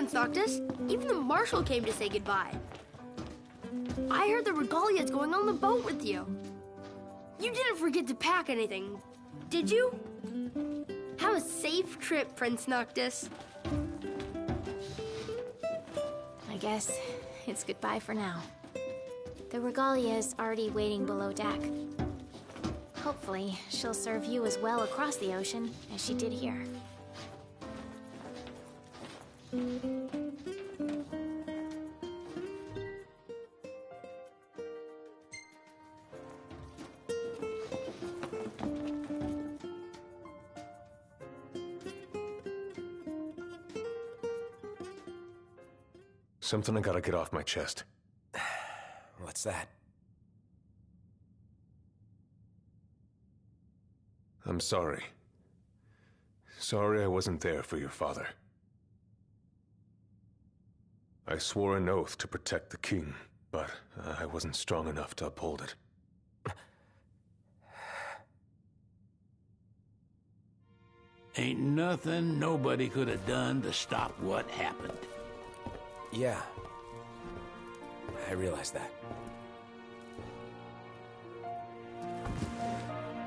Prince Noctis. Even the Marshal came to say goodbye. I heard the Regalia's going on the boat with you. You didn't forget to pack anything, did you? Have a safe trip, Prince Noctis. I guess it's goodbye for now. The Regalia is already waiting below deck. Hopefully, she'll serve you as well across the ocean as she did here. Something I gotta get off my chest. What's that? I'm sorry. Sorry I wasn't there for your father. I swore an oath to protect the king, but I wasn't strong enough to uphold it. Ain't nothing nobody could have done to stop what happened. Yeah. I realize that.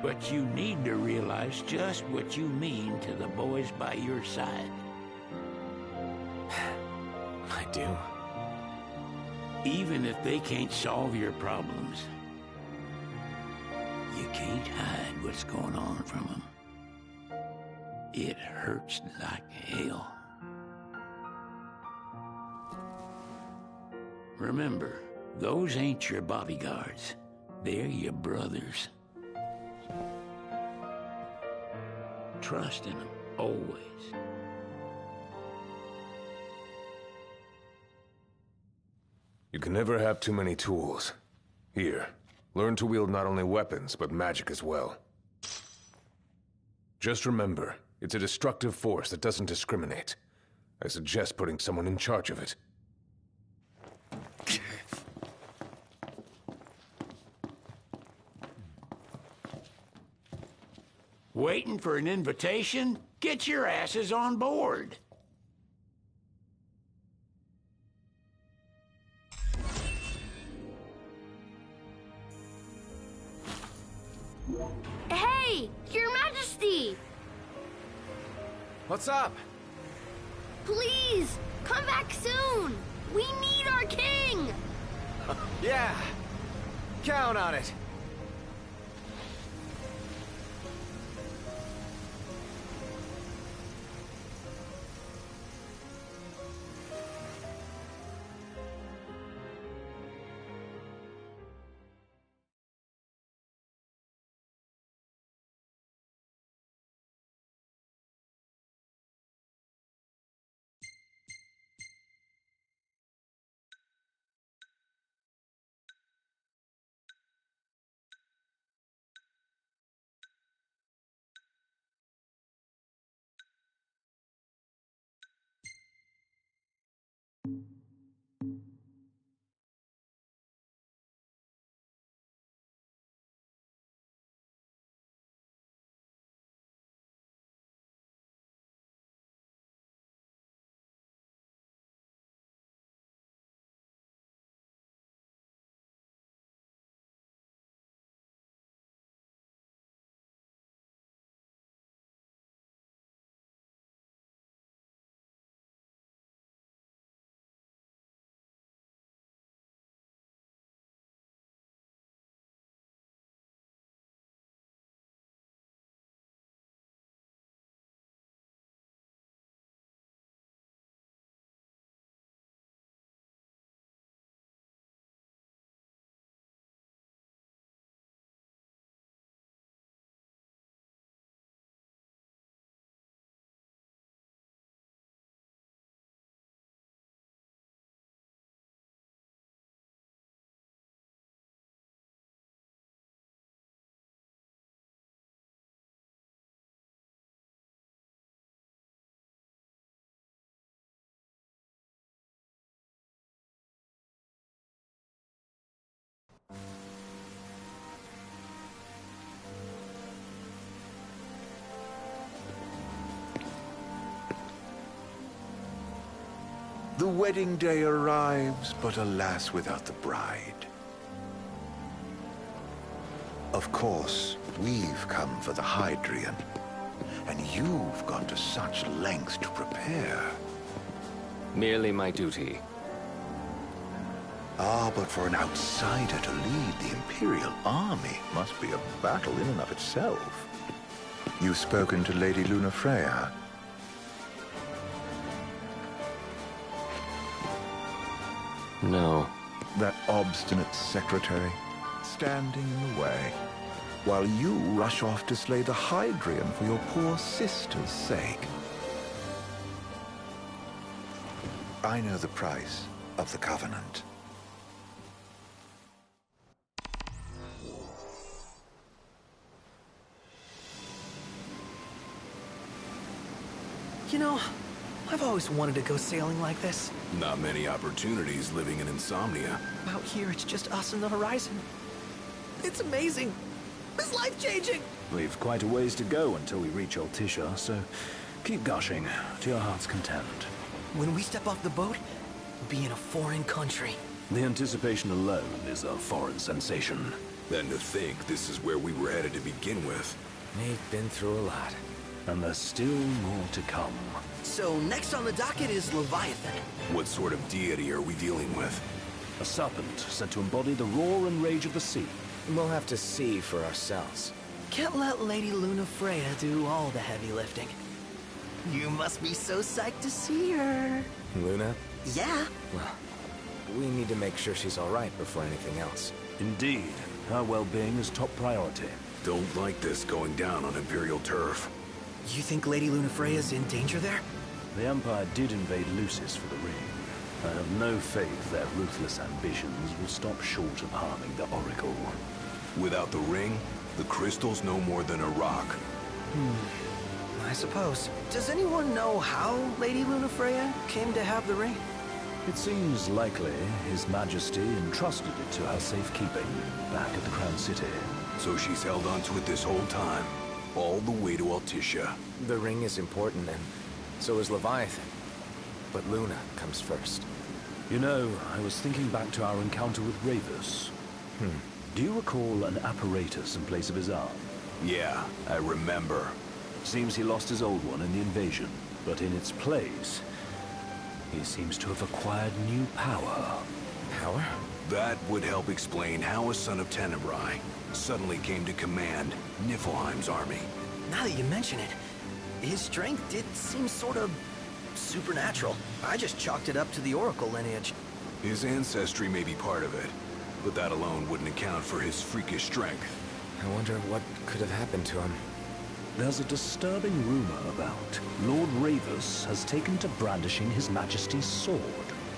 But you need to realize just what you mean to the boys by your side. I do. Even if they can't solve your problems, you can't hide what's going on from them. It hurts like hell. Remember, those ain't your bodyguards. They're your brothers. Trust in them, always. You can never have too many tools. Here, learn to wield not only weapons, but magic as well. Just remember, it's a destructive force that doesn't discriminate. I suggest putting someone in charge of it. Waiting for an invitation? Get your asses on board. Hey, Your Majesty! What's up? Please, come back soon! We need our king! Yeah. Count on it. The wedding day arrives, but alas, without the bride. Of course, we've come for the Hydrian, and you've gone to such lengths to prepare. Merely my duty. Ah, but for an outsider to lead the Imperial army must be a battle in and of itself. You've spoken to Lady Lunafreya? No. That obstinate secretary, standing in the way, while you rush off to slay the Hydrian for your poor sister's sake. I know the price of the Covenant. You know, I've always wanted to go sailing like this. Not many opportunities living in Insomnia. Out here, it's just us and the horizon. It's amazing. It's life-changing. We've quite a ways to go until we reach Altisha, so keep gushing to your heart's content. When we step off the boat, we'll be in a foreign country. The anticipation alone is a foreign sensation. Then to think this is where we were headed to begin with. We've been through a lot. And there's still more to come. So next on the docket is Leviathan. What sort of deity are we dealing with? A serpent said to embody the roar and rage of the sea. We'll have to see for ourselves. Can't let Lady Lunafreya do all the heavy lifting. You must be so psyched to see her. Luna? Yeah. Well, we need to make sure she's all right before anything else. Indeed, her well-being is top priority. Don't like this going down on Imperial turf. You think Lady Lunafreya's in danger there? The Empire did invade Lucis for the ring. I have no faith their ruthless ambitions will stop short of harming the Oracle. Without the ring, the crystal's no more than a rock. I suppose. Does anyone know how Lady Lunafreya came to have the ring? It seems likely His Majesty entrusted it to her safekeeping back at the Crown City. So she's held onto it this whole time, all the way to Altisha. The ring is important, and so is Leviathan. But Luna comes first. You know, I was thinking back to our encounter with Ravus. Do you recall an apparatus in place of his arm? Yeah, I remember. Seems he lost his old one in the invasion, but in its place, he seems to have acquired new power. Power? That would help explain how a son of Tenebrae suddenly came to command Niflheim's army. Now that you mention it, his strength did seem sort of supernatural. I just chalked it up to the Oracle lineage. His ancestry may be part of it, but that alone wouldn't account for his freakish strength. I wonder what could have happened to him. There's a disturbing rumor about Lord Ravus has taken to brandishing His Majesty's sword.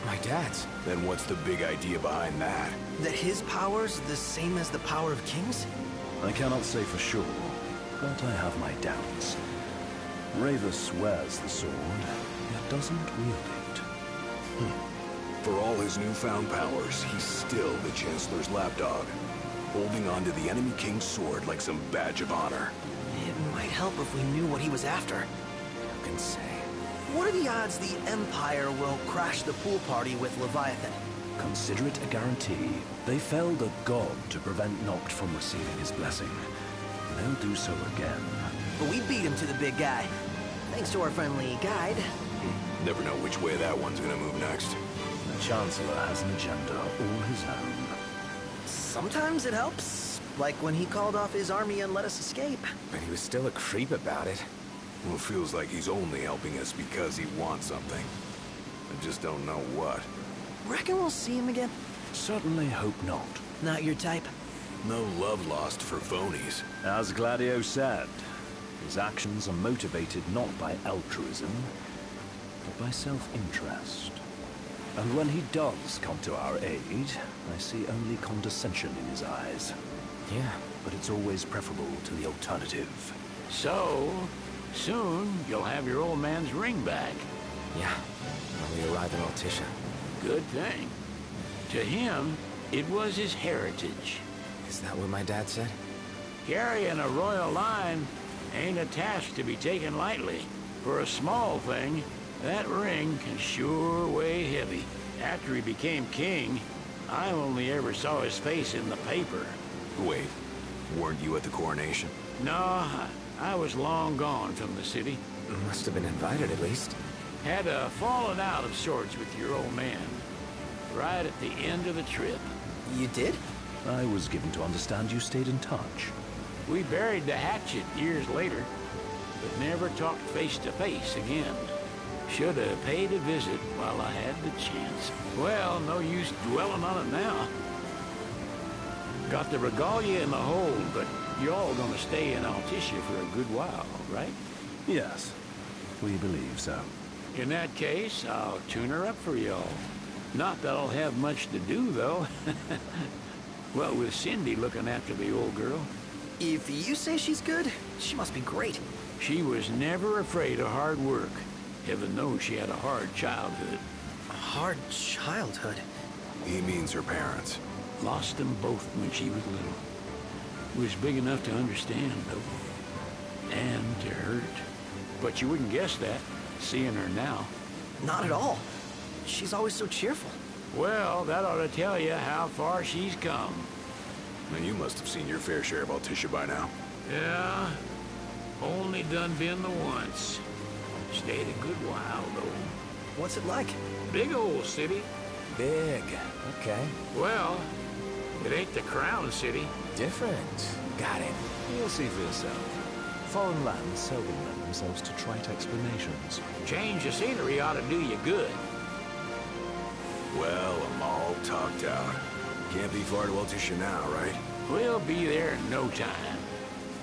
My dad's. Then what's the big idea behind that? That his power's the same as the power of kings? I cannot say for sure, but I have my doubts. Ravus wears the sword, yet doesn't wield it. For all his newfound powers, he's still the Chancellor's lapdog, holding on to the enemy king's sword like some badge of honor. It might help if we knew what he was after. Who can say? What are the odds the Empire will crash the pool party with Leviathan? Consider it a guarantee. They felled a god to prevent Noct from receiving his blessing. They'll do so again. But we beat him to the big guy. Thanks to our friendly guide. Never know which way that one's gonna move next. The Chancellor has an agenda all his own. Sometimes it helps. Like when he called off his army and let us escape. But he was still a creep about it. Well, it feels like he's only helping us because he wants something. I just don't know what. Reckon we'll see him again? Certainly hope not. Not your type? No love lost for phonies. As Gladio said, his actions are motivated not by altruism, but by self-interest. And when he does come to our aid, I see only condescension in his eyes. Yeah. But it's always preferable to the alternative. So, soon you'll have your old man's ring back. Yeah. When we arrive in Altisha. Good thing. To him, it was his heritage. Is that what my dad said? Carrying a royal line ain't a task to be taken lightly. For a small thing, that ring can sure weigh heavy. After he became king, I only ever saw his face in the paper. Wait, weren't you at the coronation? No, I was long gone from the city. Must have been invited at least. Had a falling out of sorts with your old man. Right at the end of the trip. You did? I was given to understand you stayed in touch. We buried the hatchet years later, but never talked face to face again. Should have paid a visit while I had the chance. Well, no use dwelling on it now. Got the regalia in the hold, but y'all gonna stay in Altissia for a good while, right? Yes, we believe so. In that case, I'll tune her up for y'all. Not that I'll have much to do, though. Well, with Cindy looking after the old girl. If you say she's good, she must be great. She was never afraid of hard work. Heaven knows she had a hard childhood. A hard childhood? He means her parents. Lost them both when she was little. Was big enough to understand, though. And to hurt. But you wouldn't guess that, seeing her now. Not at all. She's always so cheerful. Well, that ought to tell you how far she's come. And you must have seen your fair share of Altissia by now. Yeah, only done been the once. Stayed a good while, though. What's it like? Big old city. Big. Okay. Well, it ain't the crown city. Different. Got it. You'll see for yourself. Foreign lands seldom lend themselves to trite explanations. Change of scenery ought to do you good. Well, I'm all talked out. Can't be far to Altissia now, right? We'll be there in no time.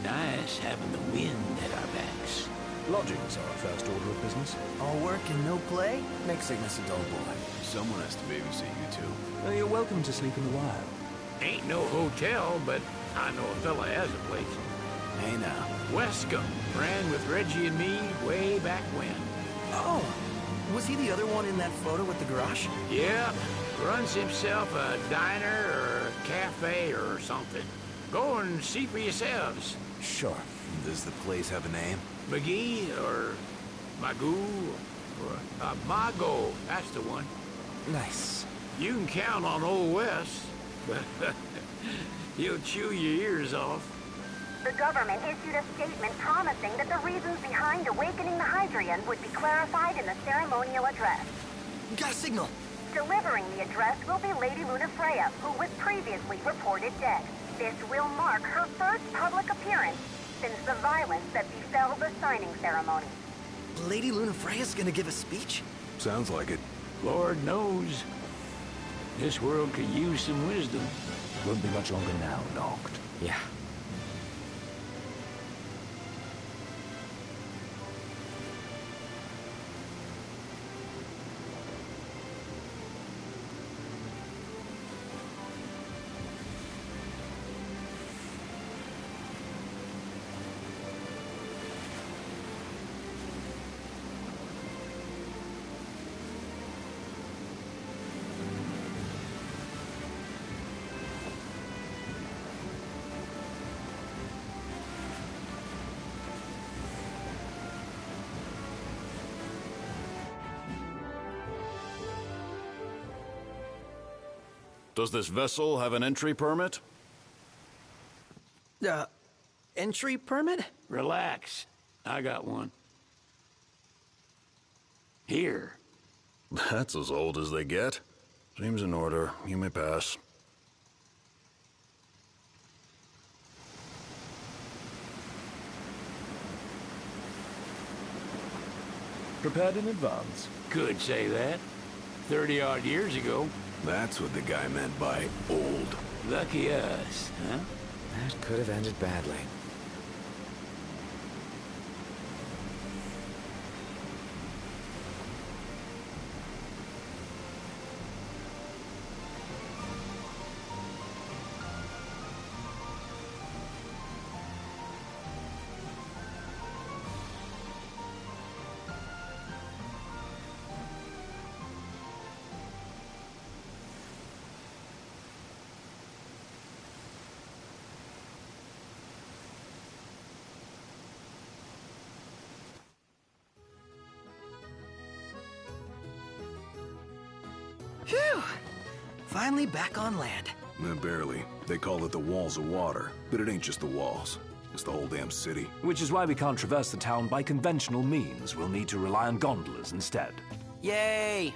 Nice having the wind at our backs. Lodgings are our first order of business. All work and no play? Make Cygnus a dull boy. Someone has to babysit you two. You're welcome to sleep in the wild. Ain't no hotel, but I know a fella has a place. Hey now. Wescombe ran with Reggie and me way back when. Oh, was he the other one in that photo with the garage? Yeah, runs himself a diner or a cafe or something. Go and see for yourselves. Sure. Does the place have a name? McGee or Magoo or Mago, that's the one. Nice. You can count on Old West, but he'll chew your ears off. The government issued a statement promising that the reasons behind awakening the Hydrian would be clarified in the ceremonial address. Got a signal. Delivering the address will be Lady Lunafreya, who was previously reported dead. This will mark her first public appearance since the violence that befell the signing ceremony. Lady Lunafreya's gonna give a speech? Sounds like it. Lord knows. This world could use some wisdom. Won't be much longer now, Noct. Yeah. Does this vessel have an entry permit? Entry permit? Relax. I got one. Here. That's as old as they get. Seems in order. You may pass. Prepared in advance. Could say that. 30-odd years ago. That's what the guy meant by old. Lucky us, huh? That could have ended badly. Phew! Finally back on land. Barely. They call it the Walls of Water, but it ain't just the walls. It's the whole damn city. Which is why we can't traverse the town by conventional means. We'll need to rely on gondolas instead. Yay!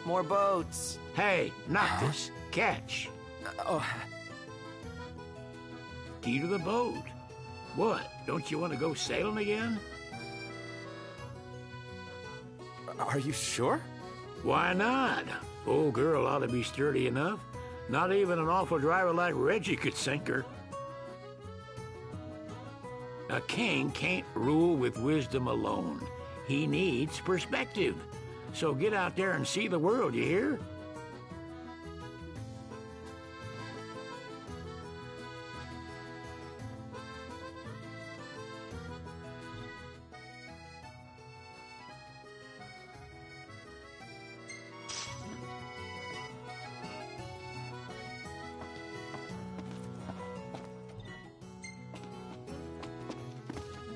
More boats. Hey, not this. Catch. Key to the boat. What? Don't you want to go sailing again? Are you sure? Why not? Old girl ought to be sturdy enough. Not even an awful driver like Reggie could sink her. A king can't rule with wisdom alone. He needs perspective. So get out there and see the world, you hear?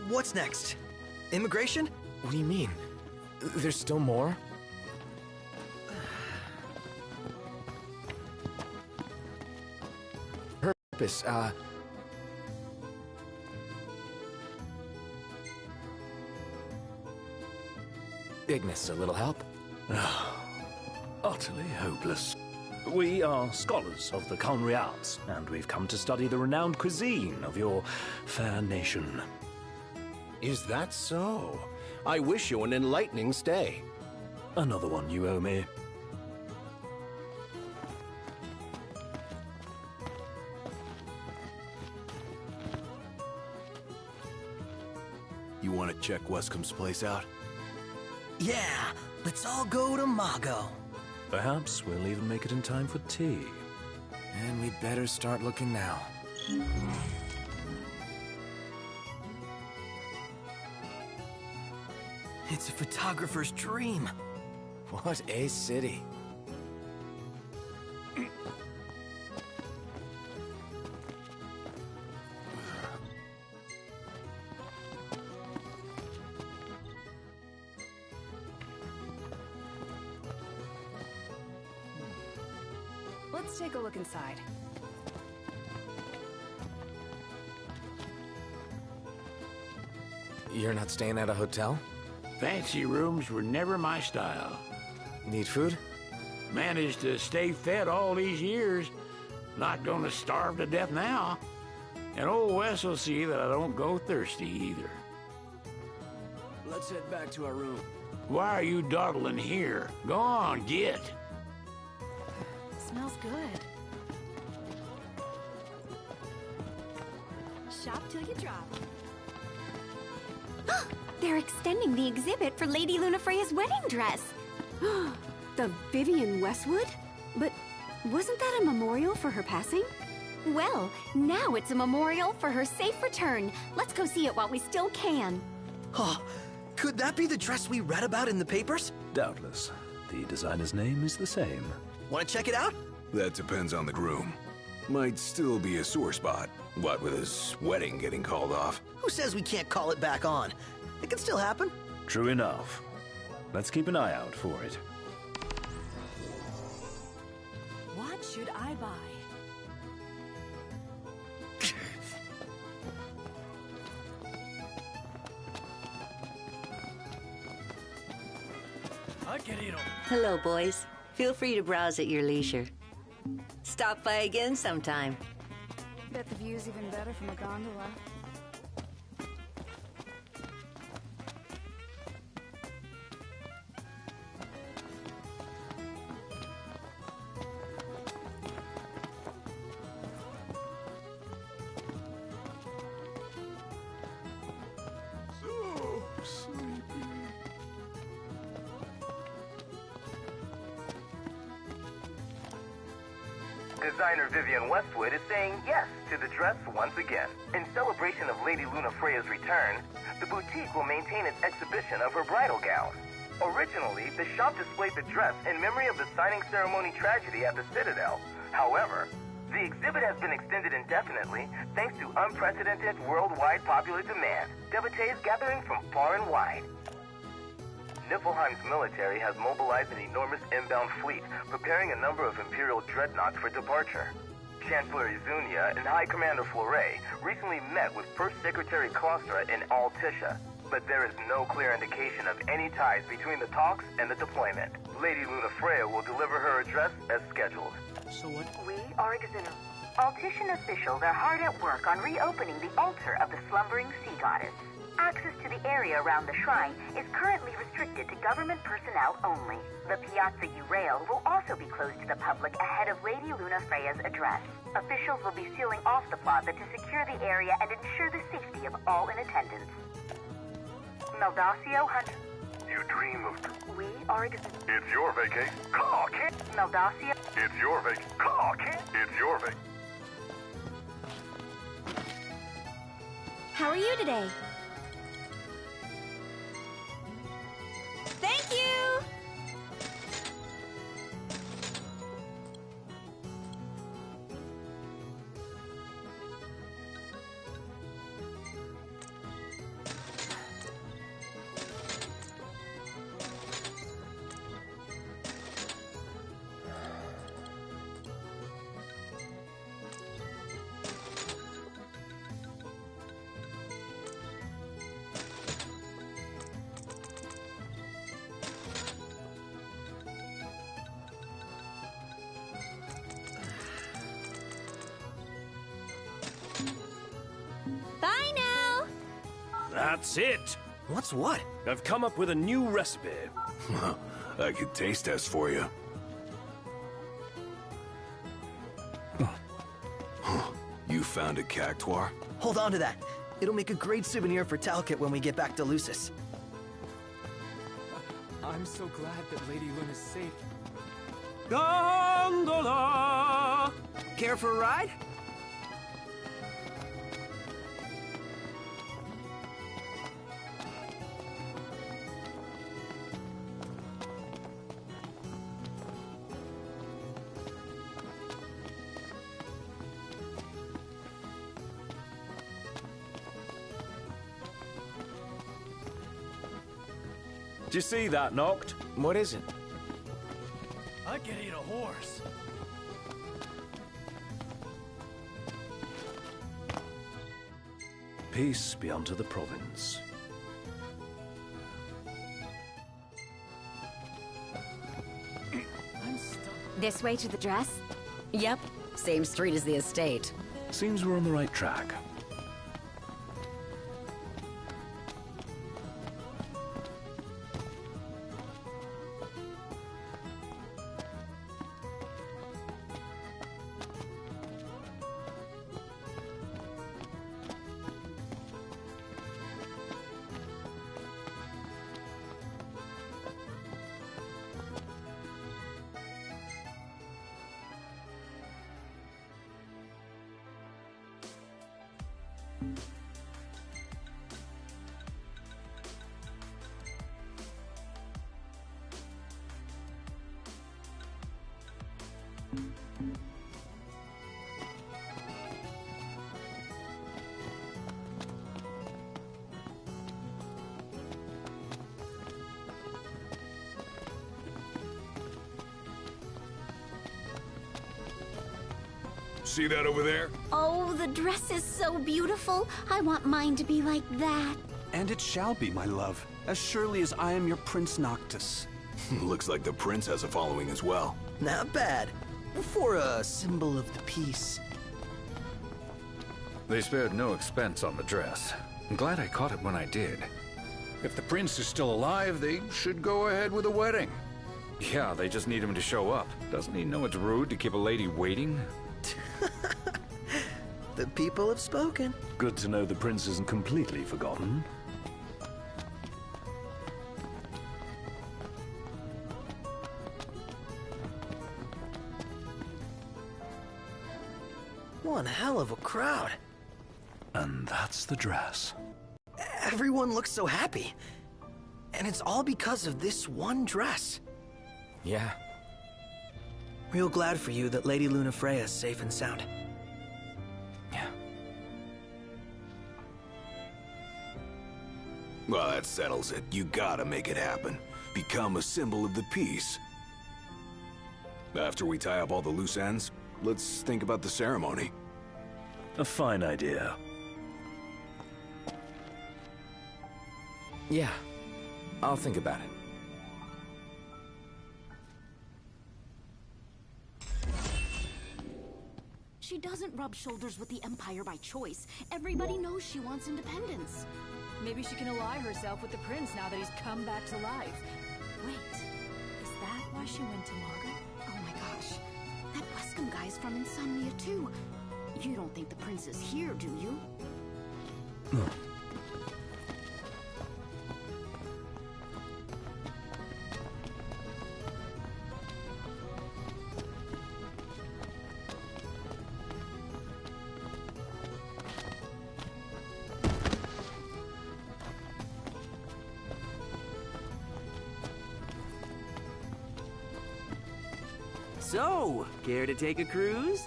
What's next? Immigration? What do you mean? There's still more? Purpose, Ignis, a little help? Utterly hopeless. We are scholars of the culinary arts, and we've come to study the renowned cuisine of your fair nation. Is that so? I wish you an enlightening stay. Another one you owe me. You want to check Westcomb's place out? Yeah, let's all go to Mago. Perhaps we'll even make it in time for tea. And we'd better start looking now. It's a photographer's dream. What a city. Let's take a look inside. You're not staying at a hotel? Fancy rooms were never my style. Need food? Managed to stay fed all these years. Not gonna starve to death now. And old Wes will see that I don't go thirsty either. Let's head back to our room. Why are you dawdling here? Go on, get. Smells good. Shop till you drop. They're extending the exhibit for Lady Lunafreya's wedding dress. The Vivian Westwood? But wasn't that a memorial for her passing? Well, now it's a memorial for her safe return. Let's go see it while we still can. Oh, could that be the dress we read about in the papers? Doubtless. The designer's name is the same. Want to check it out? That depends on the groom. Might still be a sore spot. What with his wedding getting called off? Who says we can't call it back on? It can still happen. True enough. Let's keep an eye out for it. What should I buy? Hello, boys. Feel free to browse at your leisure. Stop by again sometime. Bet the view's even better from a gondola. Designer Vivian Westwood is saying yes to the dress once again. In celebration of Lady Lunafreya's return, the boutique will maintain its exhibition of her bridal gown. Originally, the shop displayed the dress in memory of the signing ceremony tragedy at the Citadel. However, the exhibit has been extended indefinitely thanks to unprecedented worldwide popular demand. Devotees gathering from far and wide. Niflheim's military has mobilized an enormous inbound fleet, preparing a number of Imperial dreadnoughts for departure. Chancellor Izunia and High Commander Fleuret recently met with First Secretary Klostra in Altisha, but there is no clear indication of any ties between the talks and the deployment. Lady Lunafreya will deliver her address as scheduled. So what? We are Exiner. Altishan officials are hard at work on reopening the altar of the slumbering sea goddess. Access to the area around the shrine is currently restricted to government personnel only. The Piazza Urail will also be closed to the public ahead of Lady Lunafreya's address. Officials will be sealing off the plaza to secure the area and ensure the safety of all in attendance. Meldacio Hunter. You dream of... We are It's your vacation. Call, kid. Meldacio. It's your vacation. Call, kid. It's your vacation. How are you today? Thank you! Bye now! That's it! What's what? I've come up with a new recipe. I could taste test for you. You found a cactuar? Hold on to that. It'll make a great souvenir for Talcott when we get back to Lucis. I'm so glad that Lady Luna's safe. Gondola! Care for a ride? Did you see that, Noct? What is it? I could eat a horse. Peace be unto the province. This way to the dress? Yep, same street as the estate. Seems we're on the right track. See that over there? Oh, the dress is so beautiful. I want mine to be like that. And it shall be, my love, as surely as I am your Prince Noctis. Looks like the prince has a following as well. Not bad. For a symbol of the peace. They spared no expense on the dress. I'm glad I caught it when I did. If the prince is still alive, they should go ahead with the wedding. Yeah, they just need him to show up. Doesn't he know it's rude to keep a lady waiting? The people have spoken. Good to know the prince isn't completely forgotten. One hell of a crowd. And that's the dress. Everyone looks so happy. And it's all because of this one dress. Yeah. Real glad for you that Lady Lunafreya is safe and sound. Yeah. Well, that settles it. You gotta make it happen. become a symbol of the peace. After we tie up all the loose ends, let's think about the ceremony. A fine idea. Yeah, I'll think about it. She doesn't rub shoulders with the Empire by choice. Everybody knows she wants independence. Maybe she can ally herself with the prince now that he's come back to life. Wait, is that why she went to Margot? Oh my gosh, that Wescom guy's from Insomnia too. You don't think the prince is here, do you? So, care to take a cruise?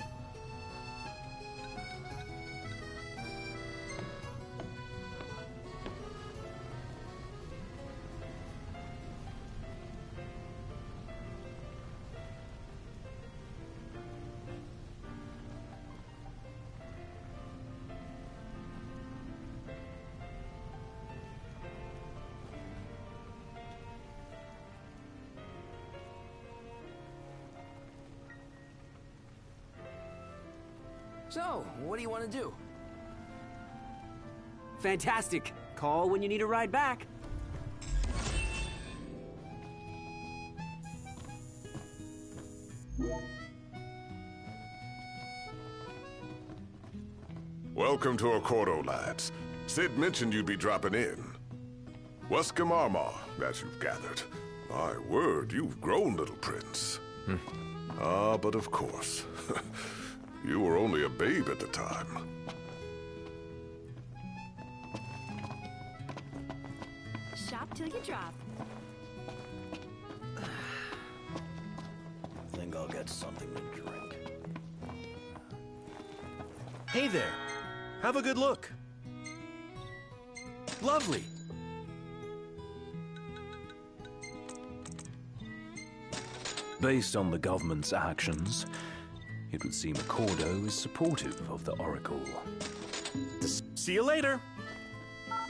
So, what do you want to do? Fantastic. Call when you need a ride back. Welcome to Accordo, lads. Sid mentioned you'd be dropping in. Wescom Armor, as you've gathered. My word, you've grown, little prince. Ah, but of course. You were only a babe at the time. Shop till you drop. Think I'll get something to drink. Hey there. Have a good look. Lovely. Based on the government's actions, it would seem Accordo is supportive of the Oracle. See you later.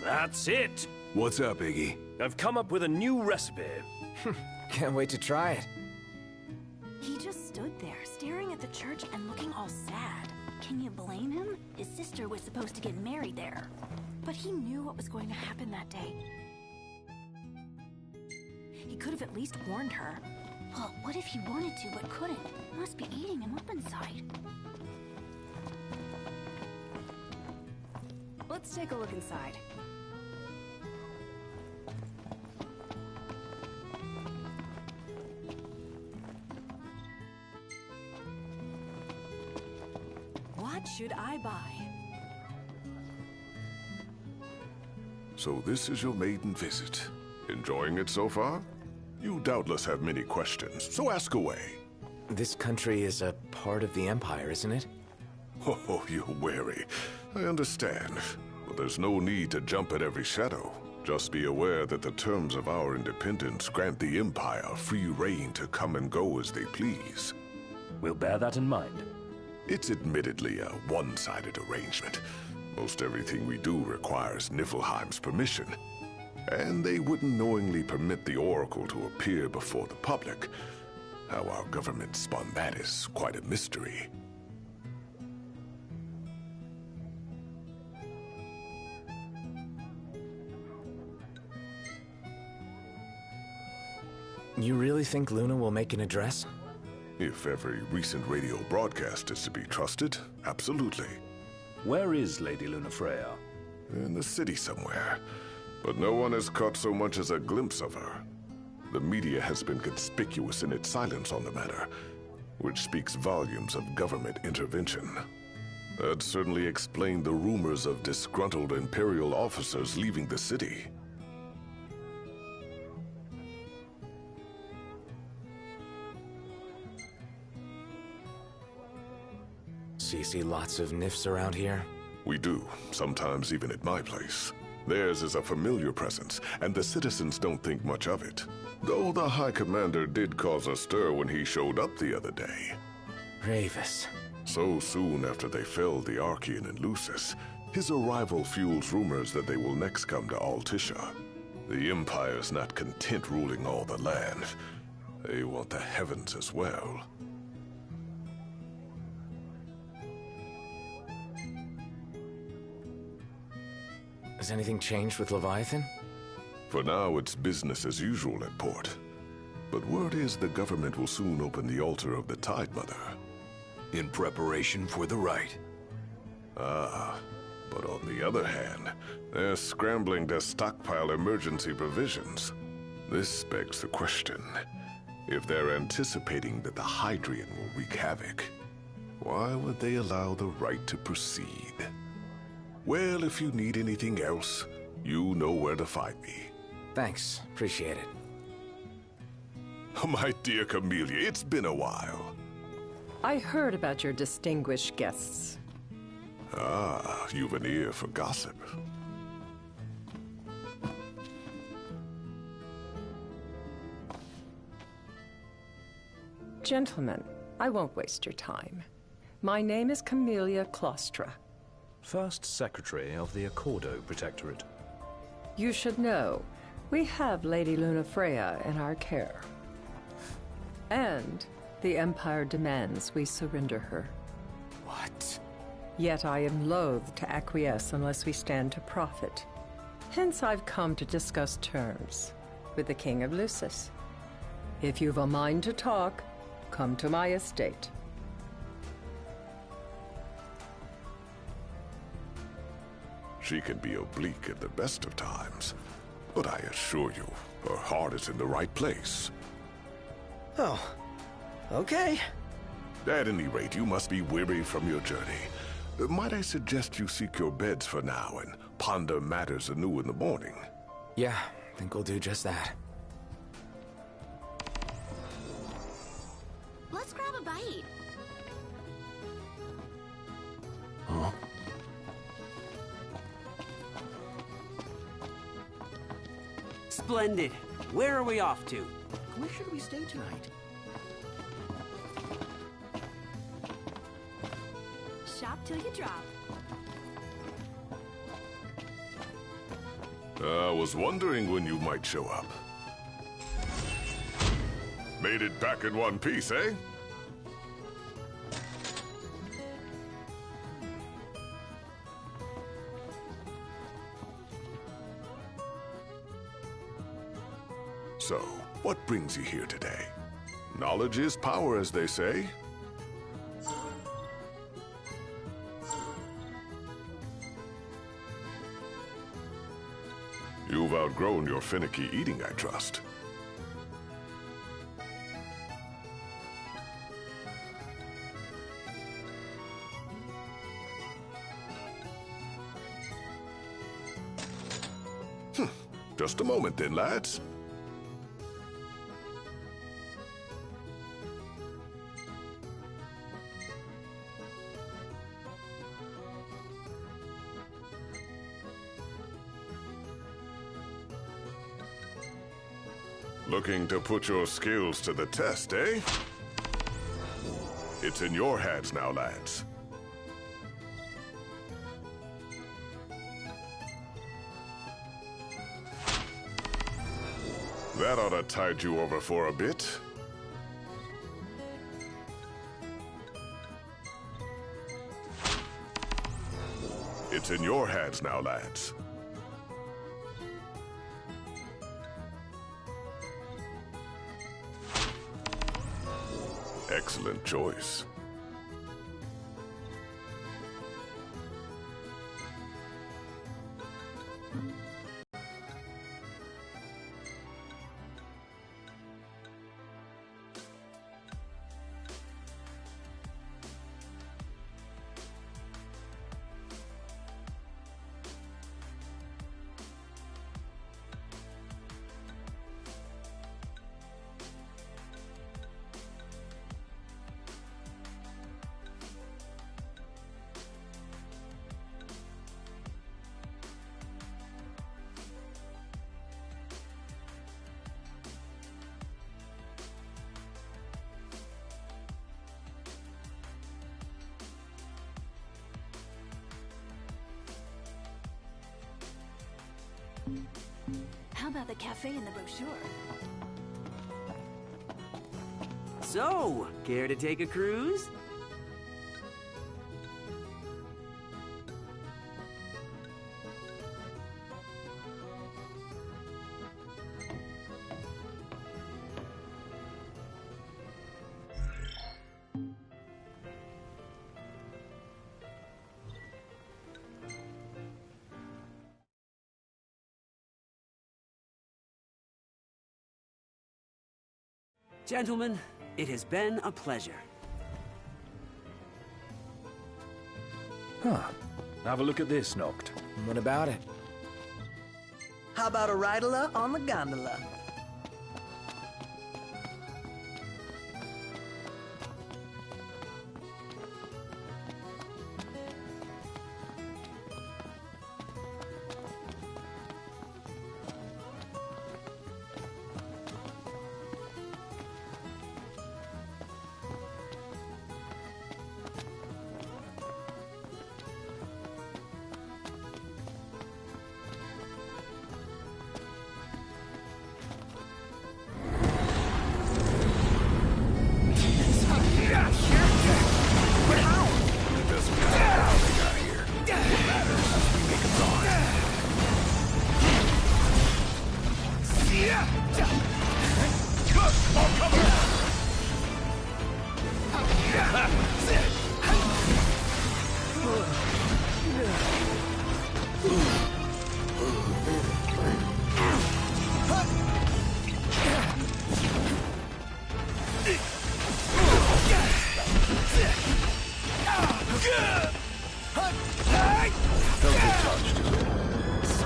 That's it. What's up, Iggy? I've come up with a new recipe. Can't wait to try it. He just stood there, staring at the church and looking all sad. Can you blame him? His sister was supposed to get married there. But he knew what was going to happen that day. He could have at least warned her. Well, what if he wanted to but couldn't? Must be eating him up inside. Let's take a look inside. What should I buy? So this is your maiden visit. Enjoying it so far? You doubtless have many questions, so ask away. This country is a part of the Empire, isn't it? Oh, you're wary. I understand. But there's no need to jump at every shadow. Just be aware that the terms of our independence grant the Empire free reign to come and go as they please. We'll bear that in mind. It's admittedly a one-sided arrangement. Most everything we do requires Niflheim's permission. And they wouldn't knowingly permit the Oracle to appear before the public. How our government spun that is quite a mystery. You really think Luna will make an address? If every recent radio broadcast is to be trusted, absolutely. Where is Lady Lunafreya? In the city somewhere. But no one has caught so much as a glimpse of her. The media has been conspicuous in its silence on the matter, which speaks volumes of government intervention. That certainly explained the rumors of disgruntled Imperial officers leaving the city. So you see lots of Nifs around here? We do, sometimes even at my place. Theirs is a familiar presence, and the citizens don't think much of it. Though the High Commander did cause a stir when he showed up the other day. Ravis. So soon after they felled the Archean and Lucis, his arrival fuels rumors that they will next come to Altisha. The Empire's not content ruling all the land. They want the heavens as well. Has anything changed with Leviathan? For now, it's business as usual at port. But word is the government will soon open the altar of the Tide Mother. In preparation for the rite. Ah, but on the other hand, they're scrambling to stockpile emergency provisions. This begs the question, if they're anticipating that the Hydrian will wreak havoc, why would they allow the rite to proceed? Well, if you need anything else, you know where to find me. Thanks, appreciate it. My dear Camellia, it's been a while. I heard about your distinguished guests. Ah, you've an ear for gossip. Gentlemen, I won't waste your time. My name is Camellia Claustra. First Secretary of the Accordo Protectorate. You should know, we have Lady Lunafreya in our care. And the Empire demands we surrender her. What? Yet I am loath to acquiesce unless we stand to profit. Hence I've come to discuss terms with the King of Lucis. If you've a mind to talk, come to my estate. She can be oblique at the best of times, but I assure you, her heart is in the right place. Oh, okay. At any rate, you must be weary from your journey. Might I suggest you seek your beds for now and ponder matters anew in the morning? Yeah, I think we'll do just that. Let's grab a bite. Huh? Splendid. Where are we off to? Where should we stay tonight? Shop till you drop. I was wondering when you might show up. Made it back in one piece, eh? So, what brings you here today? Knowledge is power, as they say. You've outgrown your finicky eating, I trust. Just a moment then, lads. Looking to put your skills to the test, eh? It's in your hands now, lads. That ought to tide you over for a bit. It's in your hands now, lads. Excellent choice. about the cafe in the brochure? So, care to take a cruise? Gentlemen, it has been a pleasure. Huh. Have a look at this, Noct. What about it? How about a ride-a on the gondola?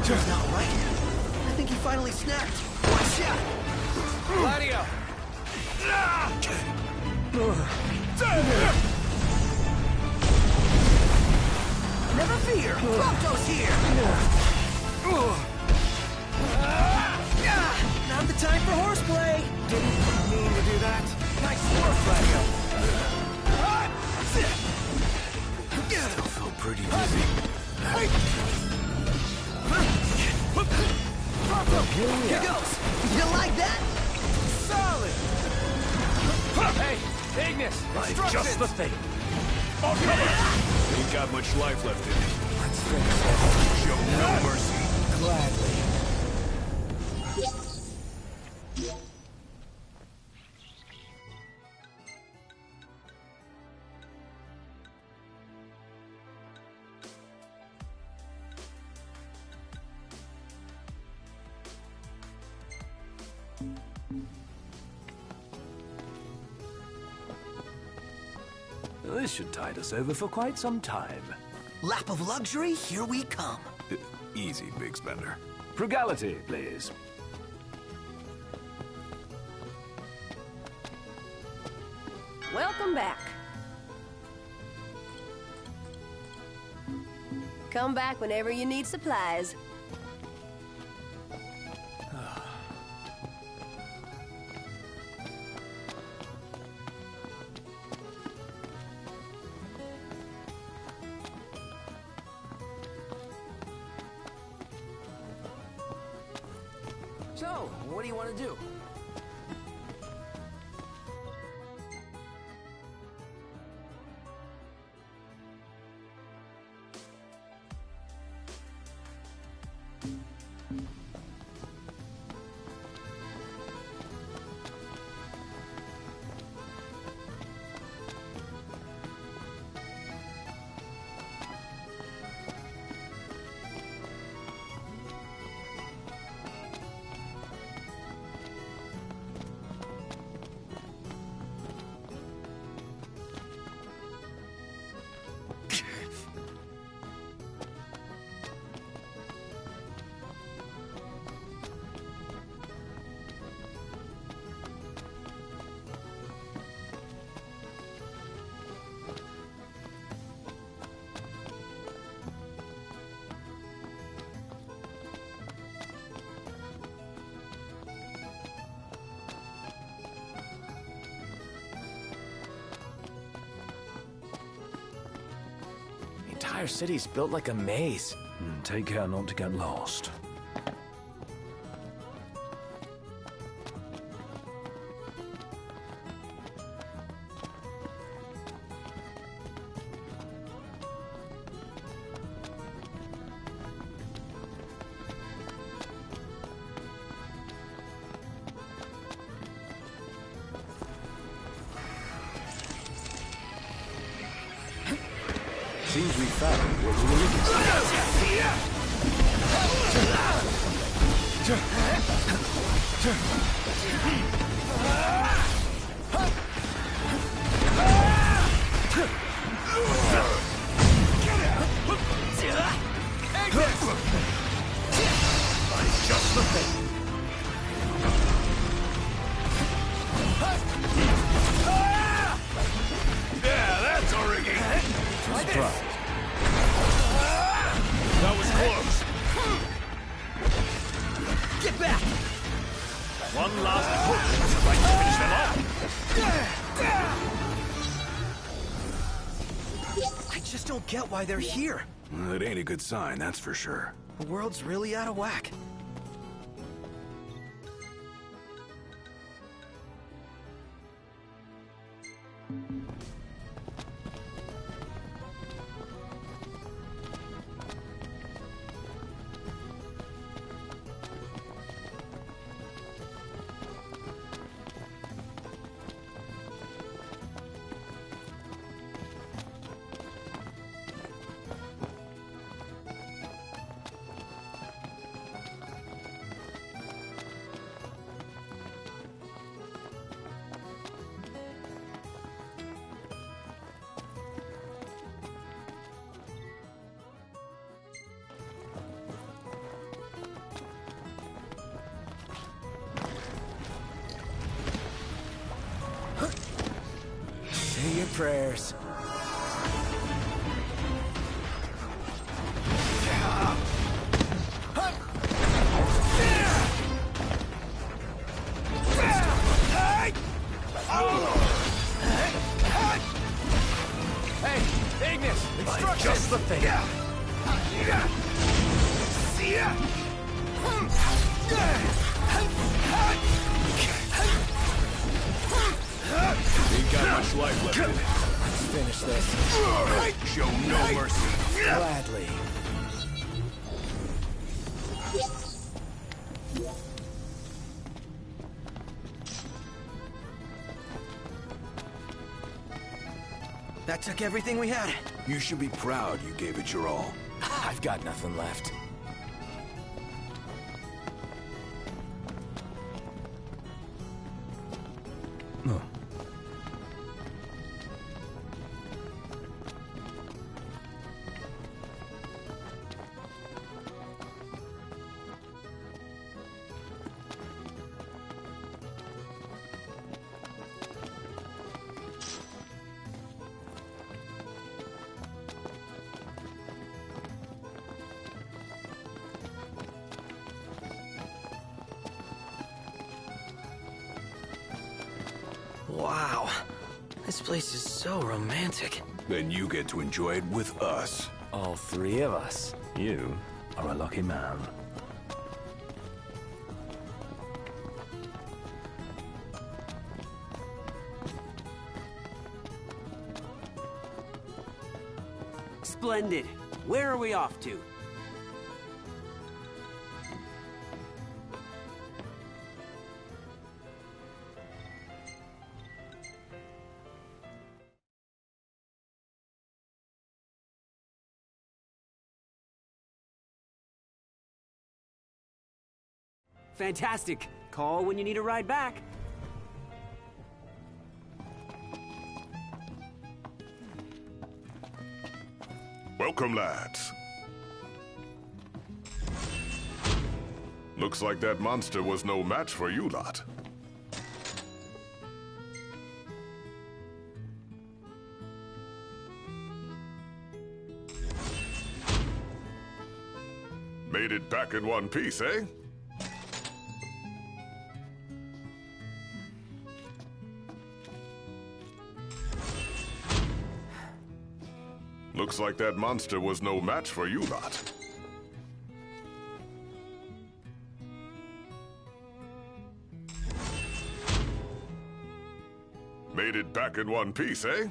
Just not right. I think he finally snapped. One shot. Gladio! Never fear. Prompto's here. Not the time for horseplay. Didn't mean to do that. Nice work, Gladio. Still feel pretty dizzy. Here goes. You like that? Solid. Hey, Ignis! Right, just the thing. On cover! Ain't got much life left in it. Let's finish it. Show no mercy. Gladly. This should tide us over for quite some time. Lap of luxury, here we come. Easy, big spender. Frugality, please. Welcome back. Come back whenever you need supplies. So, what do you want to do? The entire city's built like a maze. Take care not to get lost. Seems we found what we were looking for. Just the thing. Yeah, that's a rigging. Surprise. That was close. Get back! One last push. Trying to finish them off. I just don't get why they're here. Well, it ain't a good sign, that's for sure. The world's really out of whack. Say your prayers. Hey, Ignis! Instructions! Just the thing. Ain't got much life left in it. Let's finish this. Show no mercy. Gladly. That took everything we had. You should be proud you gave it your all. I've got nothing left. Oh. Wow. This place is so romantic. Then you get to enjoy it with us. All three of us. You are a lucky man. Splendid. Where are we off to? Fantastic. Call when you need a ride back. Welcome, lads. Looks like that monster was no match for you lot. Made it back in one piece, eh? Looks like that monster was no match for you lot. Made it back in one piece, eh?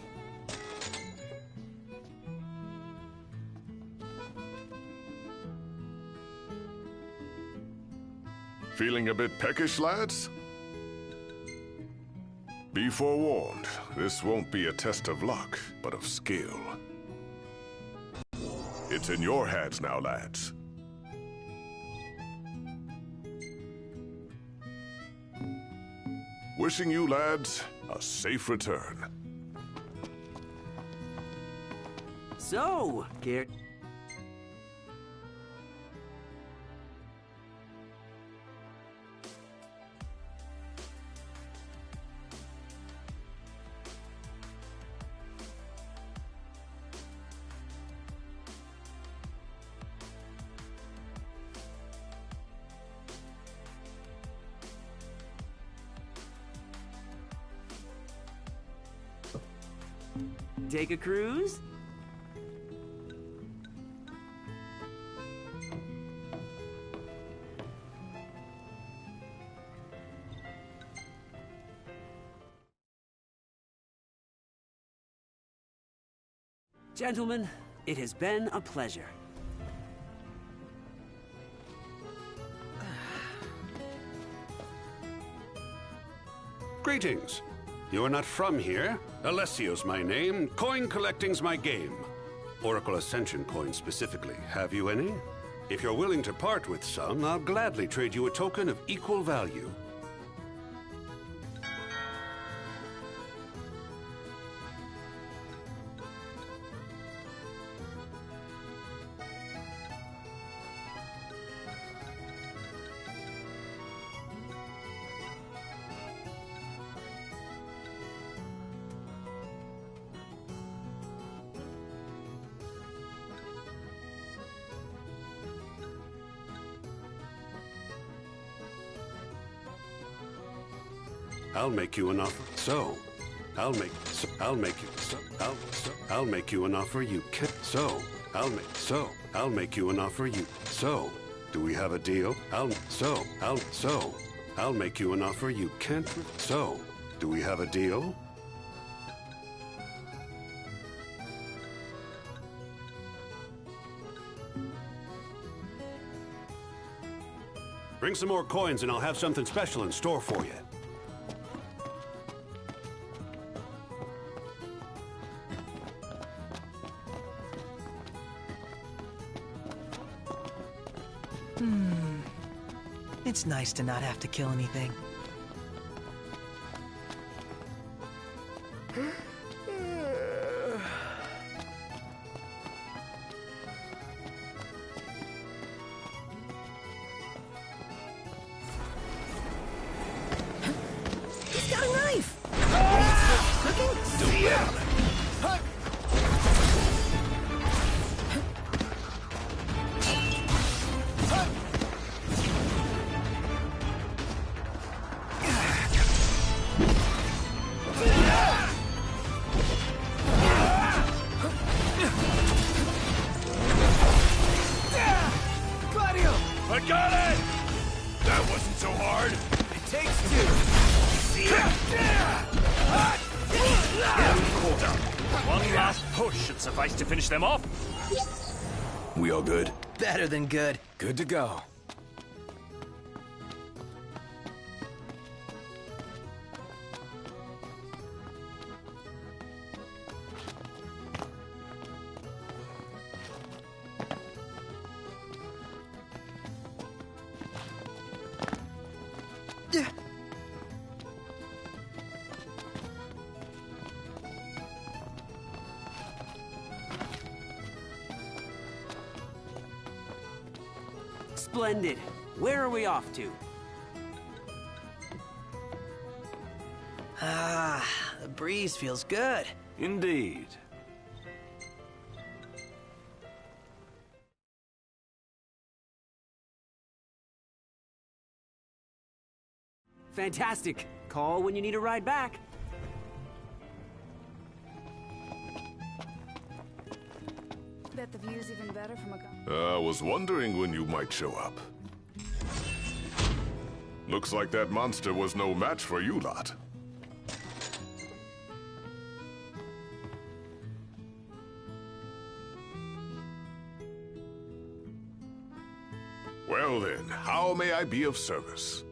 Feeling a bit peckish, lads? Be forewarned, this won't be a test of luck, but of skill. It's in your hands now, lads. Wishing you lads a safe return. So, Garrett. Take a cruise? Gentlemen, it has been a pleasure. Greetings. You are not from here. Alessio's my name. Coin collecting's my game. Oracle Ascension coins specifically. Have you any? If you're willing to part with some, I'll gladly trade you a token of equal value. I'll make you an offer. I'll make you an offer you can. I'll make you an offer you. Do we have a deal? I'll make you an offer you can't. Do we have a deal? Bring some more coins and I'll have something special in store for you. It's nice to not have to kill anything. He's got a knife! Cooking? I got it! That wasn't so hard. It takes two. One last push should suffice to finish them off. We all good? Better than good. Good to go. Splendid. Where are we off to? Ah, the breeze feels good. Indeed. Fantastic. Call when you need a ride back. Bet the view's even better from a gun. I was wondering when you might show up. Looks like that monster was no match for you lot. Well then, how may I be of service?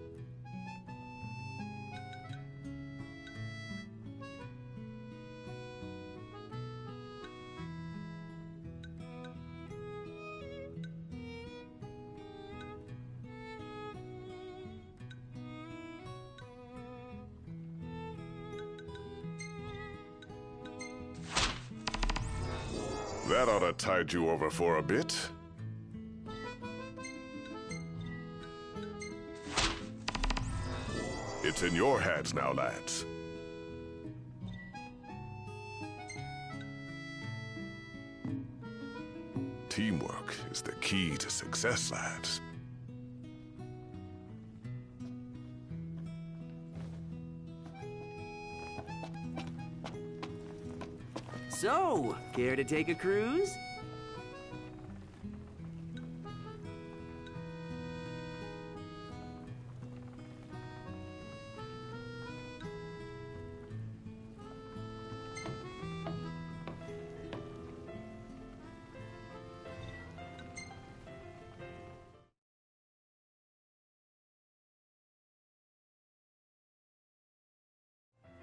That ought to tide you over for a bit. It's in your hands now, lads. Teamwork is the key to success, lads. So, care to take a cruise?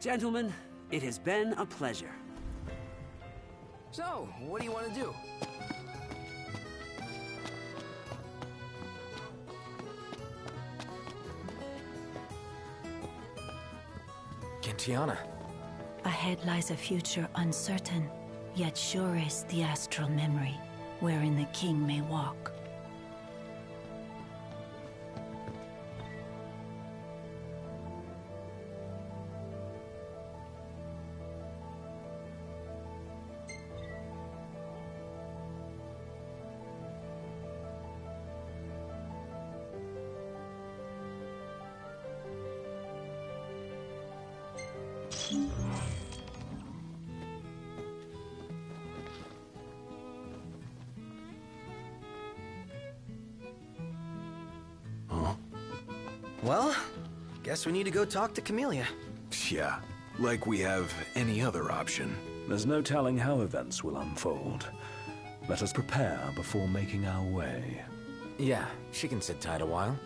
Gentlemen, it has been a pleasure. So, what do you want to do? Gentiana. Ahead lies a future uncertain, yet sure is the astral memory, wherein the king may walk. Well, guess we need to go talk to Camellia. Yeah, like we have any other option. There's no telling how events will unfold. Let us prepare before making our way. Yeah, she can sit tight a while.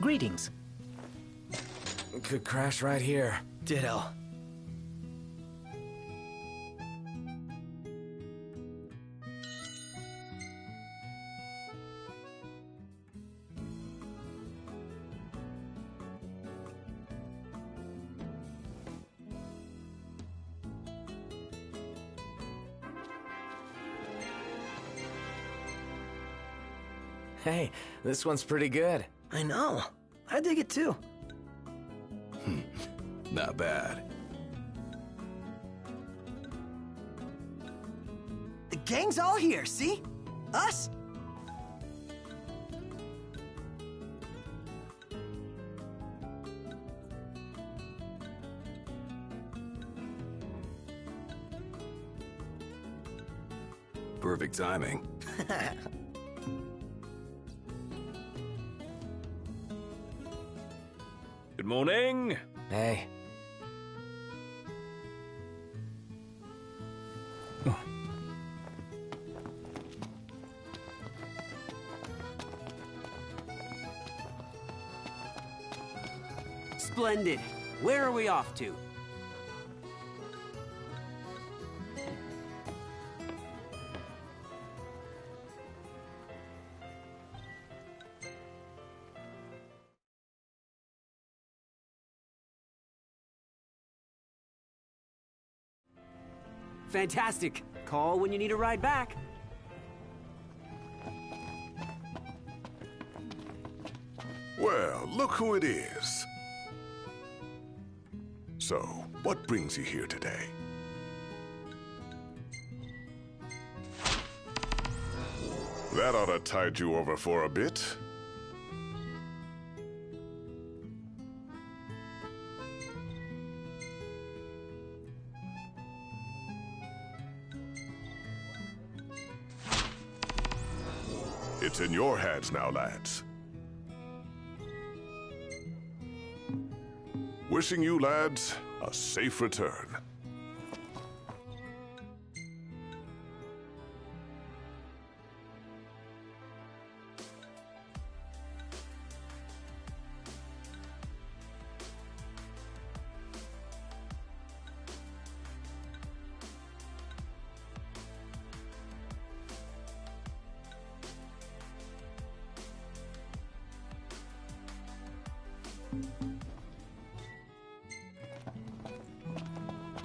Greetings. Could crash right here. Ditto. Hey, this one's pretty good. I know. I dig it too. Not bad. The gang's all here, see? Us? Perfect timing. Good morning. Hey. Splendid. Where are we off to? Fantastic. Call when you need a ride back. Well, look who it is. So, what brings you here today? That ought to tide you over for a bit. It's in your hands now, lads. Wishing you lads a safe return.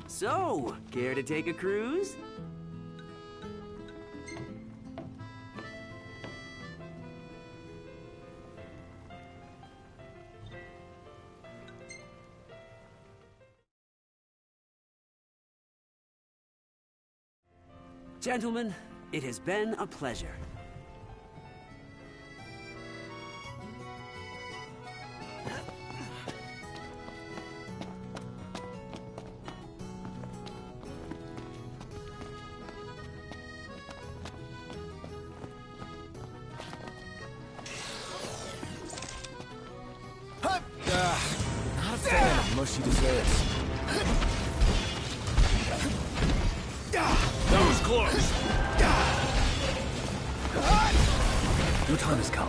So, care to take a cruise? Gentlemen, it has been a pleasure. Not a fan of mushy desserts. That was close. Your time has come.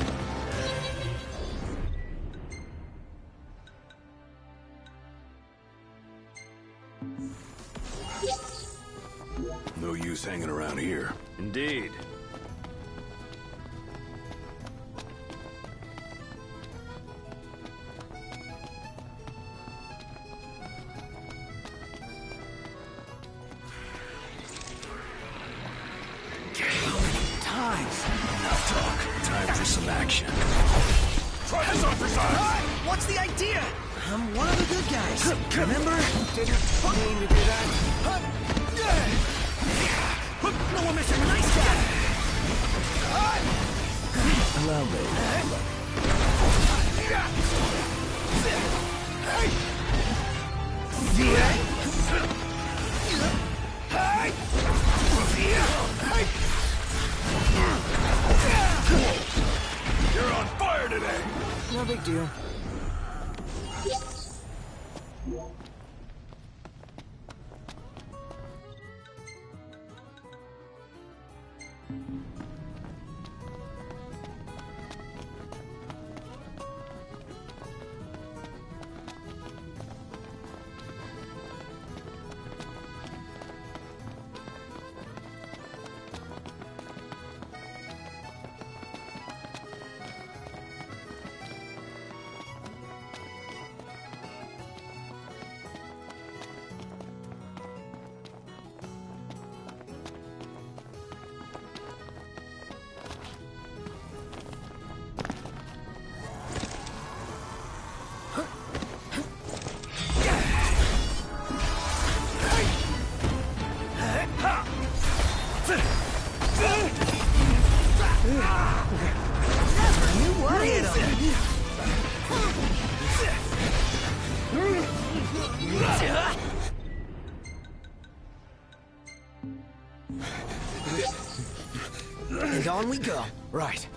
No use hanging around here. Indeed. Time for some action. Try this on for size. What's the idea? I'm one of the good guys. Remember? Didn't mean to do that. No one missing. Nice guy. Allow me. You're on fire today. No big deal. And on we go. Right.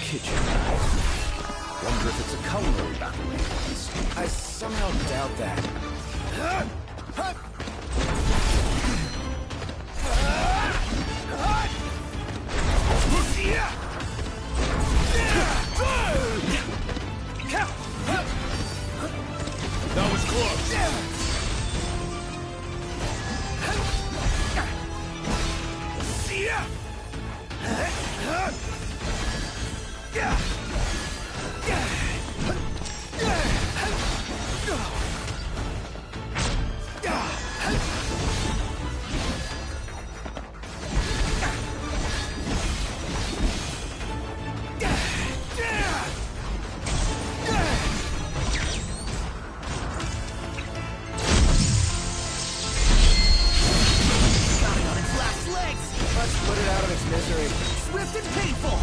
Kitchen knife. Wonder if it's a culinary battle. I somehow doubt that. That was close. Let's put it out of its misery. Swift and painful!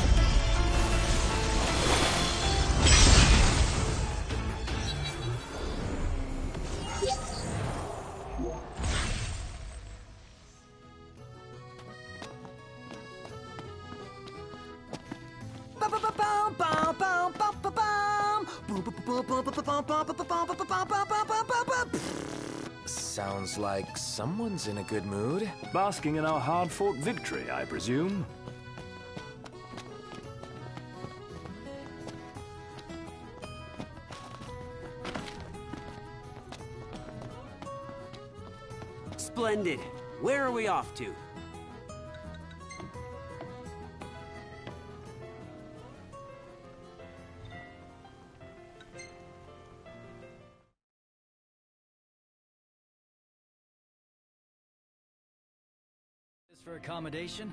Sounds like someone's in a good mood. Basking in our hard-fought victory, I presume. Splendid. Where are we off to? For accommodation?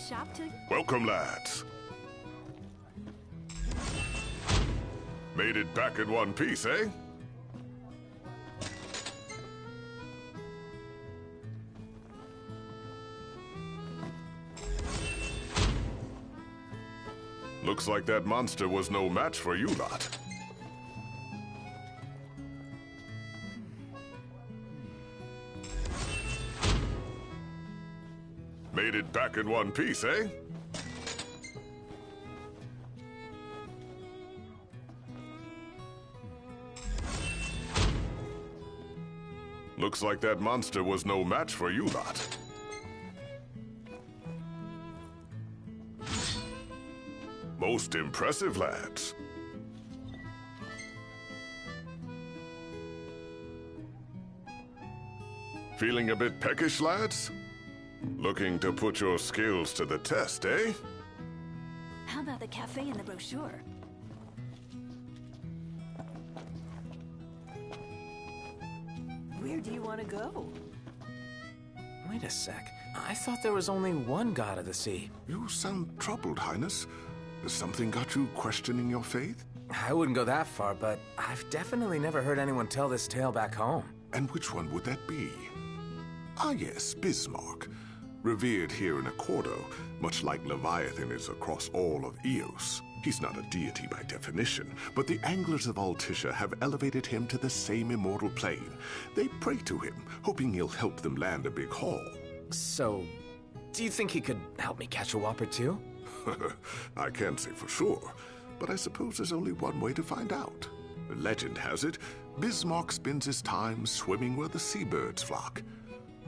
Shop till... Welcome, lads. Made it back in one piece, eh? Looks like that monster was no match for you lot. Made it back in one piece, eh? Looks like that monster was no match for you lot. Most impressive, lads. Feeling a bit peckish, lads? Looking to put your skills to the test, eh? How about the cafe in the brochure? Where do you want to go? Wait a sec. I thought there was only one god of the sea. You sound troubled, Highness. Has something got you questioning your faith? I wouldn't go that far, but I've definitely never heard anyone tell this tale back home. And which one would that be? Ah yes, Bismarck. Revered here in Accordo, much like Leviathan is across all of Eos. He's not a deity by definition, but the anglers of Altissia have elevated him to the same immortal plane. They pray to him, hoping he'll help them land a big haul. So, do you think he could help me catch a whopper too? I can't say for sure, but I suppose there's only one way to find out. Legend has it, Bismarck spends his time swimming where the seabirds flock.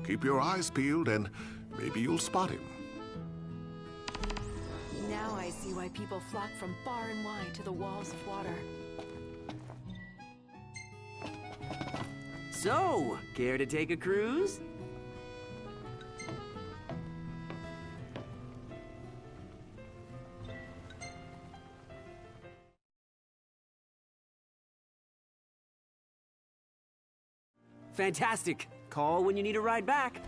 Keep your eyes peeled and maybe you'll spot him. Now I see why people flock from far and wide to the walls of water. So, care to take a cruise? Fantastic. Call when you need a ride back.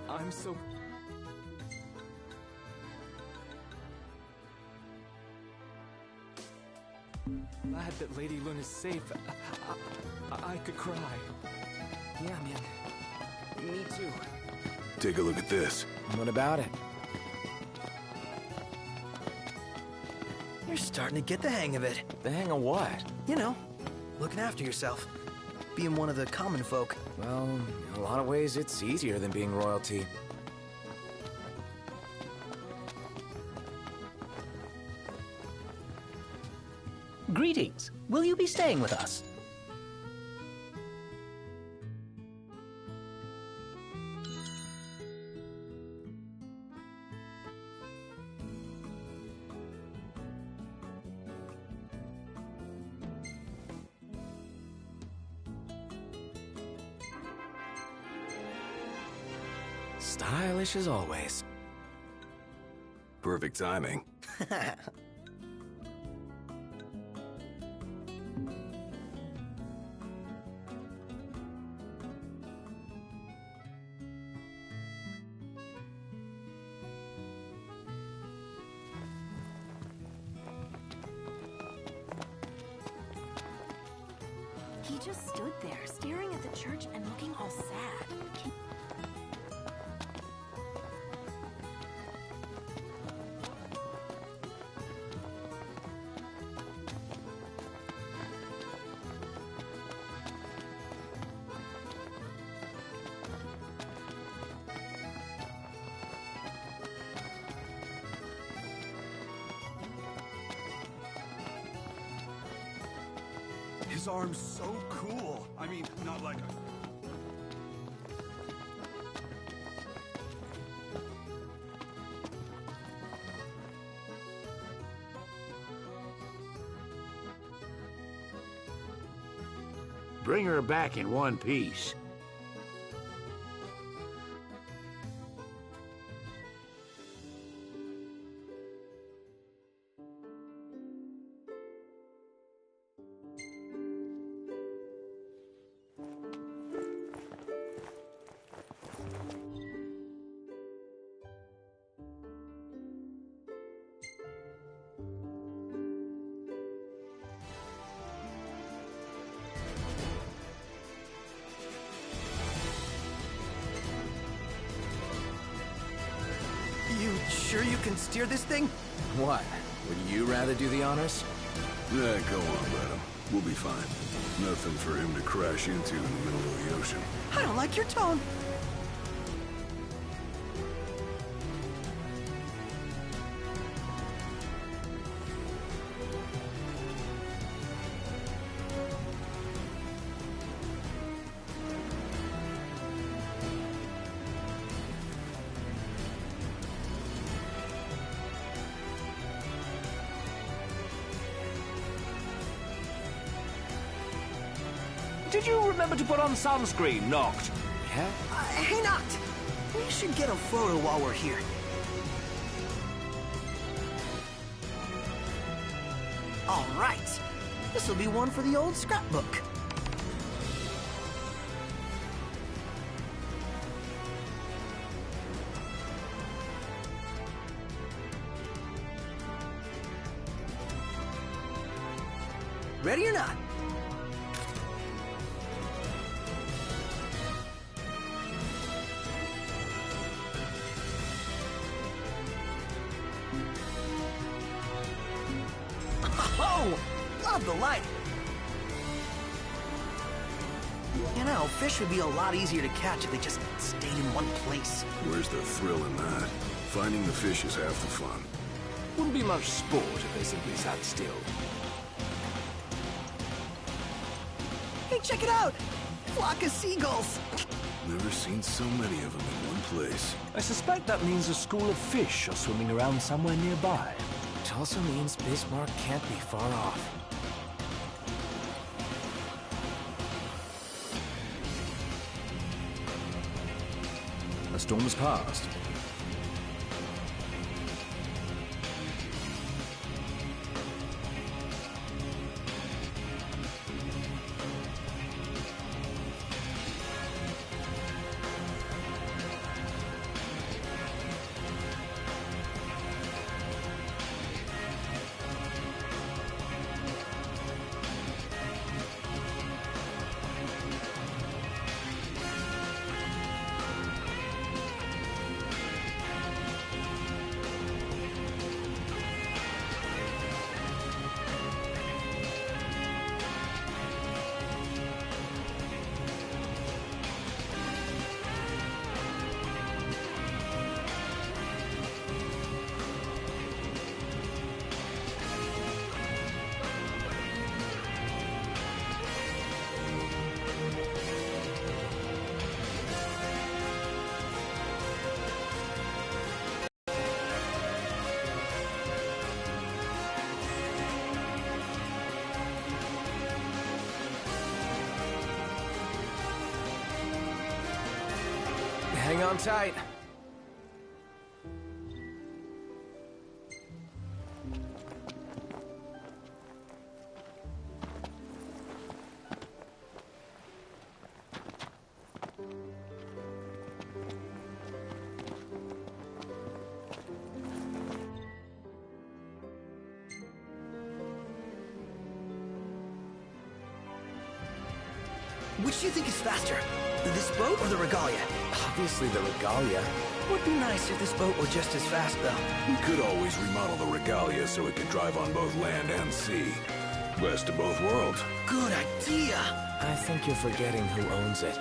I'm so... glad that Lady Luna's safe. I could cry. Yeah, man. Me too. Take a look at this. What about it? You're starting to get the hang of it. The hang of what? You know, looking after yourself. Being one of the common folk. Well, in a lot of ways, it's easier than being royalty. Greetings. Will you be staying with us? Stylish as always. Perfect timing. He just stood there, staring at the church and looking all sad. His arm's so cool. I mean, not like a... Bring her back in one piece. You sure you can steer this thing? What? Would you rather do the honors? Yeah, go on, let him. We'll be fine. Nothing for him to crash into in the middle of the ocean. I don't like your tone. Did you remember to put on sunscreen, Noct? Yeah? Hey, Noct! We should get a photo while we're here. All right. This'll be one for the old scrapbook. Ready or not? Oh, love the light. You know, fish would be a lot easier to catch if they just stayed in one place. Where's the thrill in that? Finding the fish is half the fun. Wouldn't be much sport if they simply sat still. Hey, check it out! Flock of seagulls! Never seen so many of them in one place. I suspect that means a school of fish are swimming around somewhere nearby. Which also means Bismarck can't be far off. The storm's passed. Hang on tight. Which do you think is faster? This boat or the Regalia? Obviously the Regalia. Would be nice if this boat were just as fast, though. We could always remodel the Regalia so it could drive on both land and sea. Best of both worlds. Good idea! I think you're forgetting who owns it.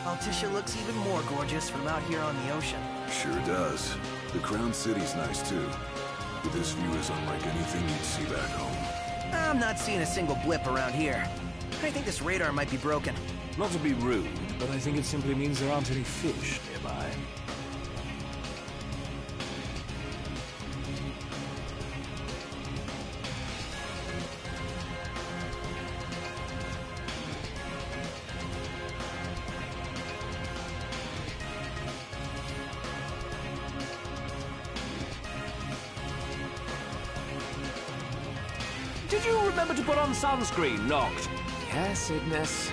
Altissia looks even more gorgeous from out here on the ocean. Sure does. The Crown City's nice too. But this view is unlike anything you'd see back home. I'm not seeing a single blip around here. I think this radar might be broken. Not to be rude, but I think it simply means there aren't any fish nearby. Did you remember to put on sunscreen, Noct? Yes, Ignis.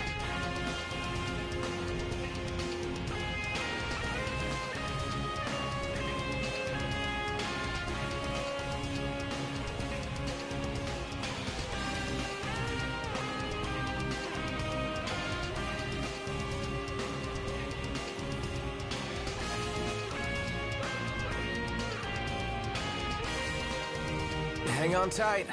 Hang on tight.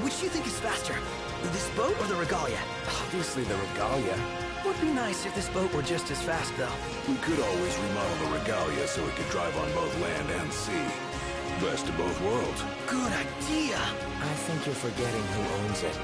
Which do you think is faster? This boat or the Regalia? Obviously the Regalia. Would be nice if this boat were just as fast, though. We could always remodel the Regalia so it could drive on both land and sea. Best of both worlds. Good idea! I think you're forgetting who owns it.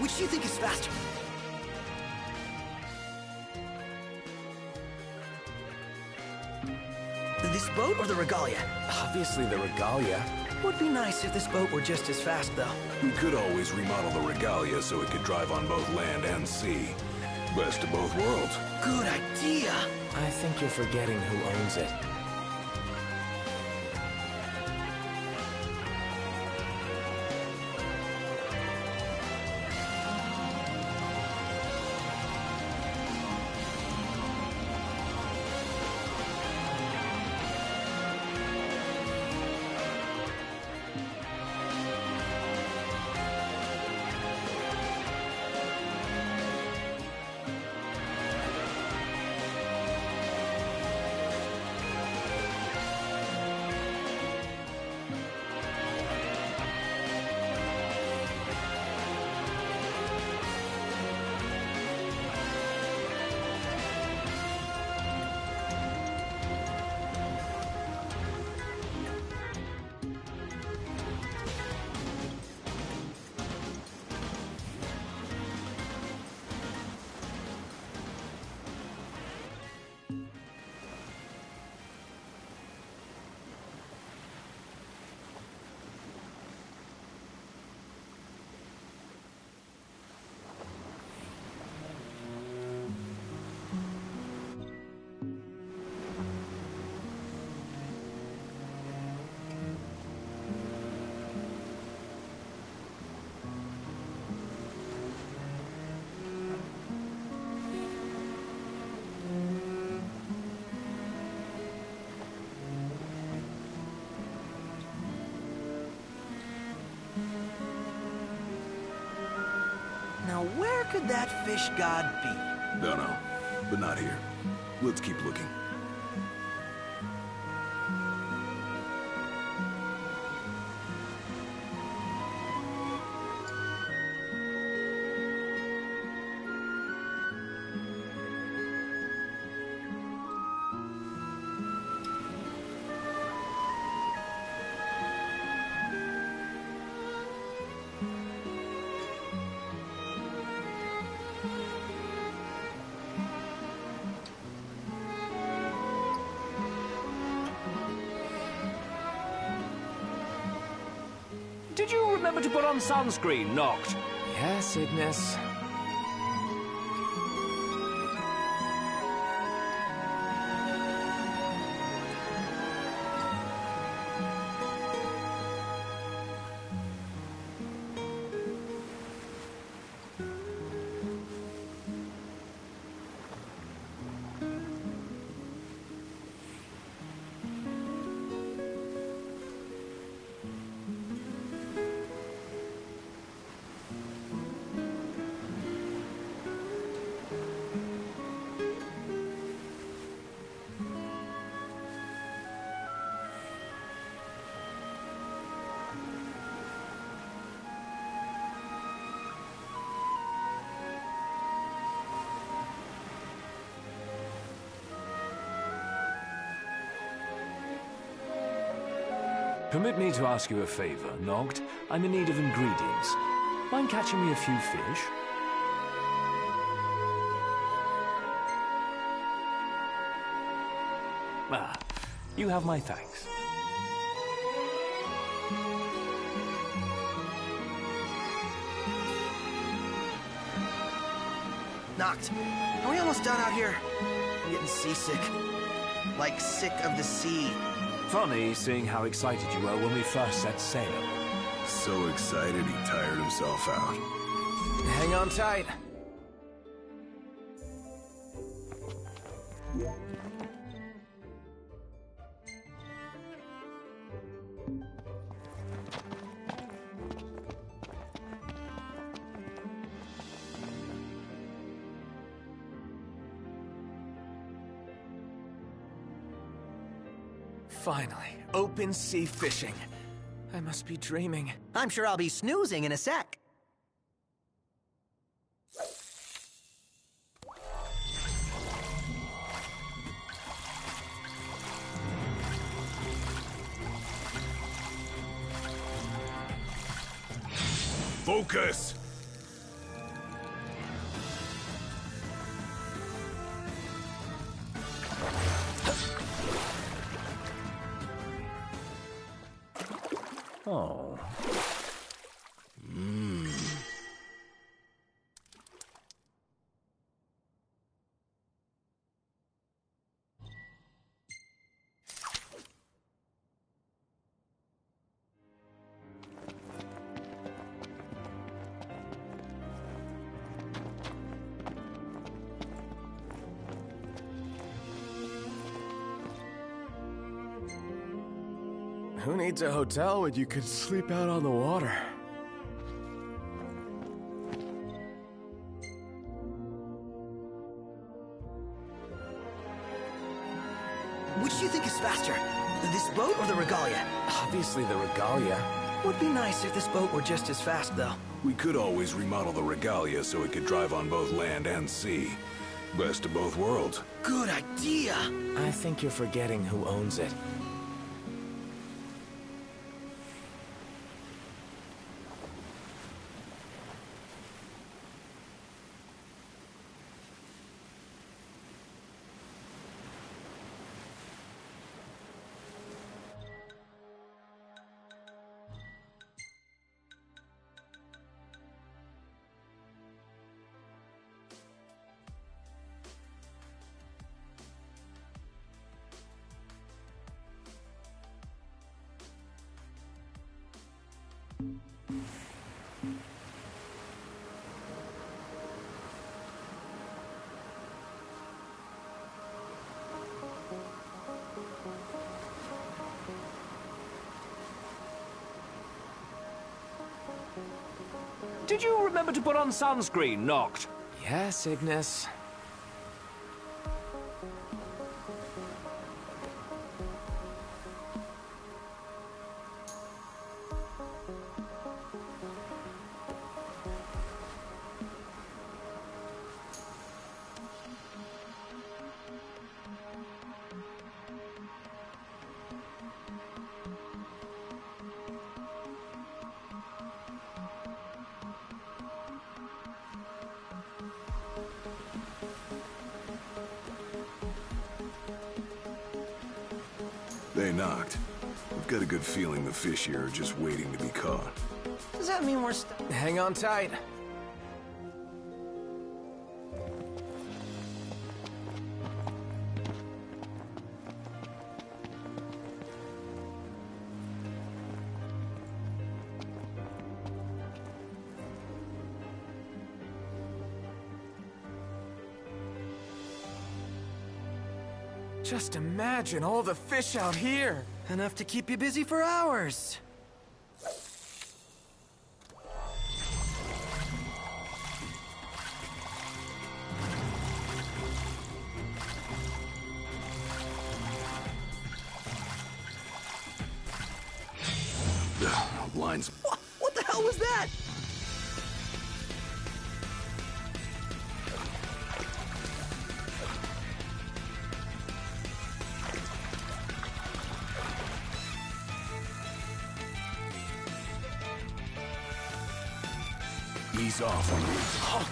Which do you think is faster? This boat or the Regalia? Obviously the Regalia. Would be nice if this boat were just as fast, though. We could always remodel the regalia so it could drive on both land and sea. Best of both worlds. Good idea! I think you're forgetting who owns it. Now, where could that fish god be? Don't know, but not here. Let's keep looking. Did you remember to put on sunscreen, Noct? Yes, Ignis. Permit me to ask you a favor, Noct. I'm in need of ingredients. Mind catching me a few fish? Ah, you have my thanks. Noct, are we almost done out here? I'm getting seasick. Like sick of the sea. Funny seeing how excited you were when we first set sail. So excited he tired himself out. Hang on tight. Finally, open sea fishing. I must be dreaming. I'm sure I'll be snoozing in a sec. Focus! Who needs a hotel when you could sleep out on the water? Which do you think is faster? This boat or the Regalia? Obviously the Regalia. Would be nice if this boat were just as fast, though. We could always remodel the Regalia so it could drive on both land and sea. Best of both worlds. Good idea! I think you're forgetting who owns it. Did you remember to put on sunscreen, Noct? Yes, Ignis. They knocked. I've got a good feeling the fish here are just waiting to be caught. Does that mean we're Hang on tight. Just imagine all the fish out here. Enough to keep you busy for hours. Lines. What the hell was that? Ease off on me. Oh.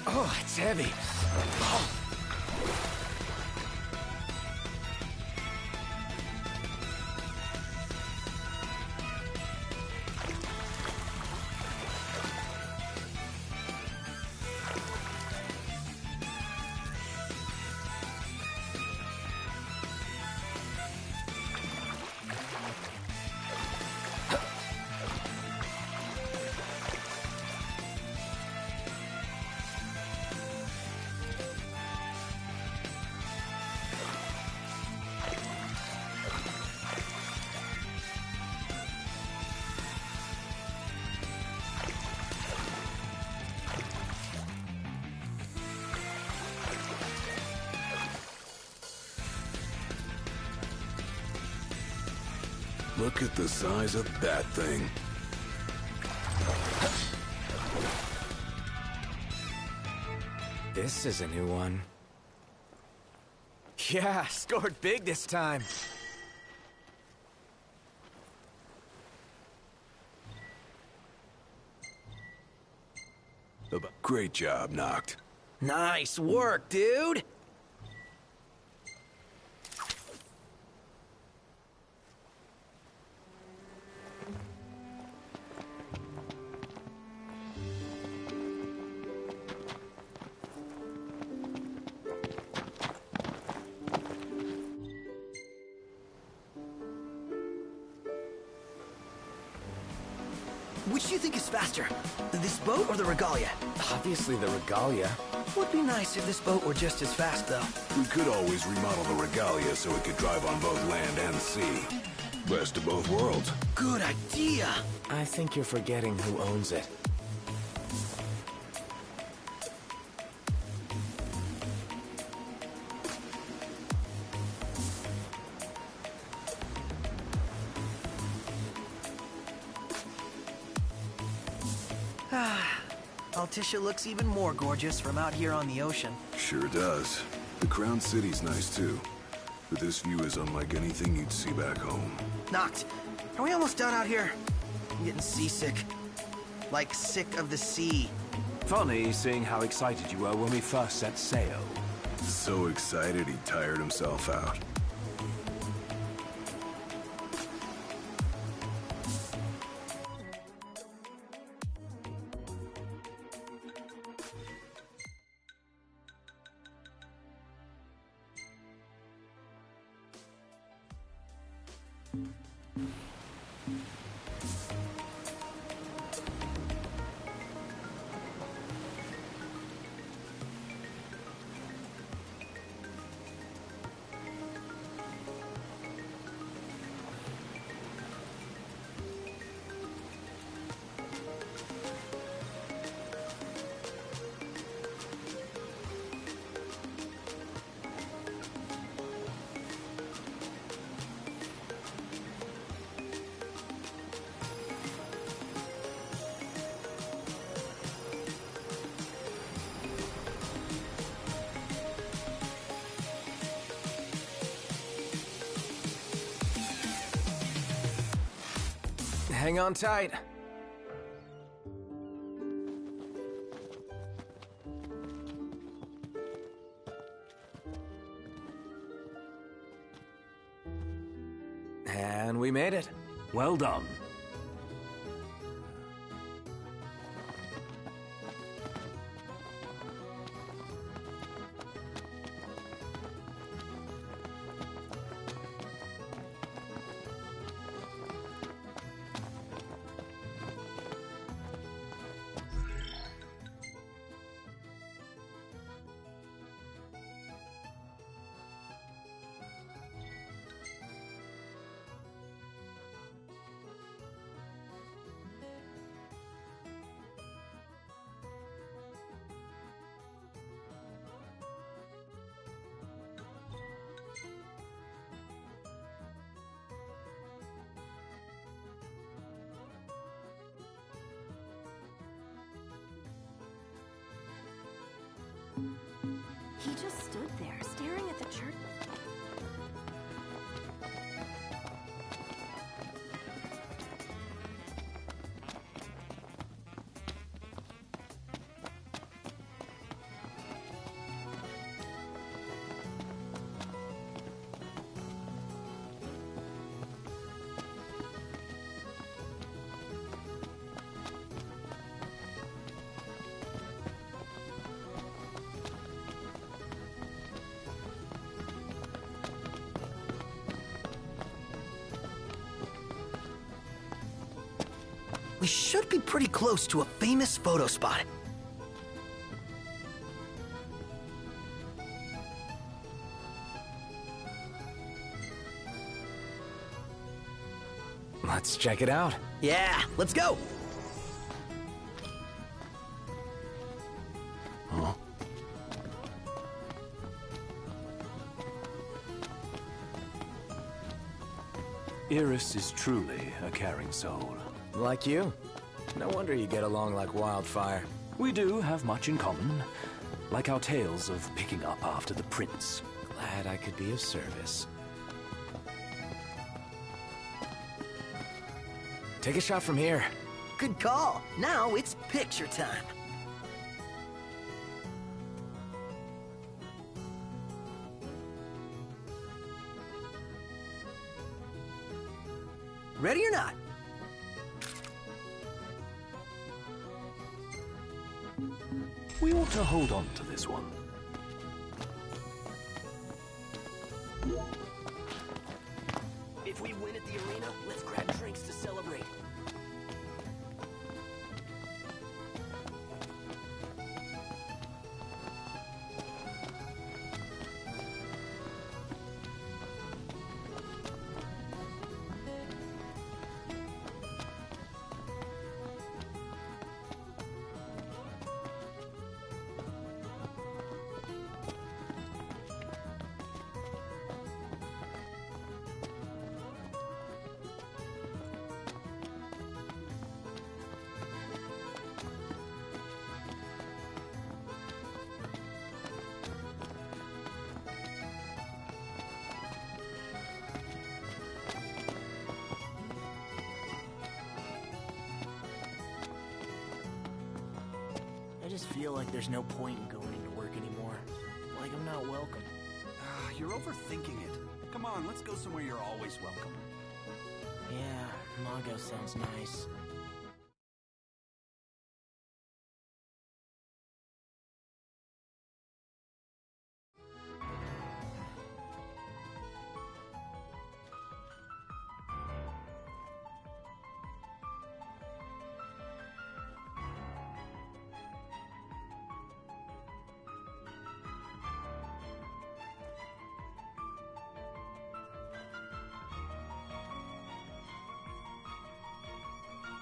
Oh, it's heavy. Oh. Look at the size of that thing. This is a new one. Yeah, scored big this time. Great job, Noct. Nice work, dude! Which do you think is faster? This boat or the Regalia? Obviously the Regalia. Would be nice if this boat were just as fast, though. We could always remodel the Regalia so it could drive on both land and sea. Best of both worlds. Good idea! I think you're forgetting who owns it. Altissia looks even more gorgeous from out here on the ocean. Sure does. The Crown City's nice too. But this view is unlike anything you'd see back home. Noct, are we almost done out here? I'm getting seasick. Like sick of the sea. Funny seeing how excited you were when we first set sail. So excited he tired himself out. Hang on tight. And we made it. Well done. He just stood there, staring at the church. We should be pretty close to a famous photo spot. Let's check it out. Yeah, let's go! Huh? Iris is truly a caring soul. Like you. No wonder you get along like wildfire. We do have much in common, like our tales of picking up after the prince. Glad I could be of service. Take a shot from here. Good call. Now it's picture time. Ready or not? We ought to hold on to this one. If we win at the arena, let's grab drinks to celebrate. I just feel like there's no point in going into work anymore. Like I'm not welcome. You're overthinking it. Come on, let's go somewhere you're always welcome. Yeah, Mongo sounds nice.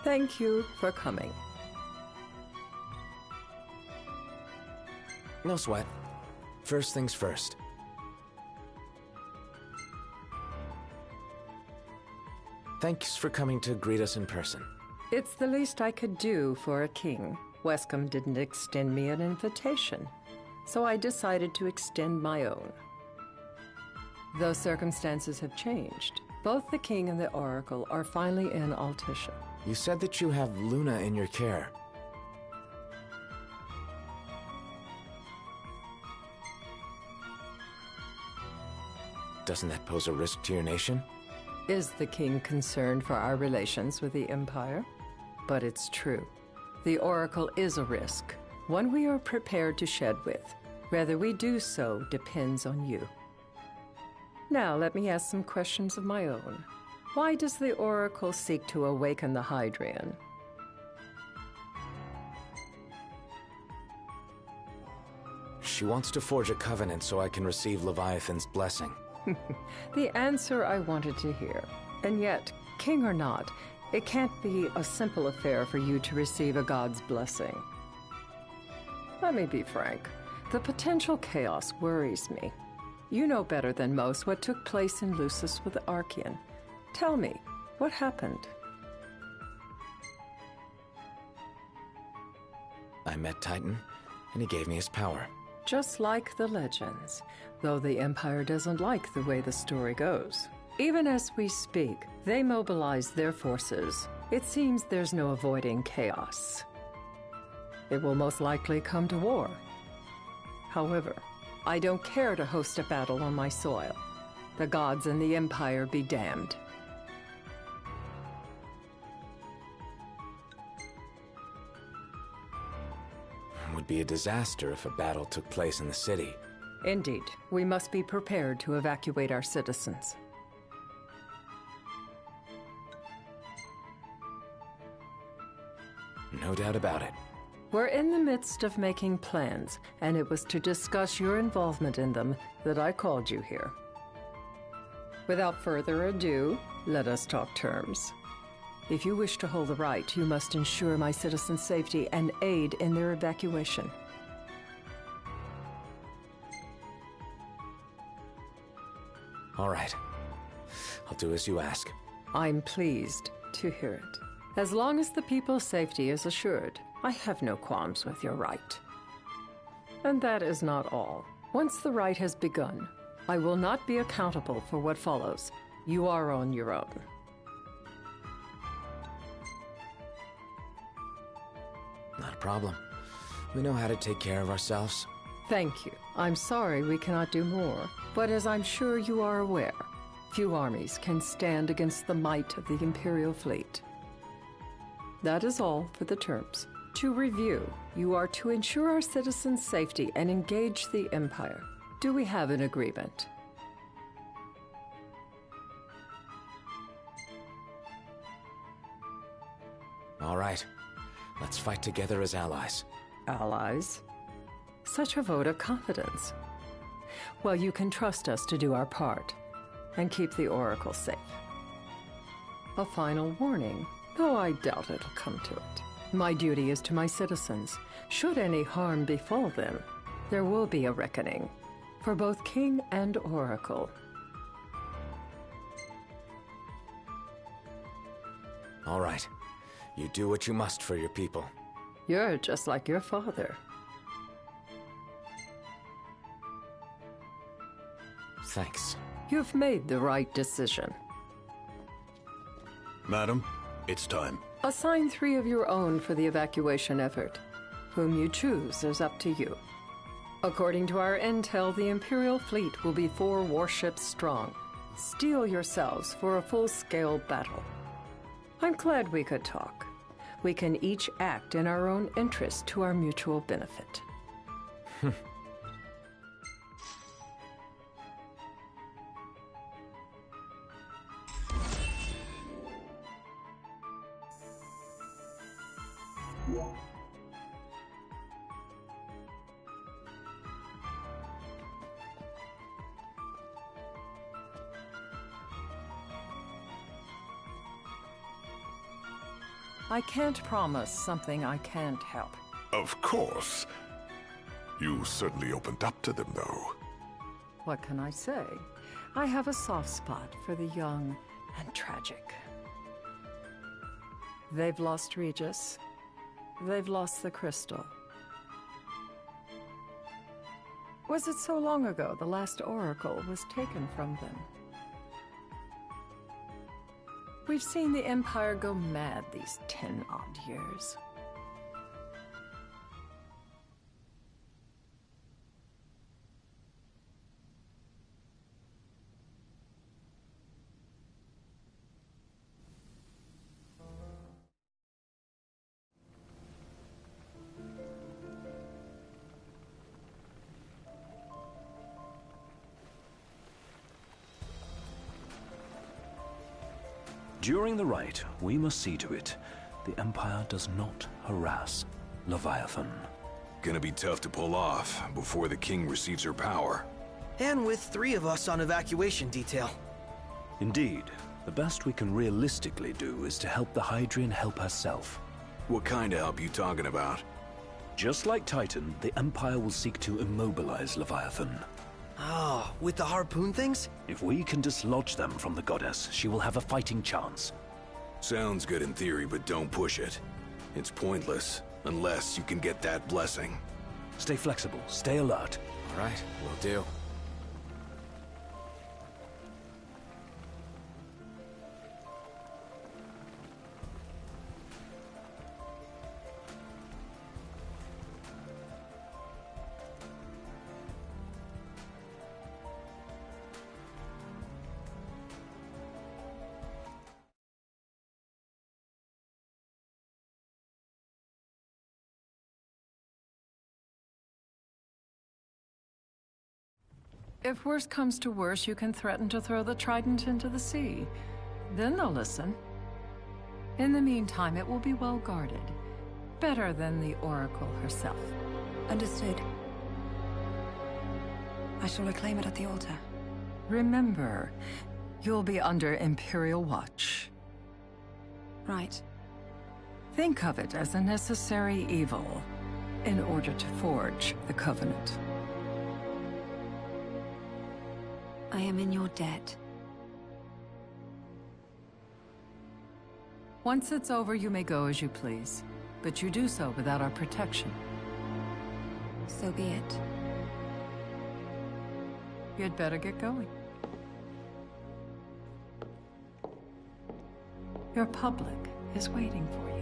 Thank you for coming. No sweat. First things first. Thanks for coming to greet us in person. It's the least I could do for a king. Wescom didn't extend me an invitation, so I decided to extend my own. Though circumstances have changed, both the king and the oracle are finally in Altisha. You said that you have Luna in your care. Doesn't that pose a risk to your nation? Is the king concerned for our relations with the Empire? But it's true. The oracle is a risk, one we are prepared to shed with. Whether we do so depends on you. Now let me ask some questions of my own. Why does the oracle seek to awaken the Hydrian? She wants to forge a covenant so I can receive Leviathan's blessing. The answer I wanted to hear. And yet, king or not, it can't be a simple affair for you to receive a god's blessing. Let me be frank. The potential chaos worries me. You know better than most what took place in Lucis with the Archean. Tell me, what happened? I met Titan, and he gave me his power. Just like the legends, though the Empire doesn't like the way the story goes. Even as we speak, they mobilize their forces. It seems there's no avoiding chaos. It will most likely come to war. However, I don't care to host a battle on my soil. The gods and the Empire be damned. It would be a disaster if a battle took place in the city. Indeed, we must be prepared to evacuate our citizens. No doubt about it. We're in the midst of making plans, and it was to discuss your involvement in them that I called you here. Without further ado, let us talk terms. If you wish to hold the right, you must ensure my citizens' safety and aid in their evacuation. All right. I'll do as you ask. I'm pleased to hear it. As long as the people's safety is assured, I have no qualms with your right. And that is not all. Once the rite has begun, I will not be accountable for what follows. You are on your own. Not a problem. We know how to take care of ourselves. Thank you. I'm sorry we cannot do more, but as I'm sure you are aware, Few armies can stand against the might of the Imperial fleet. That is all for the terms. To review, you are to ensure our citizens' safety and engage the Empire. Do we have an agreement? All right. Let's fight together as allies. Allies? Such a vote of confidence. Well, you can trust us to do our part and keep the Oracle safe. A final warning, though I doubt it'll come to it. My duty is to my citizens. Should any harm befall them, there will be a reckoning for both King and Oracle. All right. You do what you must for your people. You're just like your father. Thanks. You've made the right decision. Madam, it's time. Assign 3 of your own for the evacuation effort. Whom you choose is up to you. According to our intel, the Imperial fleet will be 4 warships strong. Steel yourselves for a full-scale battle. I'm glad we could talk. We can each act in our own interest to our mutual benefit. I can't promise something I can't help. Of course. You certainly opened up to them, though. What can I say? I have a soft spot for the young and tragic. They've lost Regis. They've lost the crystal. Was it so long ago the last oracle was taken from them? We've seen the Empire go mad these 10-odd years. During the rite, we must see to it the Empire does not harass Leviathan. Gonna be tough to pull off before the king receives her power. And with 3 of us on evacuation detail. Indeed. The best we can realistically do is to help the Hydrian help herself. What kind of help you talking about? Just like Titan, the Empire will seek to immobilize Leviathan. Oh, with the harpoon things? If we can dislodge them from the goddess, she will have a fighting chance. Sounds good in theory, but don't push it. It's pointless, unless you can get that blessing. Stay flexible, stay alert. All right, will do. If worse comes to worse, you can threaten to throw the trident into the sea. Then they'll listen. In the meantime, it will be well guarded. Better than the Oracle herself. Understood. I shall reclaim it at the altar. Remember, you'll be under Imperial watch. Right. Think of it as a necessary evil in order to forge the Covenant. I am in your debt. Once it's over, you may go as you please. But you do so without our protection. So be it. You'd better get going. Your public is waiting for you.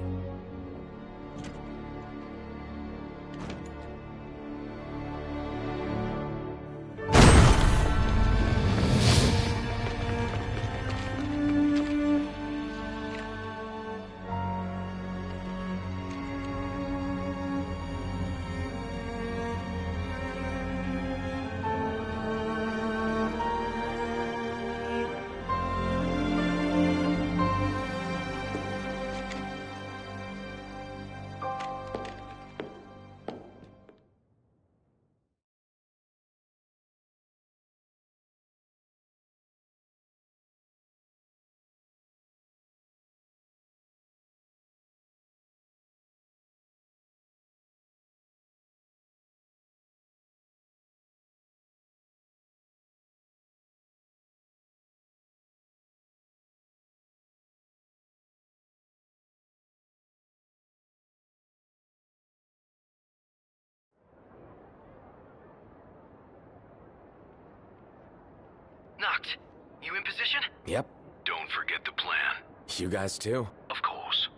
Noct, you in position? Yep. Don't forget the plan. You guys too? Of course.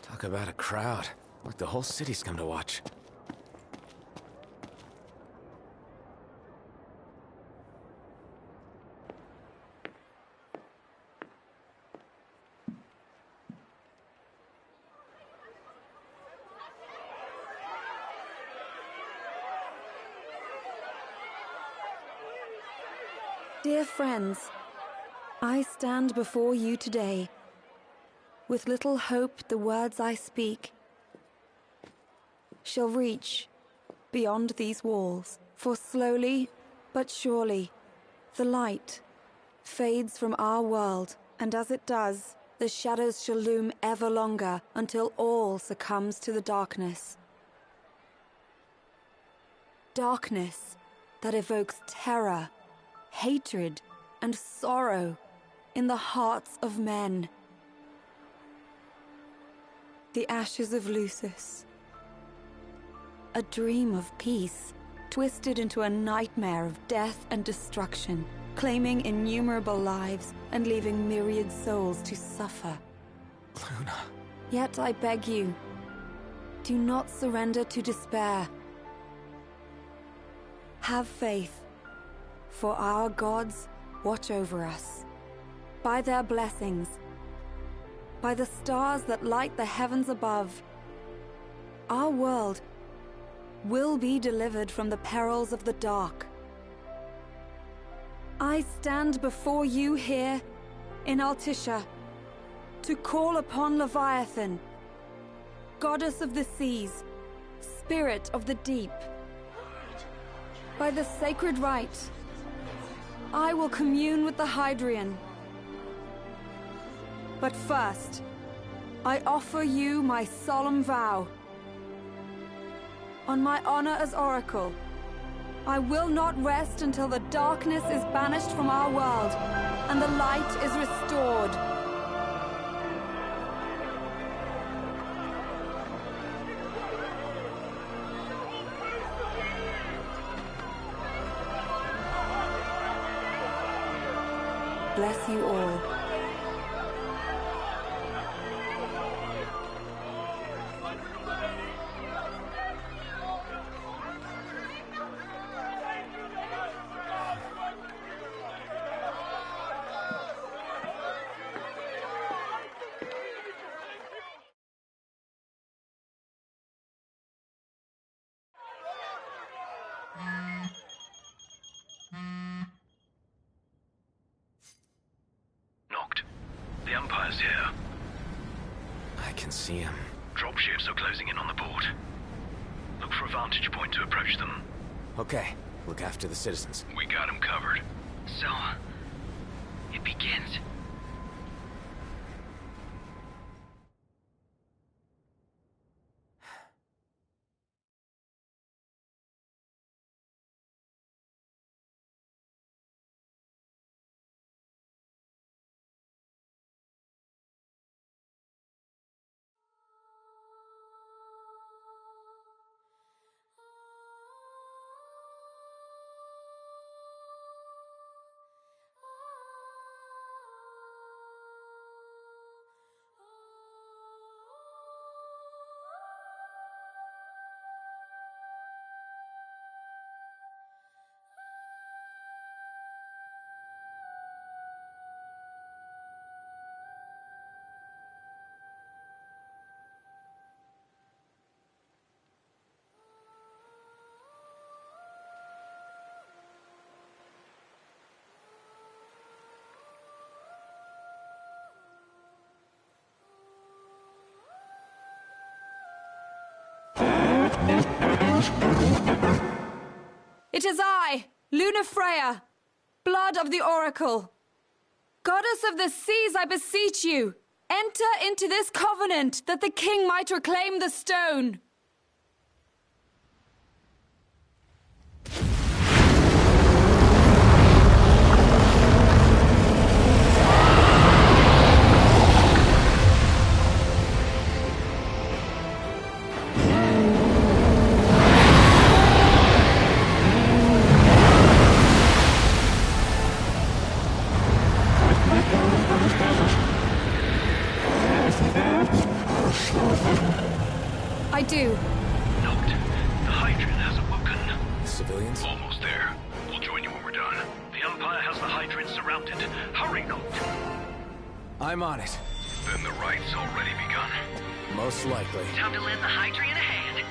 Talk about a crowd. Like the whole city's come to watch. Dear friends, I stand before you today. With little hope the words I speak shall reach beyond these walls. For slowly but surely the light fades from our world, and as it does, the shadows shall loom ever longer until all succumbs to the darkness. Darkness that evokes terror, hatred, and sorrow in the hearts of men. The ashes of Lucis. A dream of peace, twisted into a nightmare of death and destruction, claiming innumerable lives and leaving myriad souls to suffer. Luna. Yet I beg you, do not surrender to despair. Have faith, for our gods watch over us. By their blessings, by the stars that light the heavens above, our world will be delivered from the perils of the dark. I stand before you here in Altissia to call upon Leviathan, goddess of the seas, spirit of the deep. By the sacred rite, I will commune with the Hydrian. But first, I offer you my solemn vow. On my honor as Oracle, I will not rest until the darkness is banished from our world and the light is restored. Bless you all. Noct. The Empire's here. I can see him. Dropships are closing in on the port. Look for a vantage point to approach them. Okay, look after the citizens. We got them covered. So, it begins. It is I, Luna Freya, blood of the Oracle. Goddess of the seas, I beseech you, enter into this covenant that the king might reclaim the stone. I do. Note, the Hydrant has awoken. Civilians? Almost there. We'll join you when we're done. The Empire has the Hydrant surrounded. Hurry, Note. I'm on it. Then the right's already begun. Most likely. Time to lend the Hydrant a hand.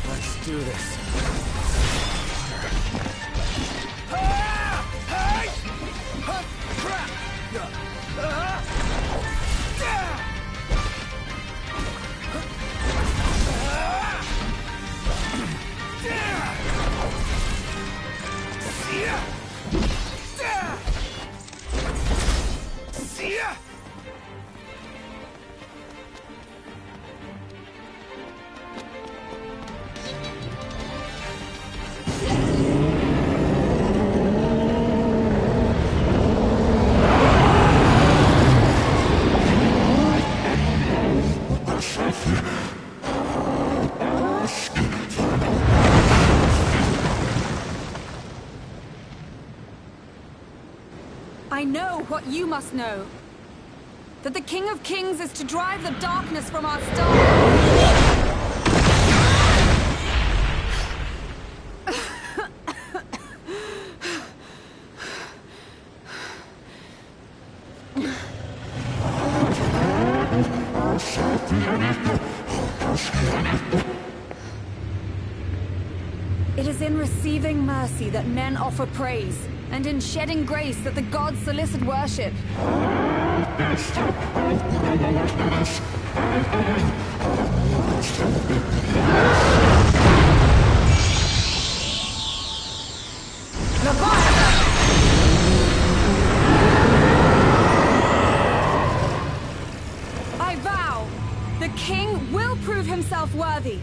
Let's do this. I know what you must know. That the King of Kings is to drive the darkness from our star. It is in receiving mercy that men offer praise, and in shedding grace that the gods solicit worship. I vow, the king will prove himself worthy.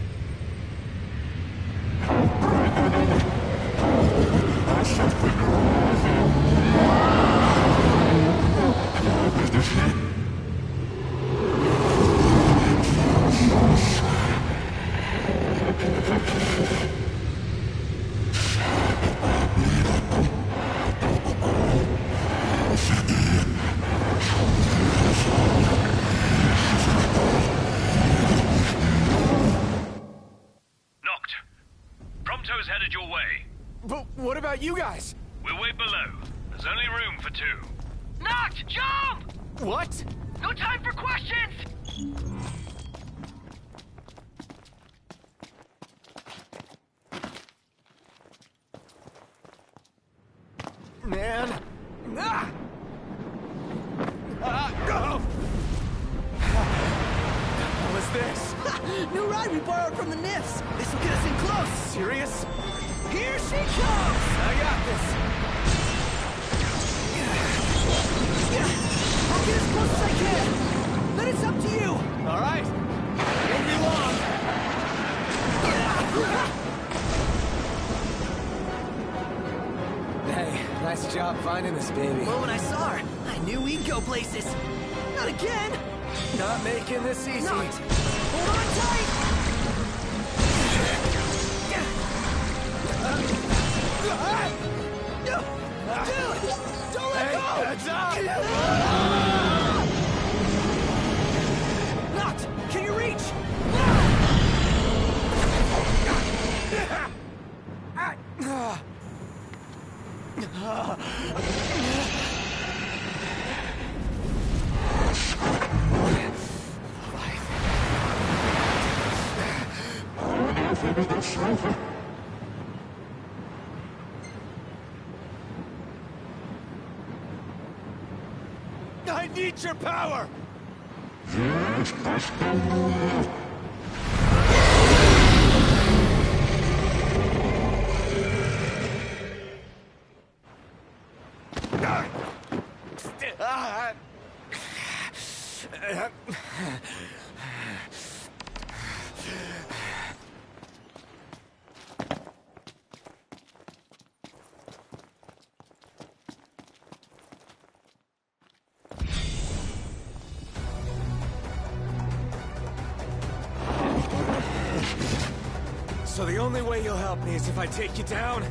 Prompto's headed your way. But what about you guys? We'll wait below. There's only room for two. Noct, jump! What? No time for questions! Man. Ah! Go! What was this? New ride we borrowed from the Nifs. This will get us in close. Serious? Here she comes! I got this. I'll get as close as I can. Then it's up to you. All right. Won't be long. Hey, nice job finding this baby. Well, when I saw her, I knew we'd go places. Not again. Not making this easy. Not. Hold on tight. Dude, don't let go. Heads up. Noct, can you reach? I need your power! So the only way you'll help me is if I take you down?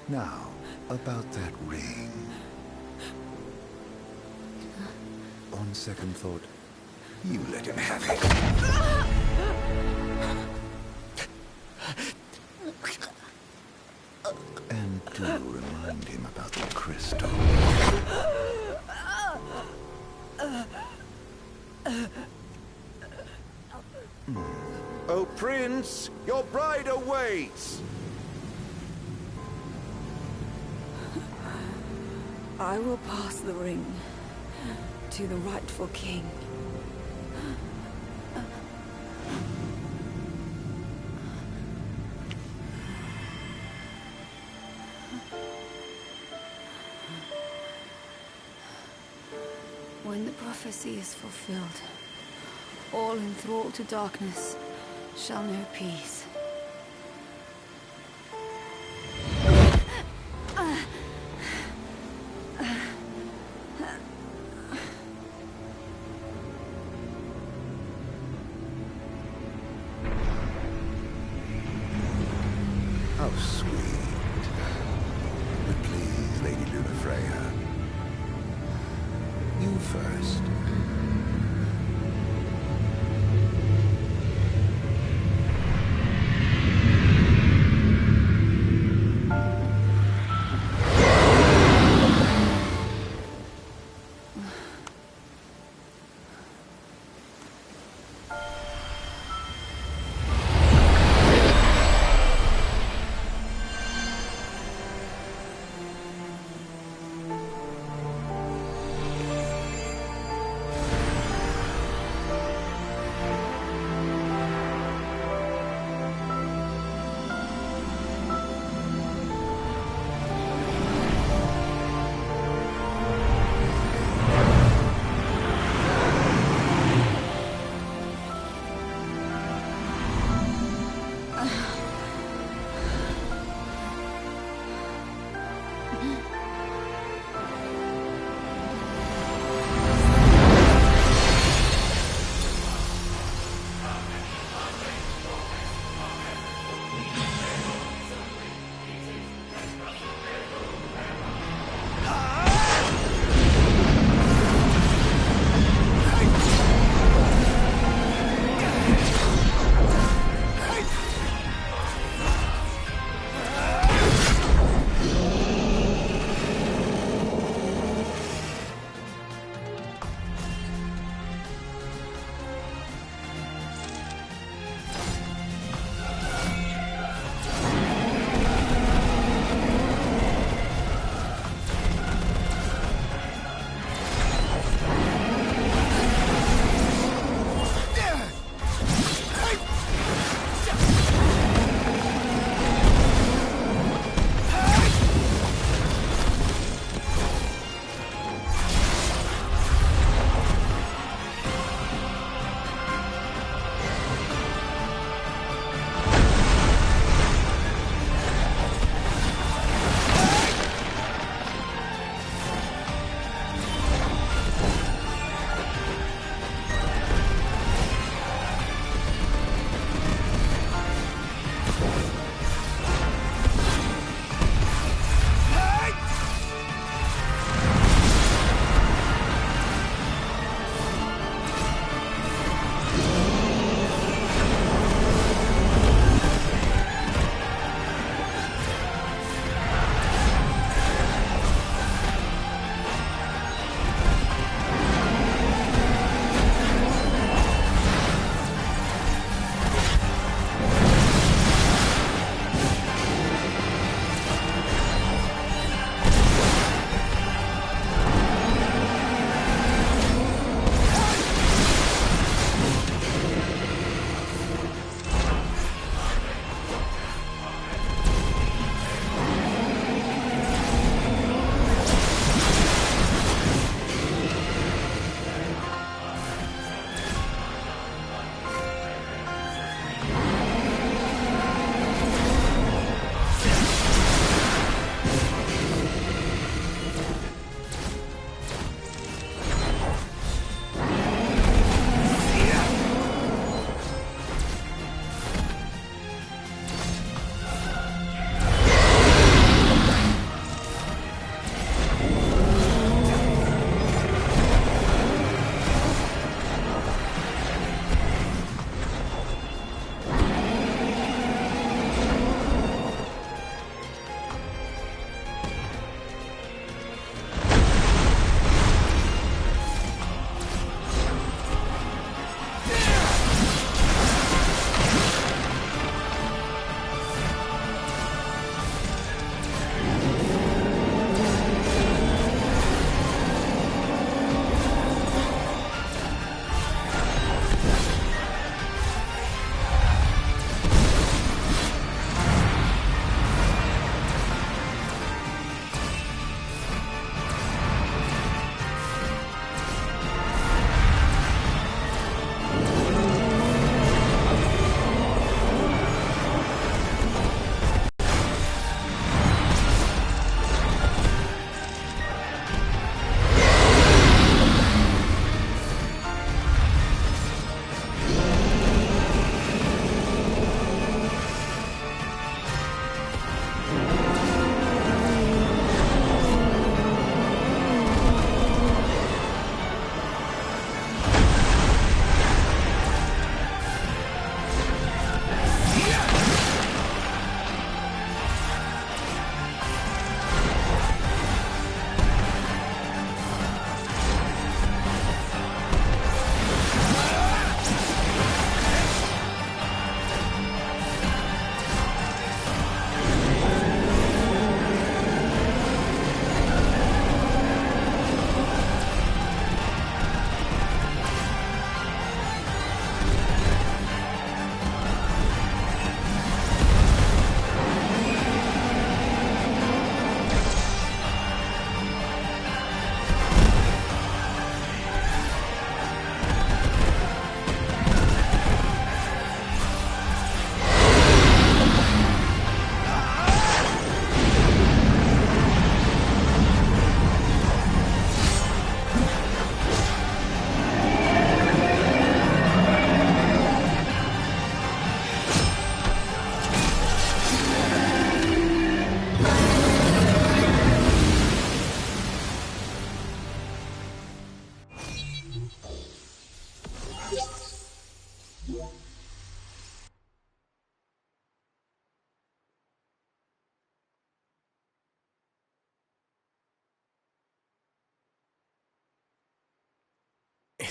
Now, about that ring. On second thought, you let him have it. And do remind him about the crystal. Oh, Prince, your bride awaits! I will pass the ring to the rightful king. When the prophecy is fulfilled, all enthralled to darkness shall know peace. How sweet. But please, Lady Lunafreya. You first.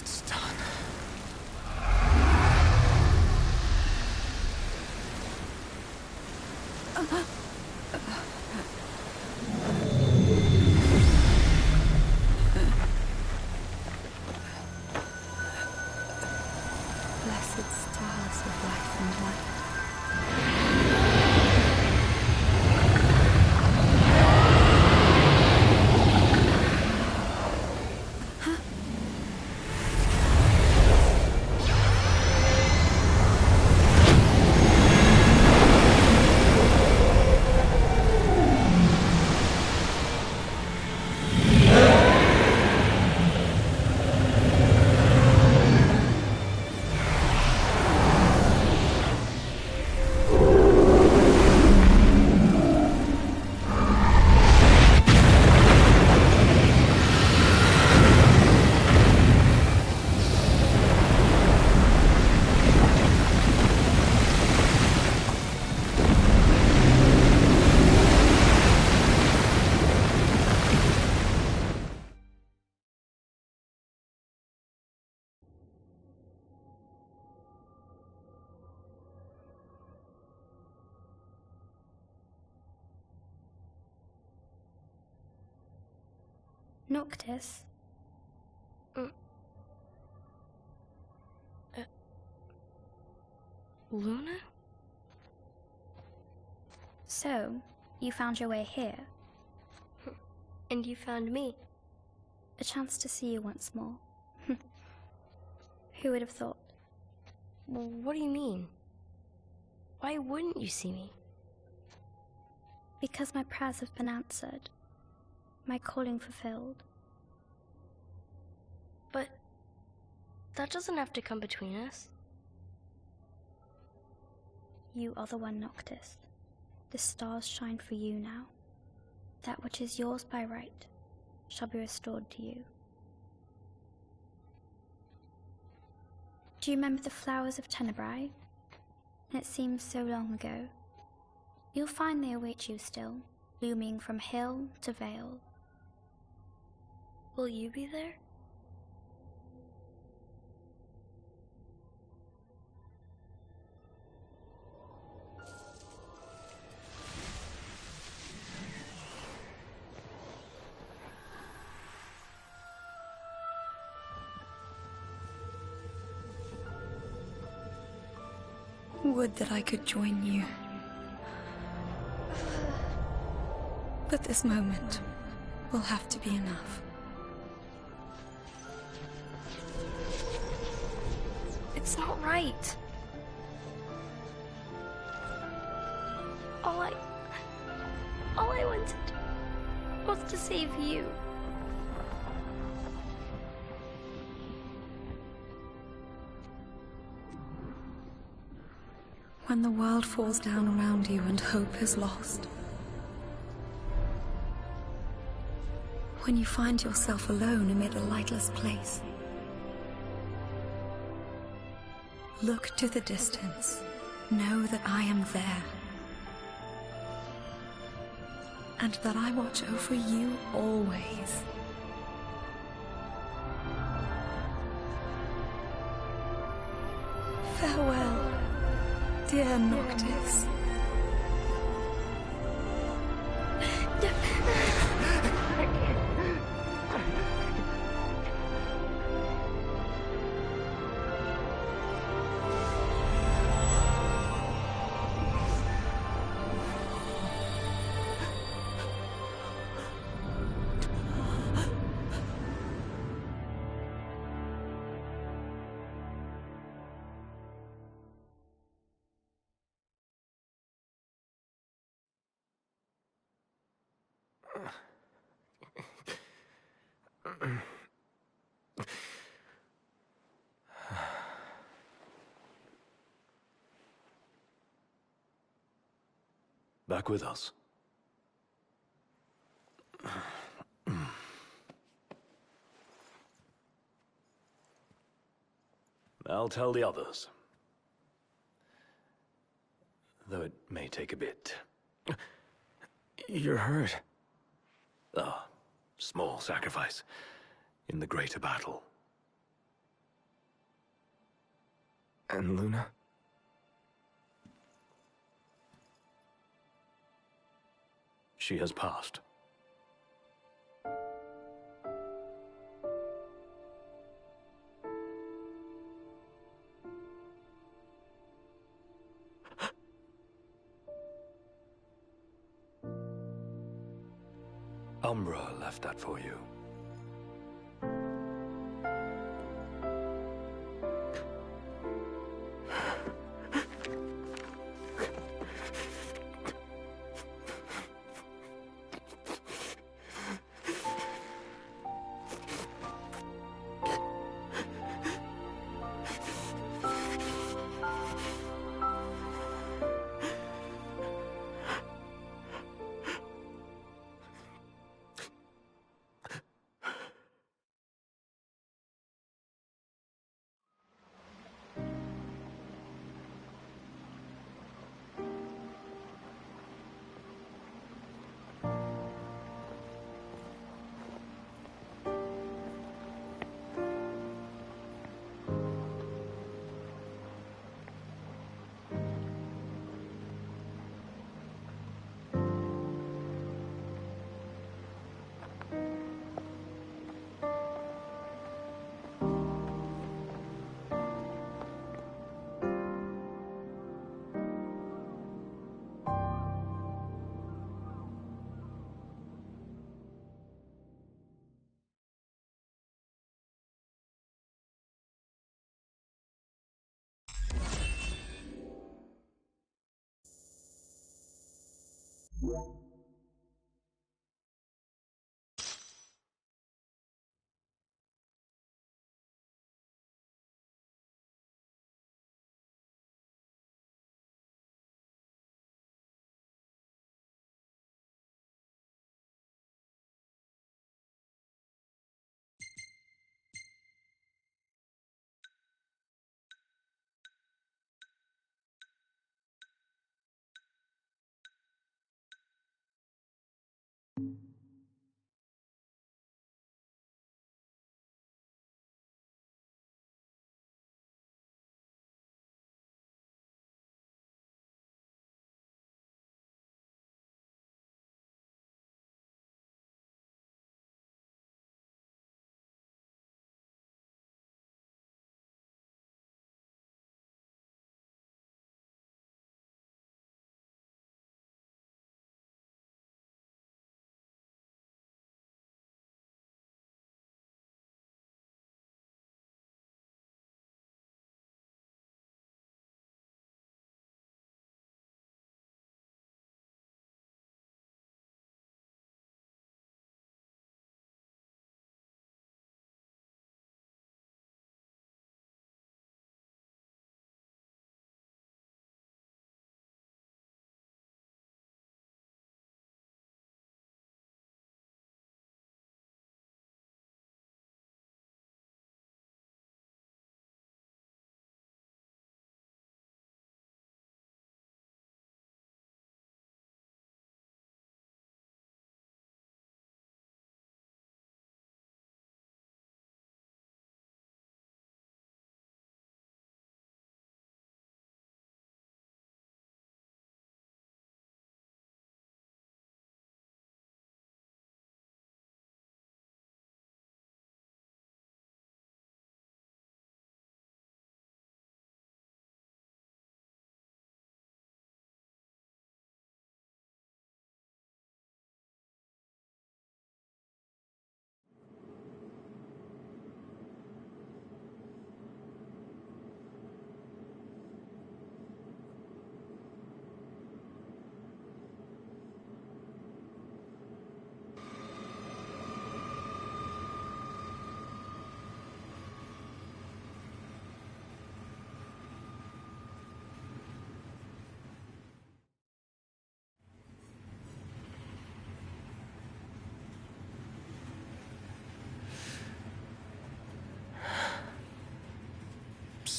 It's done. Blessed stars of life and light. Noctis? Luna? So, you found your way here. And you found me. A chance to see you once more. Who would have thought? Well, what do you mean? Why wouldn't you see me? Because my prayers have been answered. My calling fulfilled. But that doesn't have to come between us. You are the one, Noctis. The stars shine for you now. That which is yours by right shall be restored to you. Do you remember the flowers of Tenebrae? It seems so long ago. You'll find they await you still, blooming from hill to vale. Will you be there? Would that I could join you. But this moment will have to be enough. It's not right. All I wanted was to save you. When the world falls down around you and hope is lost. When you find yourself alone amid a lightless place. Look to the distance. Know that I am there. And that I watch over you always. Farewell, dear Noctis. Back with us. I'll tell the others. Though it may take a bit. You're hurt. Ah, small sacrifice in the greater battle. And Luna? She has passed. Umbra left that for you.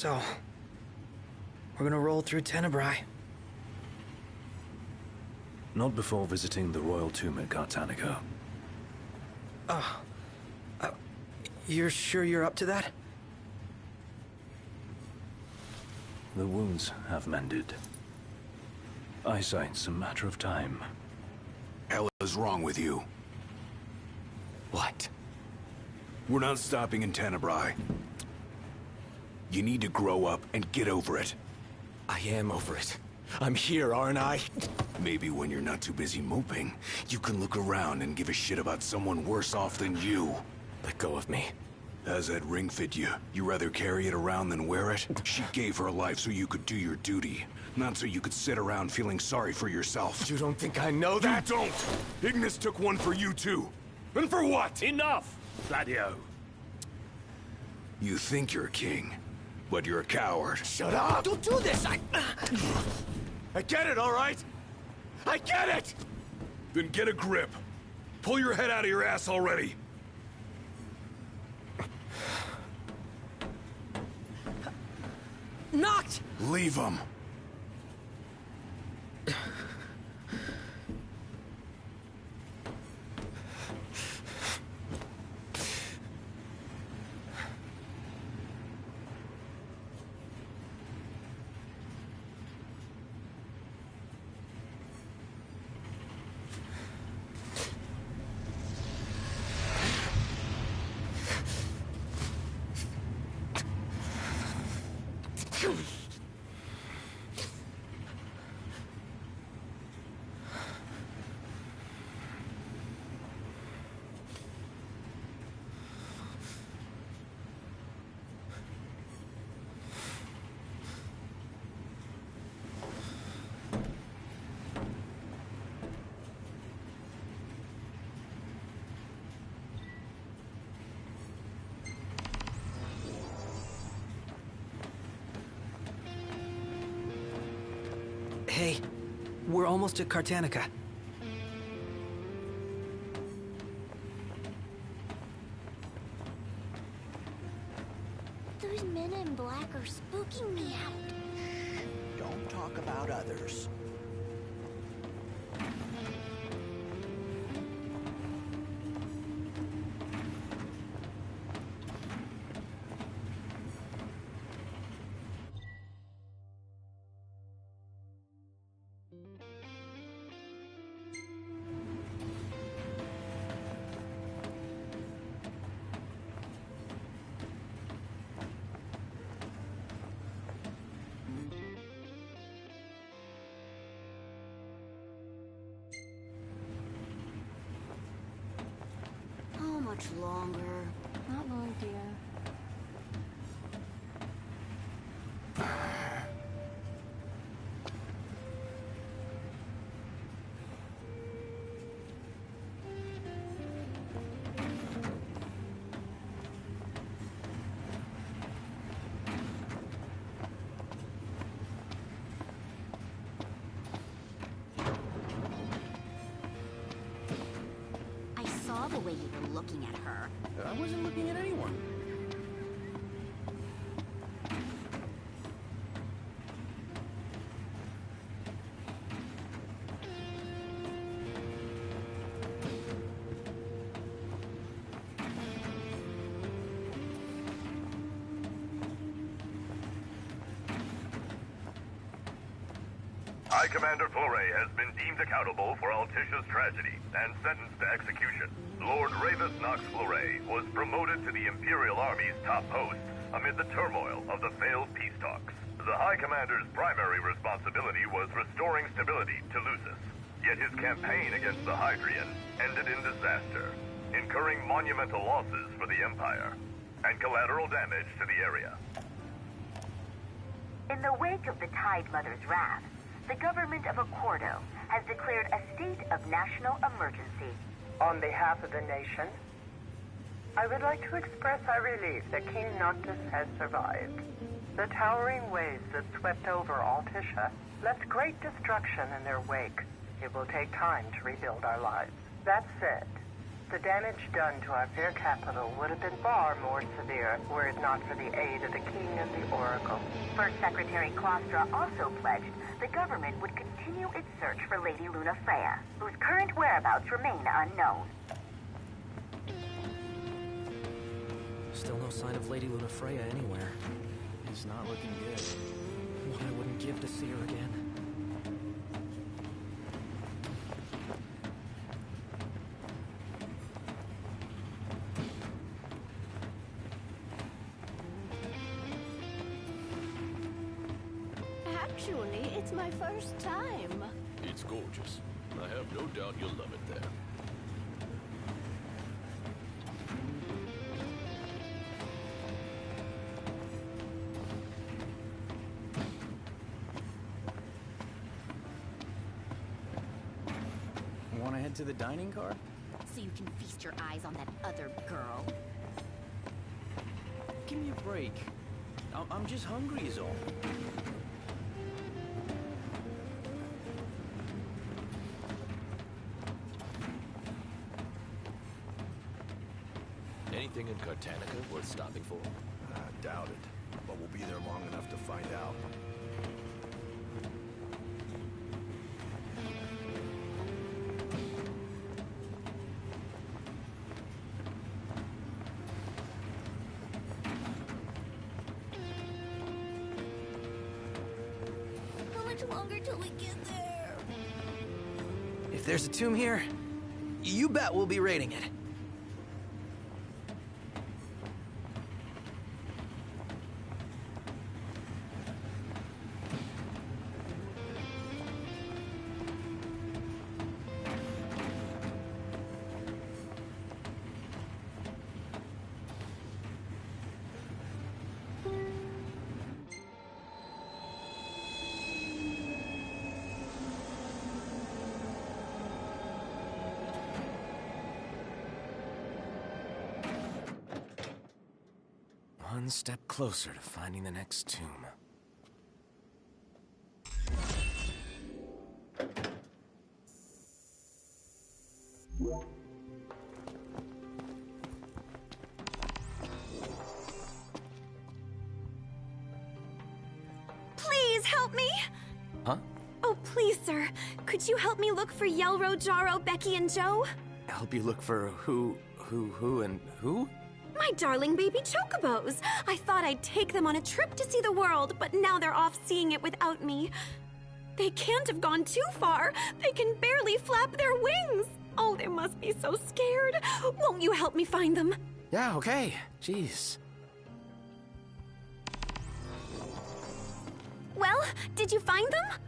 So, we're gonna roll through Tenebrae. Not before visiting the royal tomb at Gartanica. You're sure you're up to that? the wounds have mended. Eyesight's a matter of time. Hell is wrong with you? What? We're not stopping in Tenebrae. You need to grow up and get over it. I am over it. I'm here, aren't I? Maybe when you're not too busy moping, you can look around and give a shit about someone worse off than you. Let go of me. How's that ring fit you? You rather carry it around than wear it? She gave her life so you could do your duty, not so you could sit around feeling sorry for yourself. You don't think I know that? You don't! Ignis took one for you too. And for what? Enough, Gladio. You think you're a king, but you're a coward. Shut up! Don't do this! I get it, all right? I get it! Then get a grip. Pull your head out of your ass already. Knocked! Leave him. Hey, we're almost at Cartanica. Those men in black are spooking me out. Don't talk about others. How much longer? Not long, dear. I saw the way you were looking at her. I wasn't looking at anyone. High Commander Flore has been deemed accountable for Altisha's tragedy and sentenced to execution. Lord Ravis Nox Flore was promoted to the Imperial Army's top post amid the turmoil of the failed peace talks. The High Commander's primary responsibility was restoring stability to Lucis. Yet his campaign against the Hydrian ended in disaster, incurring monumental losses for the Empire and collateral damage to the area. In the wake of the Tide Mother's wrath, the government of Accordo has declared a state of national emergency. On behalf of the nation, I would like to express our relief that King Noctis has survived. The towering waves that swept over Altisha left great destruction in their wake. It will take time to rebuild our lives. That said, the damage done to our fair capital would have been far more severe were it not for the aid of the King and the Oracle. First Secretary Claustra also pledged the government would continue its search for Lady Luna Freya, whose current whereabouts remain unknown. Still no sign of Lady Luna Freya anywhere. It's not looking good. What I wouldn't give to see her again. Actually, it's my first time. It's gorgeous. I have no doubt you'll love it there. Want to head to the dining car? So you can feast your eyes on that other girl. Give me a break. I'm just hungry is all. Anything in Cartanica worth stopping for? I doubt it, but we'll be there long enough to find out. How much longer till we get there? If there's a tomb here, you bet we'll be raiding it. One step closer to finding the next tomb. Please help me! Huh? Oh, please, sir. Could you help me look for Yelro, Jaro, Becky, and Joe? Help you look for who, and who? My darling baby chocobos. I thought I'd take them on a trip to see the world, but now they're off seeing it without me. They can't have gone too far. They can barely flap their wings. Oh, they must be so scared. Won't you help me find them? Yeah, okay. Jeez. Well, did you find them?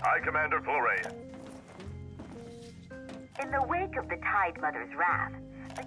Hi, Commander Fleury. In the wake of the Tide Mother's wrath, a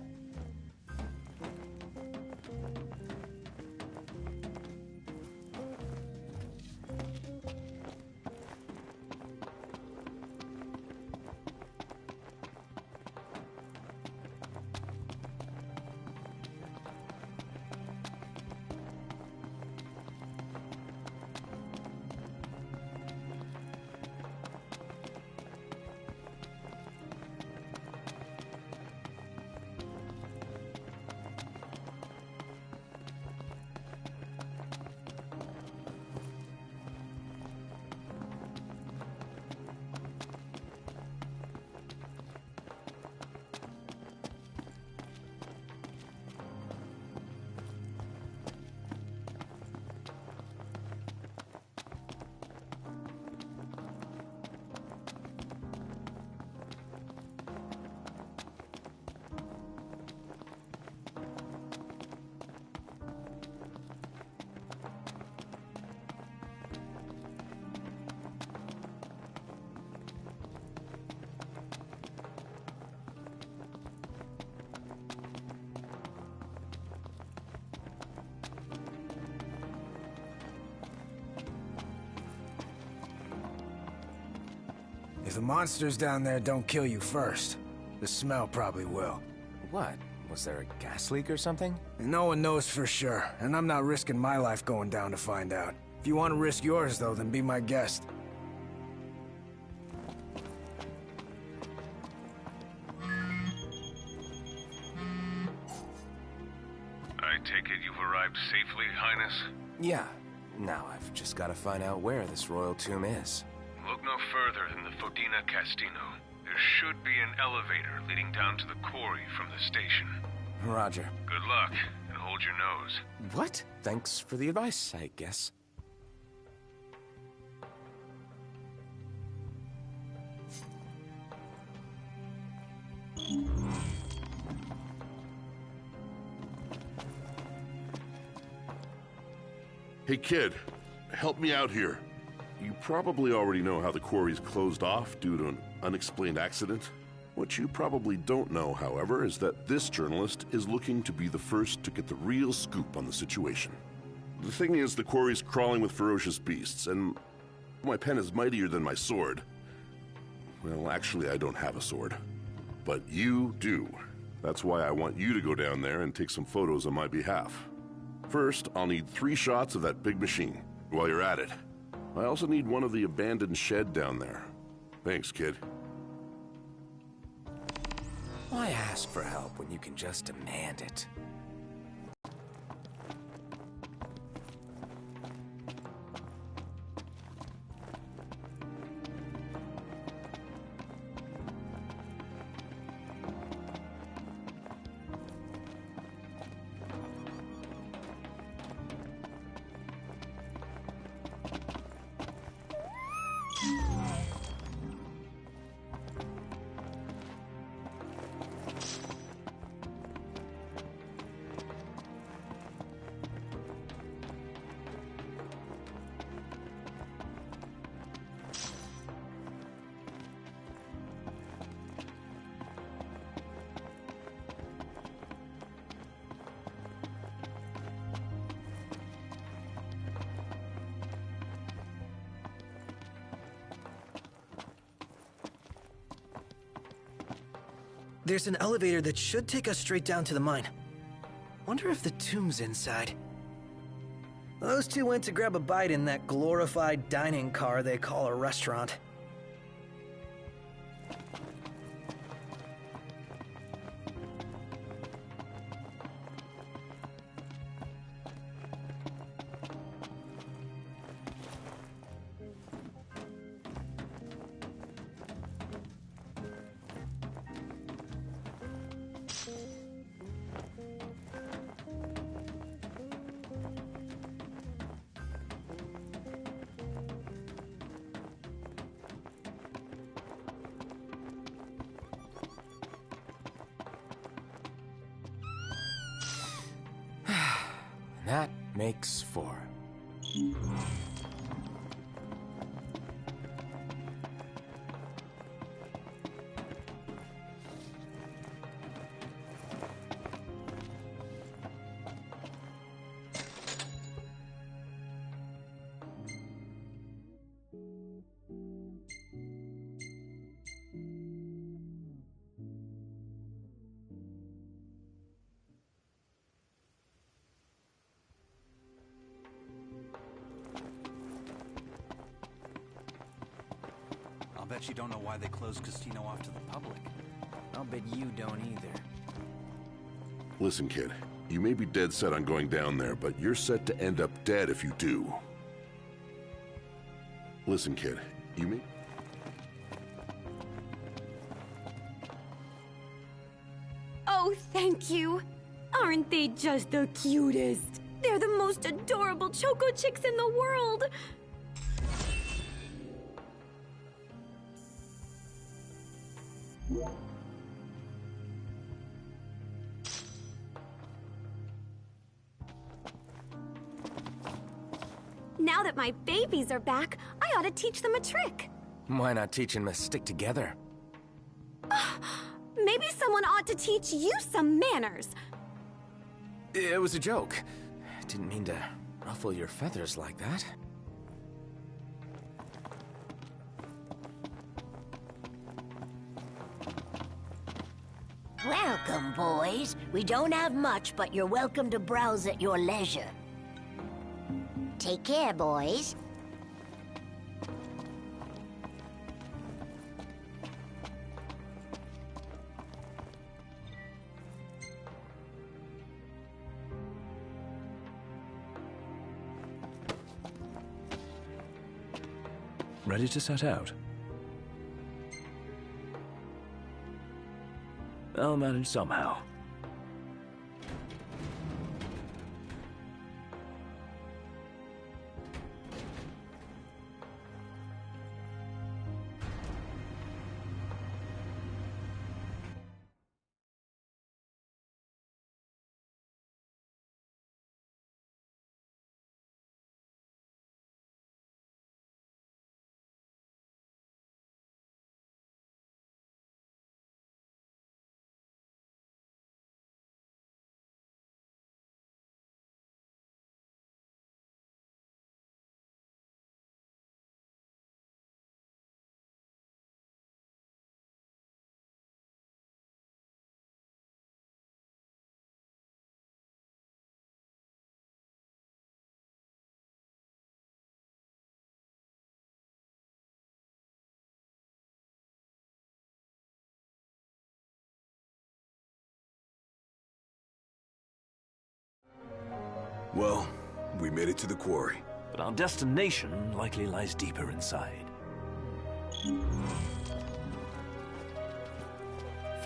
If the monsters down there don't kill you first, the smell probably will. What? Was there a gas leak or something? No one knows for sure, and I'm not risking my life going down to find out. If you want to risk yours, though, then be my guest. I take it you've arrived safely, Highness? Yeah. Now I've just got to find out where this royal tomb is. Look no further than the Fodina Castino. There should be an elevator leading down to the quarry from the station. Roger. Good luck, and hold your nose. What? Thanks for the advice, I guess. Hey kid, help me out here. You probably already know how the quarry's closed off due to an unexplained accident. What you probably don't know, however, is that this journalist is looking to be the first to get the real scoop on the situation. The thing is, the quarry's crawling with ferocious beasts, and my pen is mightier than my sword. Well, actually, I don't have a sword. But you do. That's why I want you to go down there and take some photos on my behalf. First, I'll need 3 shots of that big machine. While you're at it, I also need one of the abandoned shed down there. Thanks, kid. Why ask for help when you can just demand it? There's an elevator that should take us straight down to the mine. Wonder if the tomb's inside. Those two went to grab a bite in that glorified dining car they call a restaurant. That makes 4. I'll bet you don't know why they closed Castino off to the public. I'll bet you don't either. Listen, kid, you may be dead set on going down there, but you're set to end up dead if you do. Listen, kid, you may... Oh, thank you. Aren't they just the cutest? They're the most adorable choco chicks in the world. Now that my babies are back, I ought to teach them a trick. Why not teach them to stick together? Maybe someone ought to teach you some manners. It was a joke. Didn't mean to ruffle your feathers like that. Welcome, boys. We don't have much, but you're welcome to browse at your leisure. Take care, boys. Ready to set out? I'll manage somehow. Well, we made it to the quarry. But our destination likely lies deeper inside.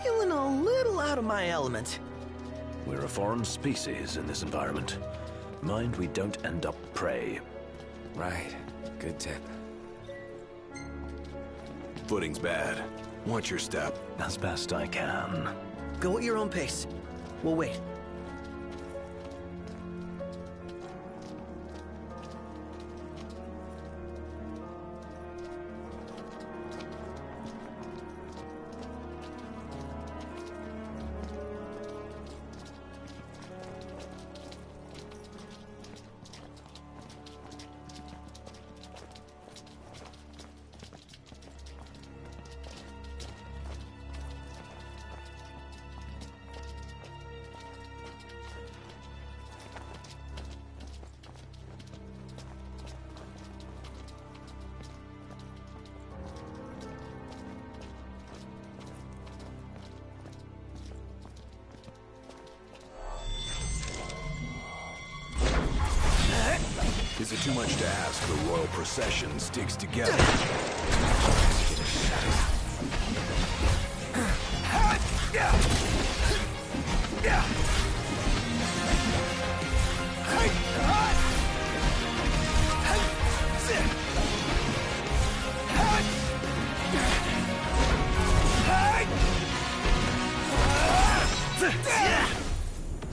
Feeling a little out of my element. We're a foreign species in this environment. Mind we don't end up prey. Right. Good tip. Footing's bad. Watch your step. As best I can. Go at your own pace. We'll wait. Is it too much to ask the royal procession sticks together?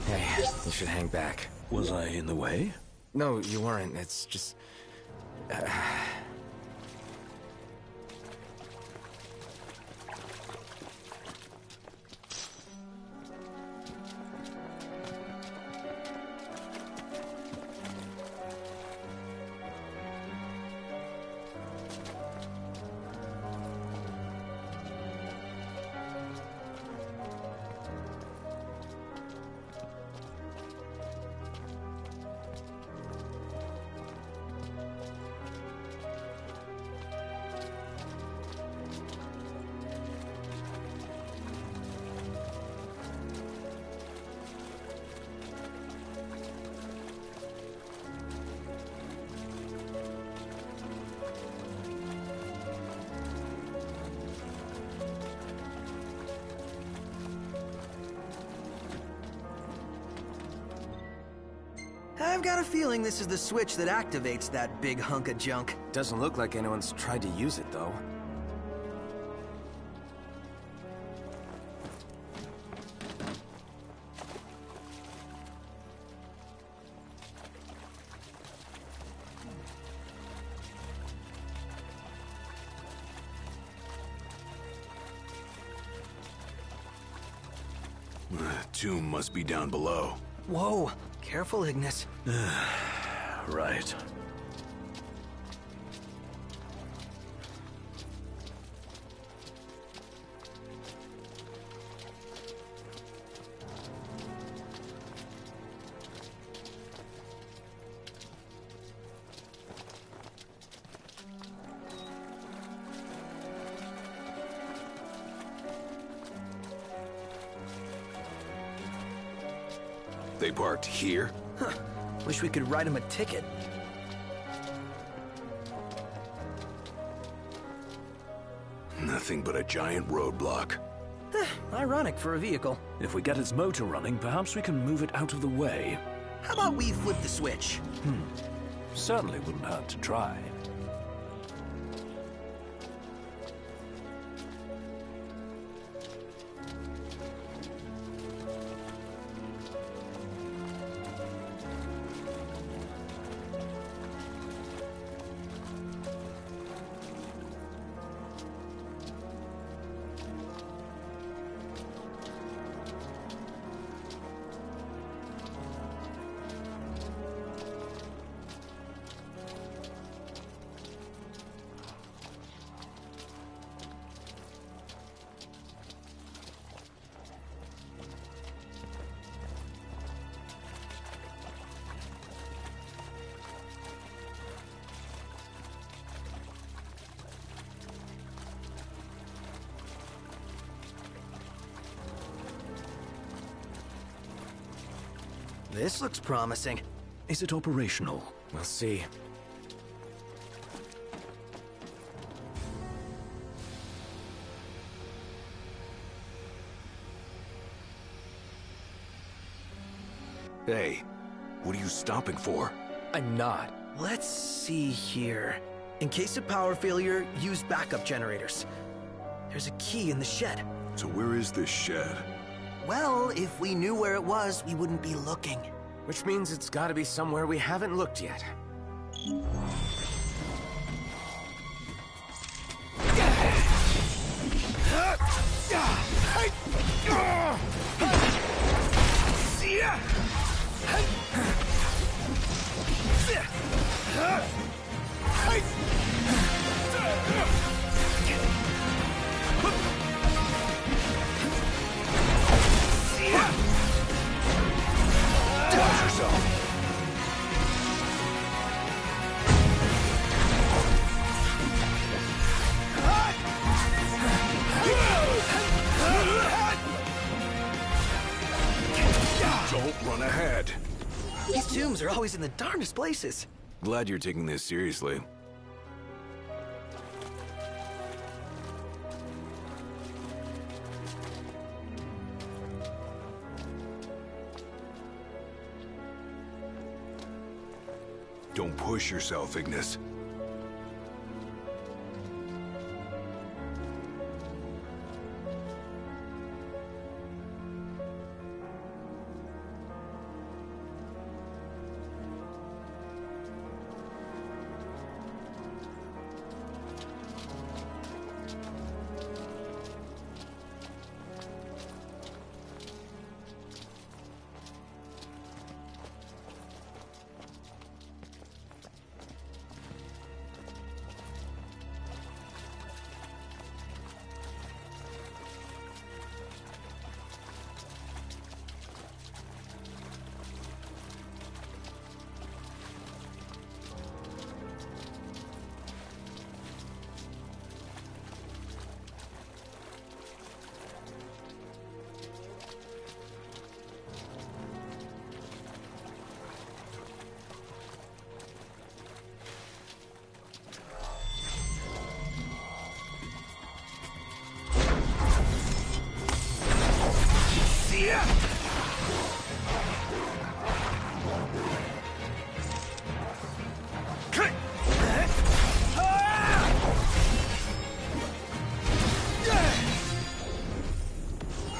Hey, you should hang back. Was I in the way? No, you weren't. It's just... I've got a feeling this is the switch that activates that big hunk of junk. Doesn't look like anyone's tried to use it, though. Tomb must be down below. Whoa, careful, Ignis. Right. They parked here? Huh. Wish we could write him a ticket. Nothing but a giant roadblock. Ironic for a vehicle. If we get its motor running, perhaps we can move it out of the way. How about we flip the switch? Certainly wouldn't hurt to try. This looks promising. Is it operational? We'll see. Hey, what are you stopping for? I'm not. Let's see here. In case of power failure, use backup generators. There's a key in the shed. So where is this shed? Well, if we knew where it was, we wouldn't be looking. Which means it's gotta be somewhere we haven't looked yet. Watch yourself. Don't run ahead. These tombs are always in the darndest places. Glad you're taking this seriously. Don't push yourself, Ignis.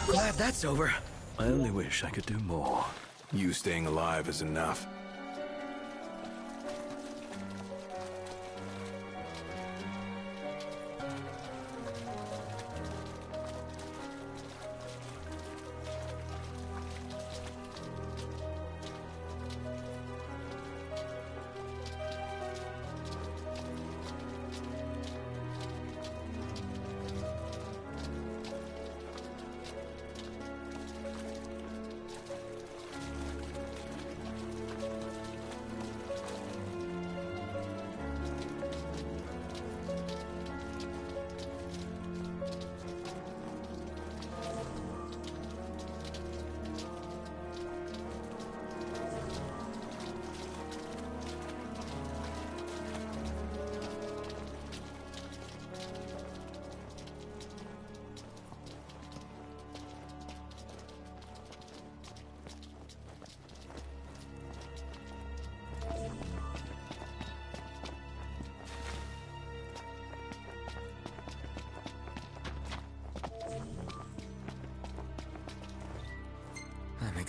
Glad that's over. I only wish I could do more. You staying alive is enough.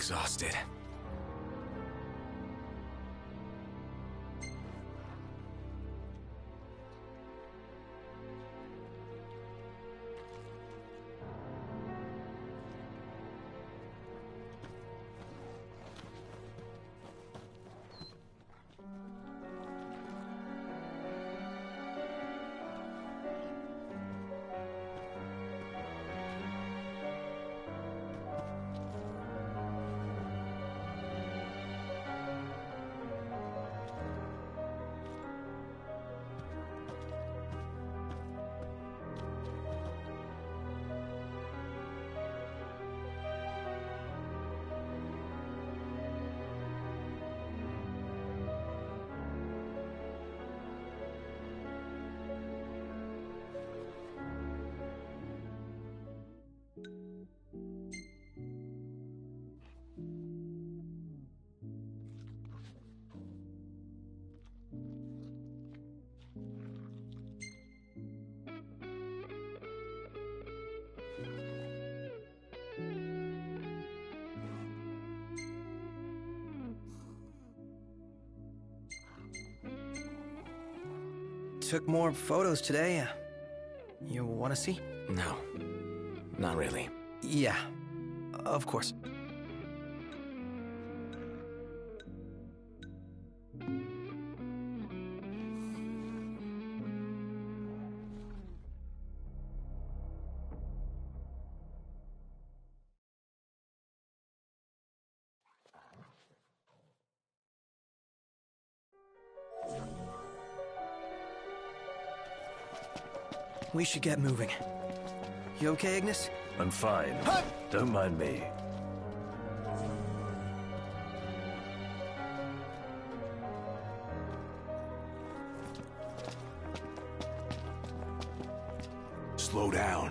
exhausted. Took more photos today. You want to see? No, not really. Yeah, of course. We should get moving. You okay, Ignis? I'm fine. Don't mind me. Slow down.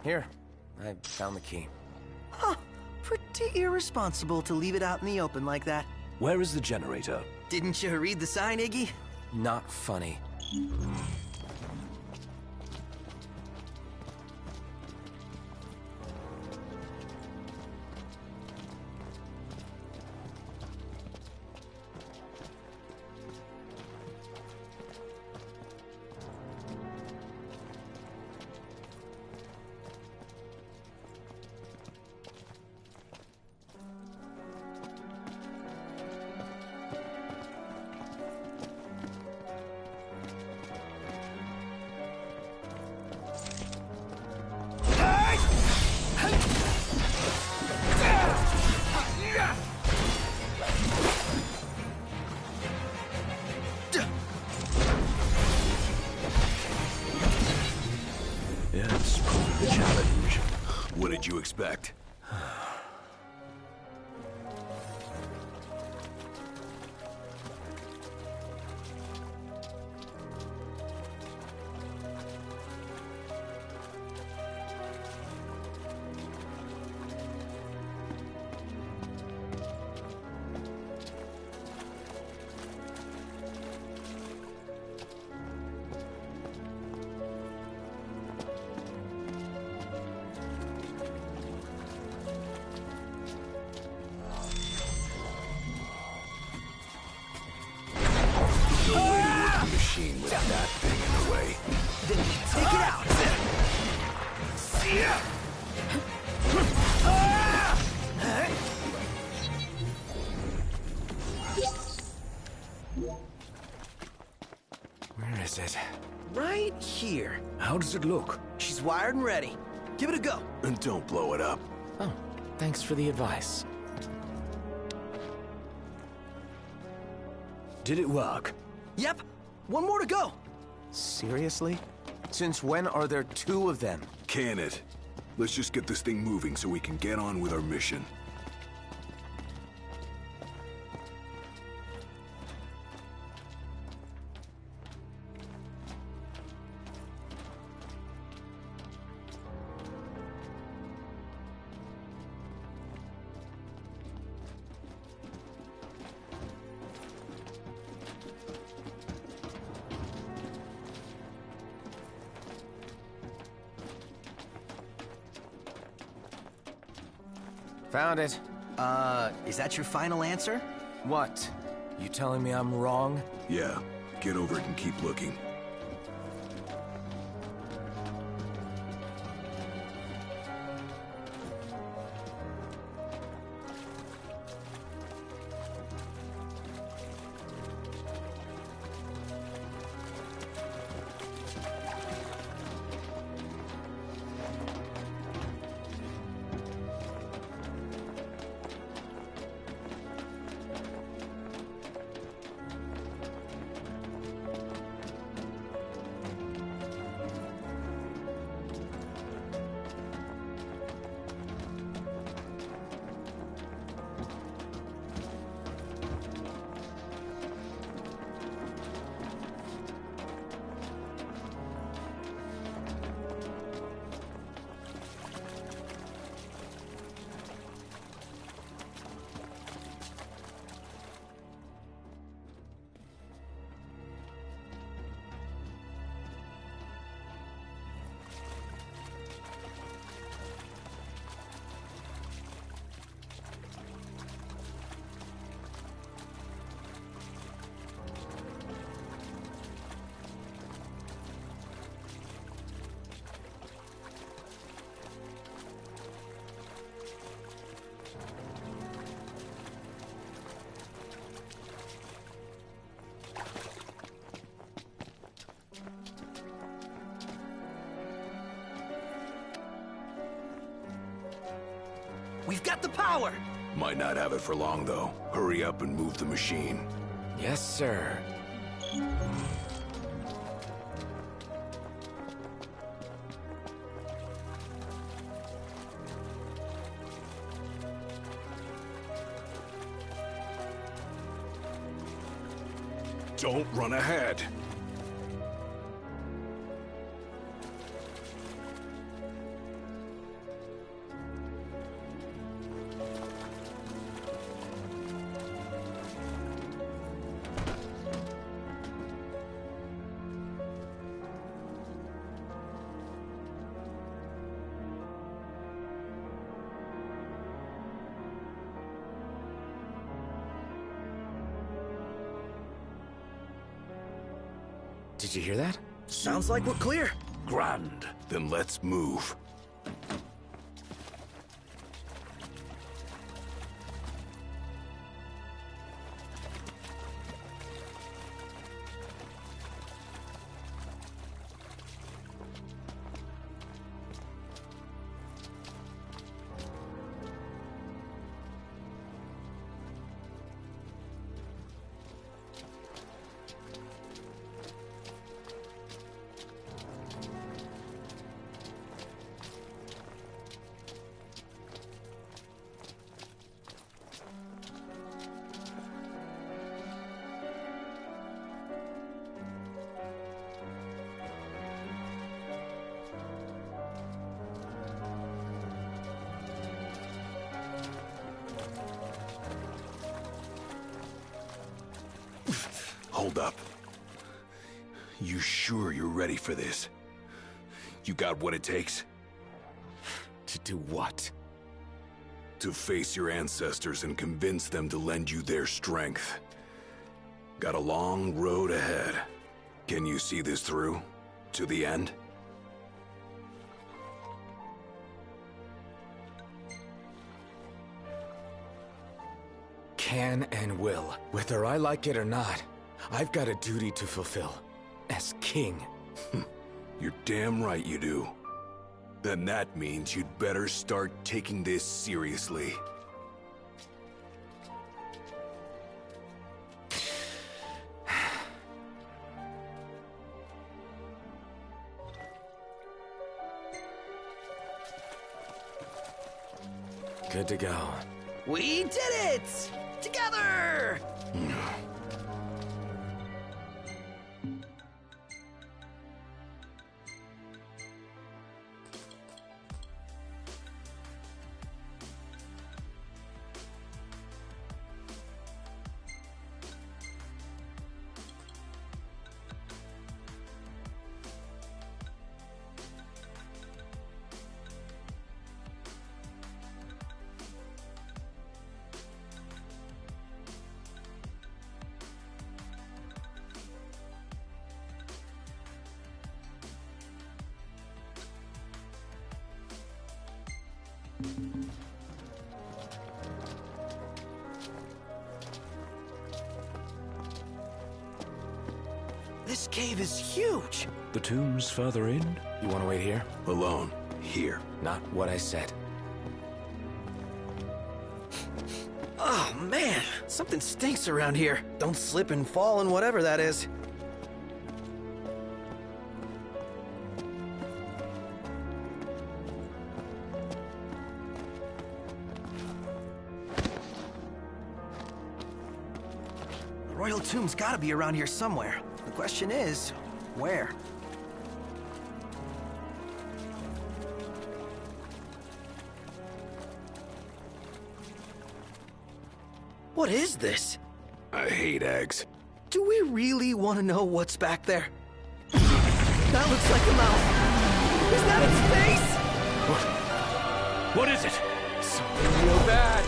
Here, I found the key. Huh. Pretty irresponsible to leave it out in the open like that. Where is the generator? Didn't you read the sign, Iggy? Not funny. Yes, probably a challenge. What did you expect? With that thing in the way. Then take it out! Where is it? Right here. How does it look? She's wired and ready. Give it a go. And don't blow it up. Oh, thanks for the advice. Did it work? Yep. One more to go. Seriously? Since when are there 2 of them? Can it? Let's just get this thing moving so we can get on with our mission. Found it. Is that your final answer? What? You telling me I'm wrong? Yeah, get over it and keep looking. We've got the power! Might not have it for long, though. Hurry up and move the machine. Yes, sir. Don't run ahead. Did you hear that? Sounds like we're clear. Grand. Then let's move. Hold up. You sure you're ready for this? You got what it takes? To do what? To face your ancestors and convince them to lend you their strength. Got a long road ahead. Can you see this through? To the end? Can and will. Whether I like it or not, I've got a duty to fulfill. As king. You're damn right you do. Then that means you'd better start taking this seriously. Good to go. We did it! Together! This cave is huge! The tomb's further in? You want to wait here? Alone. Here. Not what I said. Oh, man! Something stinks around here. Don't slip and fall and whatever that is. The royal tomb's gotta be around here somewhere. The question is, where? What is this? I hate eggs. Do we really want to know what's back there? That looks like a mouth. Is that its face? What is it? Something real bad.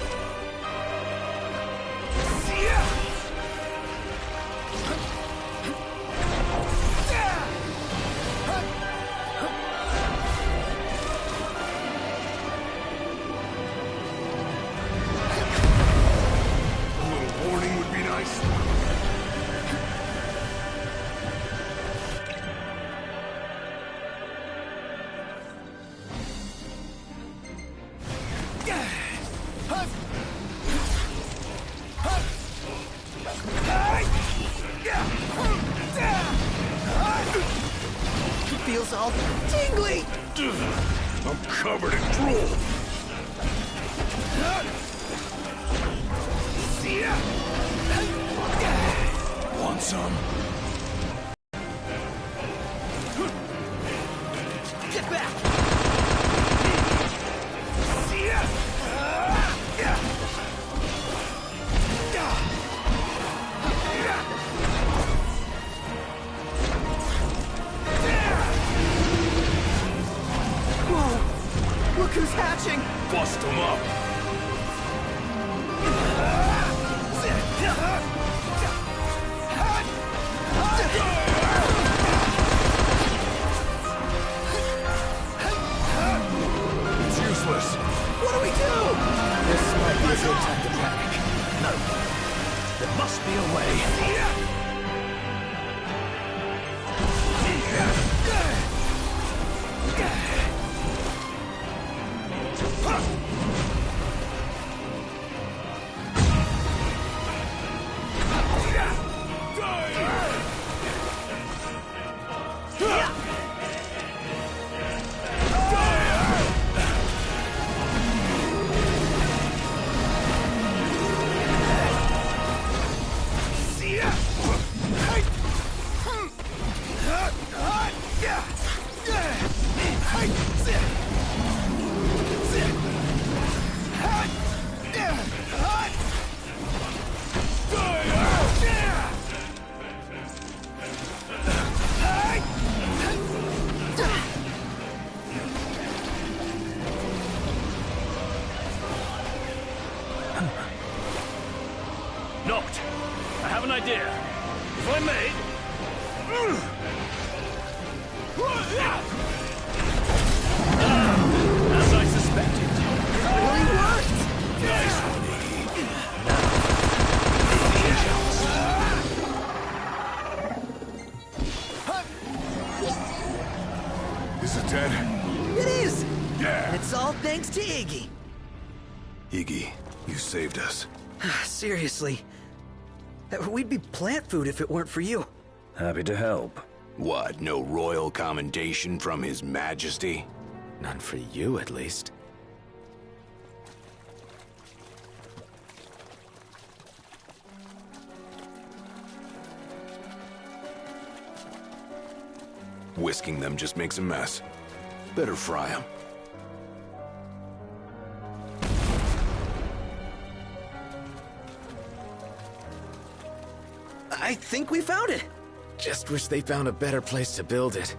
Feels all tingly! I'm covered in drool! Want some? Get back! Whoa! Look who's hatching! Bust him up! It's useless. What do we do? This might be a good time to panic. No. There must be a way. Knocked. I have an idea. If I may... As I suspected. It really worked! Nice one, Iggy. Is it dead? It is! Yeah! And it's all thanks to Iggy. Iggy, you saved us. Seriously. We'd be plant food if it weren't for you. Happy to help. What, no royal commendation from His Majesty? None for you, at least. Whisking them just makes a mess. Better fry them. I think we found it! Just wish they found a better place to build it.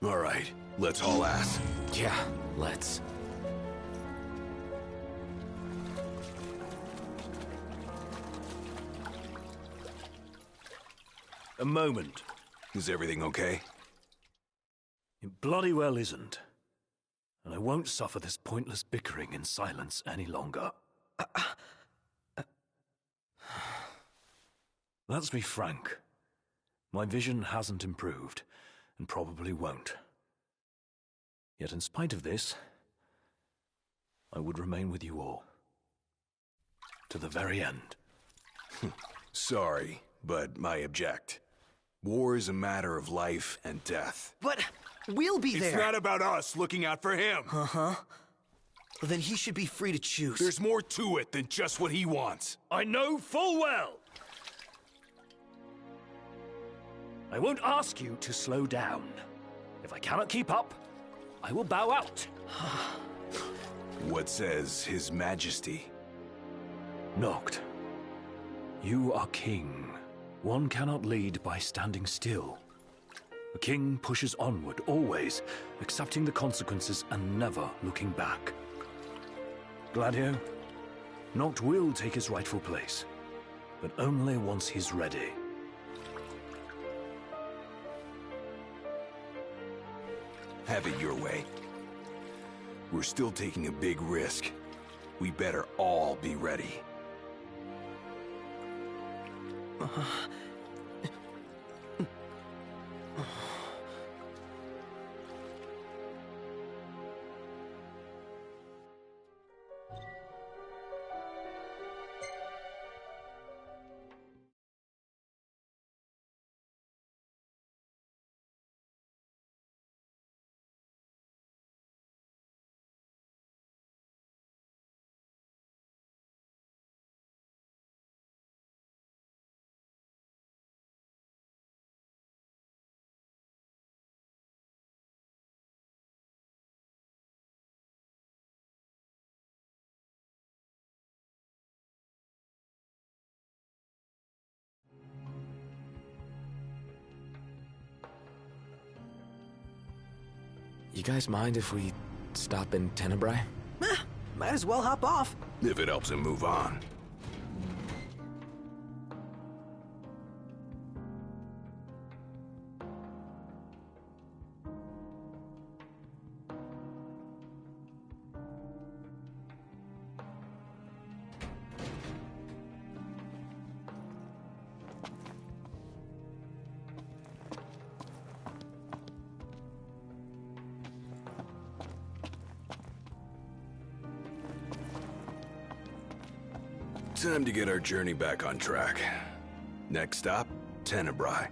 All right, let's haul ass. Yeah, let's. A moment. Is everything okay? It bloody well isn't. And I won't suffer this pointless bickering in silence any longer. Let's be frank. My vision hasn't improved, and probably won't. Yet in spite of this, I would remain with you all. To the very end. Sorry, but I object. War is a matter of life and death. But we'll be there. It's not about us looking out for him. Uh-huh. Well, then he should be free to choose. There's more to it than just what he wants. I know full well. I won't ask you to slow down. If I cannot keep up, I will bow out. What says His Majesty? Noct, you are king. One cannot lead by standing still. A king pushes onward, always, accepting the consequences and never looking back. Gladio, Noct will take his rightful place, but only once he's ready. Have it your way. We're still taking a big risk. We better all be ready. You guys mind if we stop in Tenebrae? Might as well hop off. If it helps him move on. Time to get our journey back on track. Next stop, Tenebrae.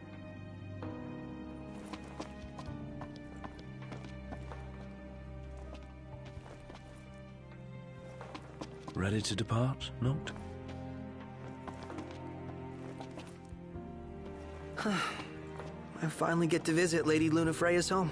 Ready to depart, Noct? I finally get to visit Lady Lunafreya's home.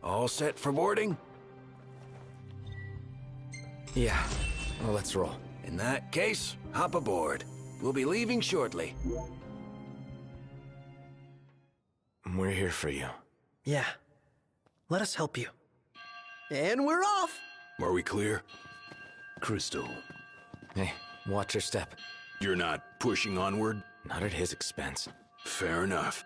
All set for boarding? Yeah. Well, let's roll. In that case, hop aboard. We'll be leaving shortly. We're here for you. Yeah. Let us help you. And we're off! Are we clear? Crystal. Hey, watch your step. You're not pushing onward? Not at his expense. Fair enough.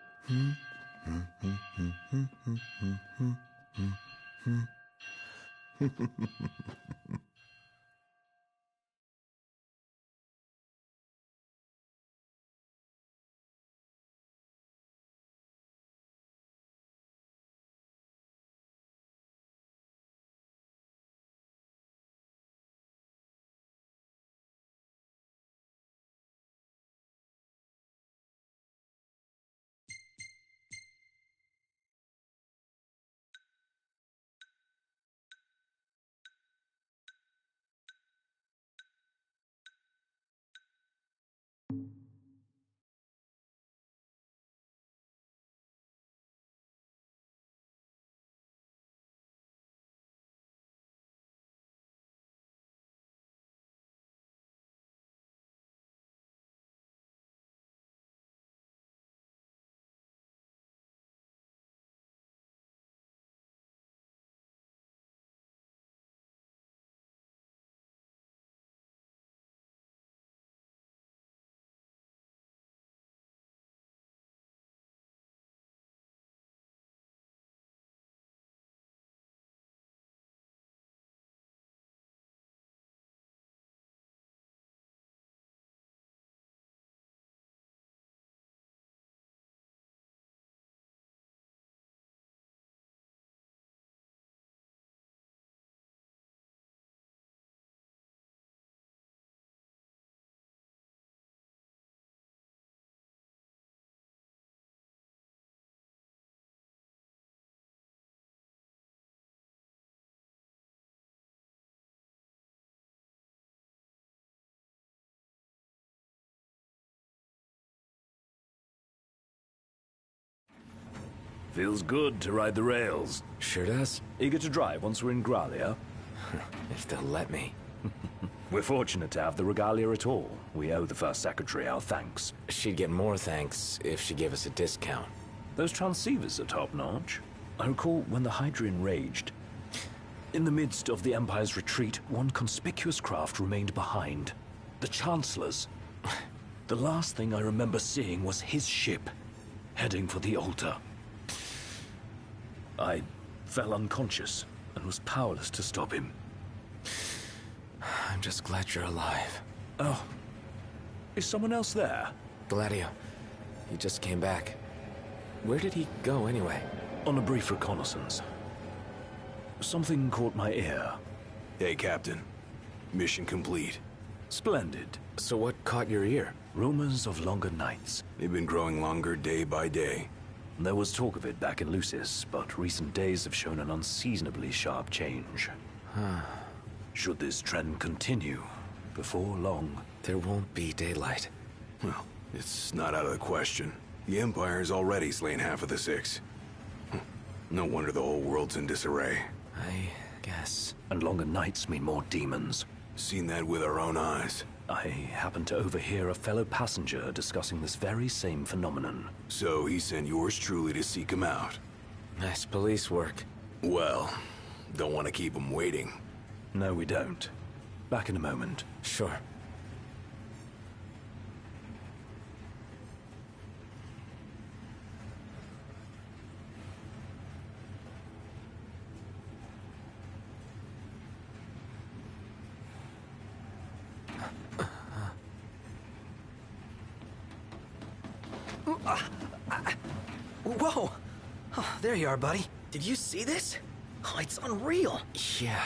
Feels good to ride the rails. Sure does. Eager to drive once we're in Gralia? If they'll let me. We're fortunate to have the regalia at all. We owe the First Secretary our thanks. She'd get more thanks if she gave us a discount. Those transceivers are top-notch. I recall when the Hydrian raged. In the midst of the Empire's retreat, one conspicuous craft remained behind. The Chancellor's. The last thing I remember seeing was his ship, heading for the altar. I fell unconscious and was powerless to stop him. I'm just glad you're alive. Oh. Is someone else there? Gladio. He just came back. Where did he go anyway? On a brief reconnaissance. Something caught my ear. Hey, Captain. Mission complete. Splendid. So what caught your ear? Rumors of longer nights. They've been growing longer day by day. There was talk of it back in Lucis, but recent days have shown an unseasonably sharp change. Should this trend continue, before long... There won't be daylight. Well, it's not out of the question. The Empire's already slain half of the Six. No wonder the whole world's in disarray. I guess. And longer nights mean more demons. Seen that with our own eyes. I happened to overhear a fellow passenger discussing this very same phenomenon. So he sent yours truly to seek him out. Nice police work. Well, don't want to keep him waiting. No, we don't. Back in a moment. Sure. Whoa! Oh, there you are, buddy. Did you see this? Oh, it's unreal. Yeah.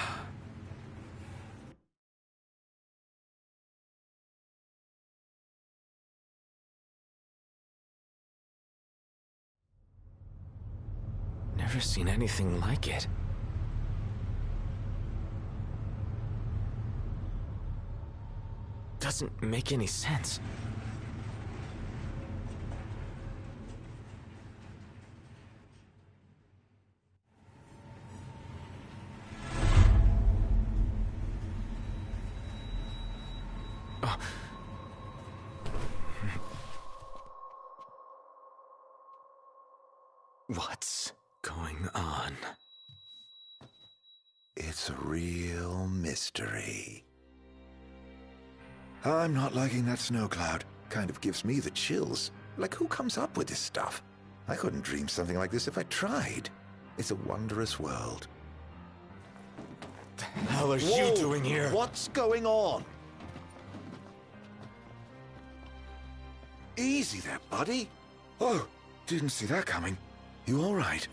Never seen anything like it. Doesn't make any sense. going on? It's a real mystery. I'm not liking that snow cloud. Kind of gives me the chills. Like, who comes up with this stuff? I couldn't dream something like this if I tried. It's a wondrous world. The hell are you doing here? What's going on? Easy there, buddy. Oh, didn't see that coming. You all right?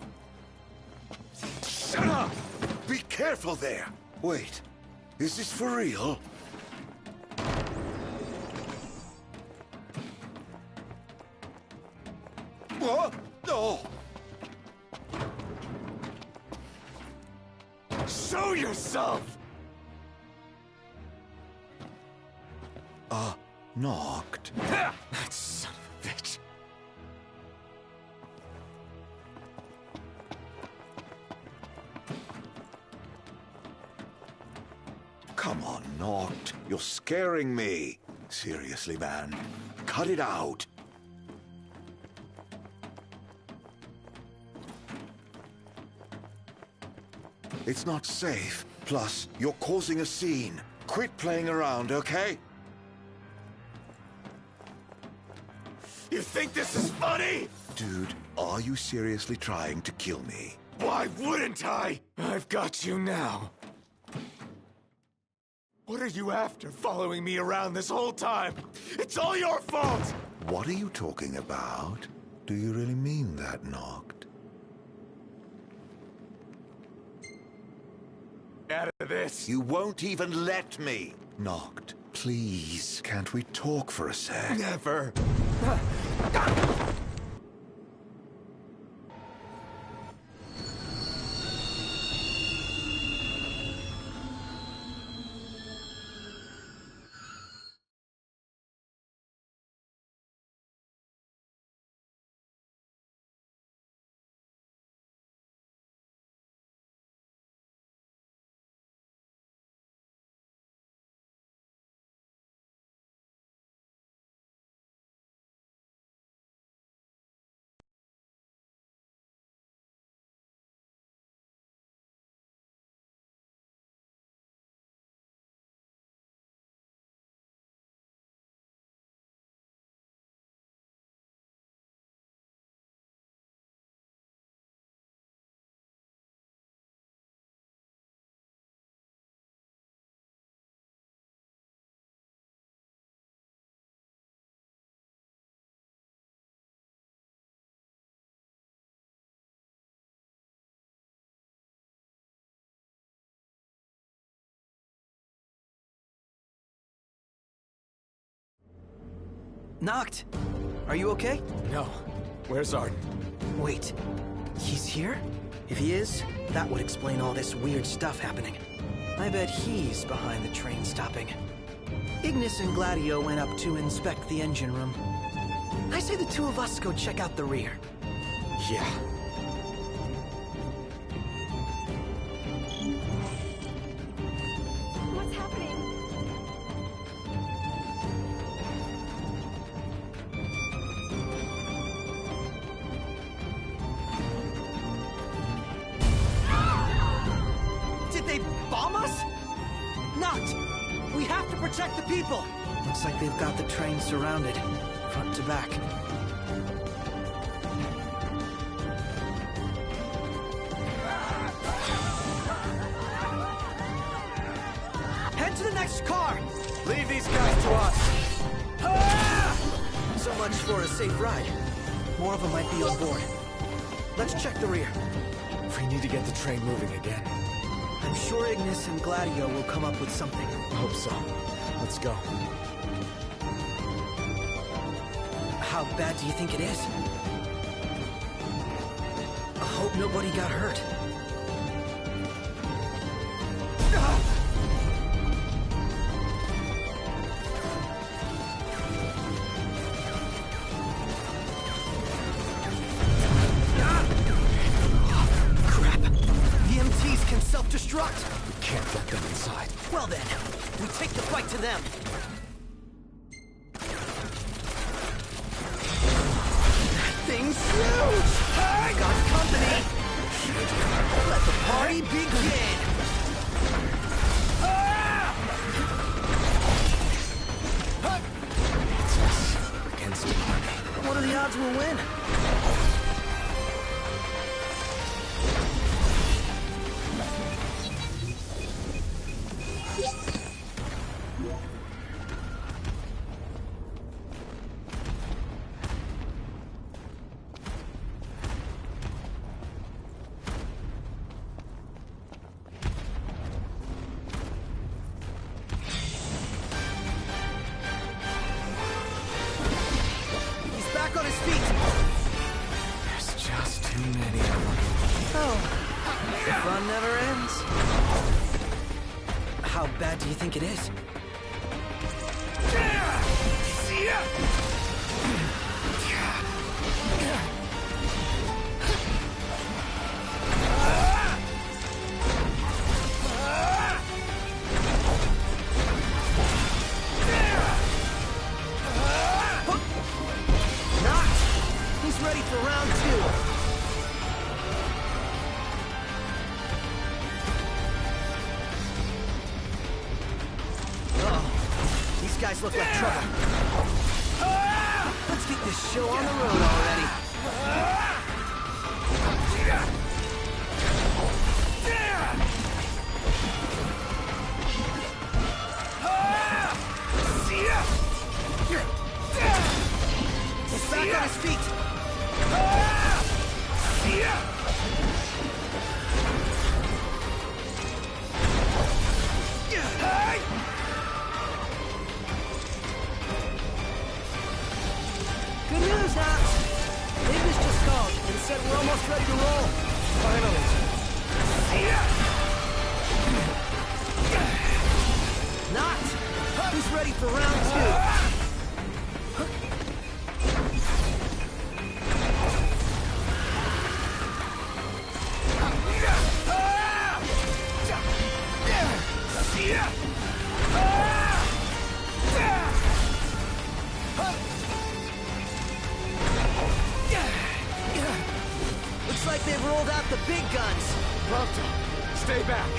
Shut up! Be careful there! Wait, is this for real? What? No! Show yourself! Knocked. That son of a bitch. Come on, Knocked. You're scaring me. Seriously, man. Cut it out. It's not safe. Plus, you're causing a scene. Quit playing around, okay? You think this is funny? Dude, are you seriously trying to kill me? Why wouldn't I? I've got you now. What are you after, following me around this whole time? It's all your fault! What are you talking about? Do you really mean that, Knocked? Out of this. You won't even let me. Knocked, please, can't we talk for a sec? Never. Knocked! Are you okay? No. Where's Arden? Wait. He's here? If he is, that would explain all this weird stuff happening. I bet he's behind the train stopping. Ignis and Gladio went up to inspect the engine room. I say the two of us go check out the rear. Yeah. What's happening? Did they bomb us? Knocked! We have to protect the people! Looks like they've got the train surrounded, front to back. Head to the next car! Leave these guys to us! So much for a safe ride. More of them might be on board. Let's check the rear. We need to get the train moving again. I'm sure Ignis and Gladio will come up with something. Hope so. Let's go. How bad do you think it is? I hope nobody got hurt. Crap! The MTs can self-destruct! We can't let them inside. Well then, we take the fight to them. Thing's huge! I got company! the odds we'll win? Do you think it is? Knocked! He's ready for round 2. These guys look like trouble. Let's get this show on the road already. He's back on his feet. Good news, Knox. Davis just called and said we're almost ready to roll. Finally. Knox, he's ready for round 2. Looks like they've rolled out the big guns. Prompto, stay back.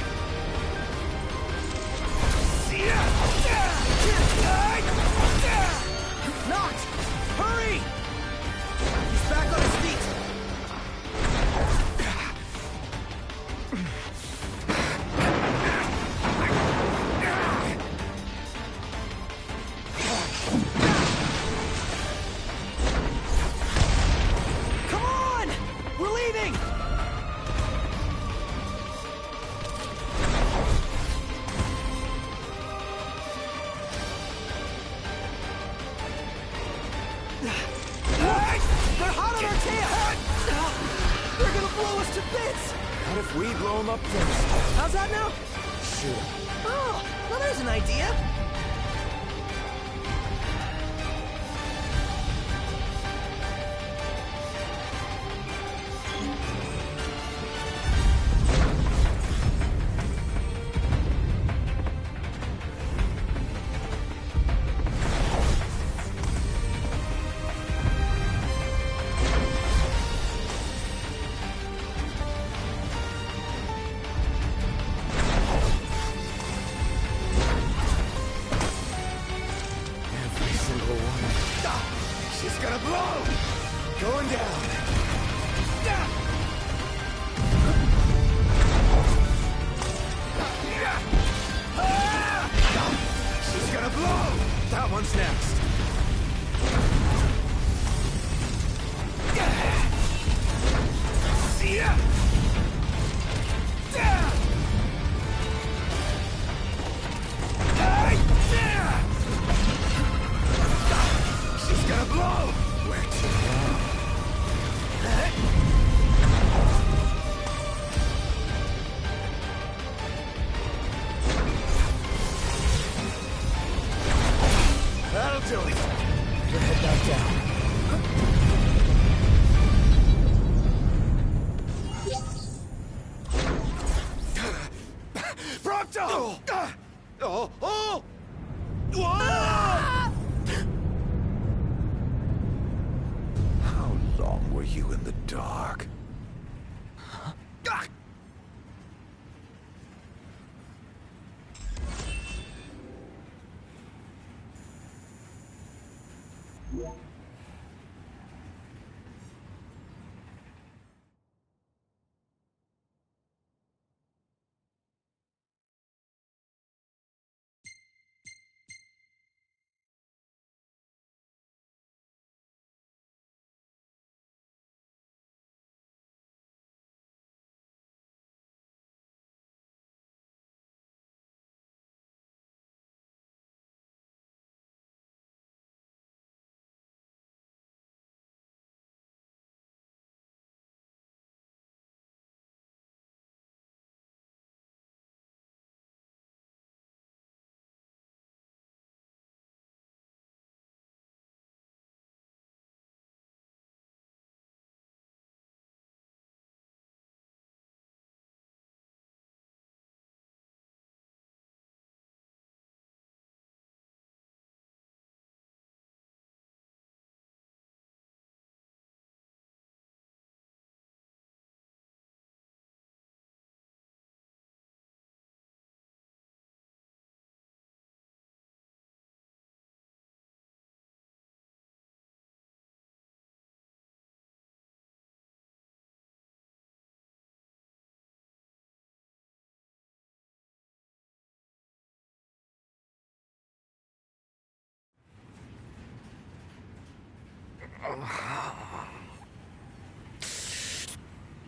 Knox, hurry! He's back on his feet. Come on! We're leaving! They're hot on our tail! They're gonna blow us to bits! What if we blow them up first? How's that now? Shoot 'em. Oh, well, there's an idea. She's gonna blow! Going down. She's gonna blow! That one's next. See ya! She's gonna blow! Where to now? That'll do it. Better head back down. Prompto! Oh! Oh! Whoa! How long were you in the dark?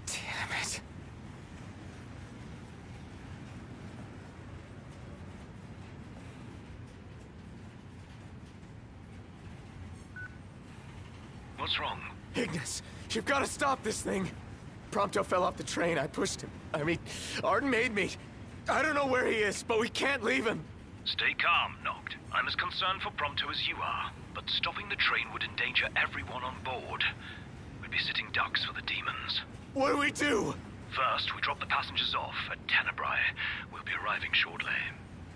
Damn it. What's wrong? Ignis, you've got to stop this thing. Prompto fell off the train. I pushed him. I mean, Arden made me. I don't know where he is, but we can't leave him. Stay calm, Noct. I'm as concerned for Prompto as you are, but stopping the train would endanger everyone on board. We'd be sitting ducks for the demons. What do we do? First, we drop the passengers off at Tenebrae. We'll be arriving shortly.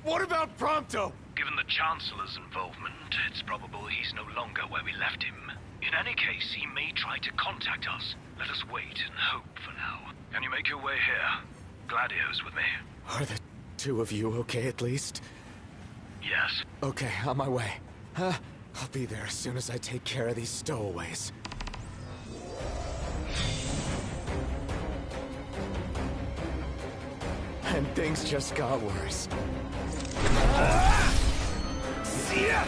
What about Prompto? Given the Chancellor's involvement, it's probable he's no longer where we left him. In any case, he may try to contact us. Let us wait and hope for now. Can you make your way here? Gladio's with me. Are the two of you okay at least? Yes. Okay, on my way. I'll be there as soon as I take care of these stowaways. And things just got worse. See ya!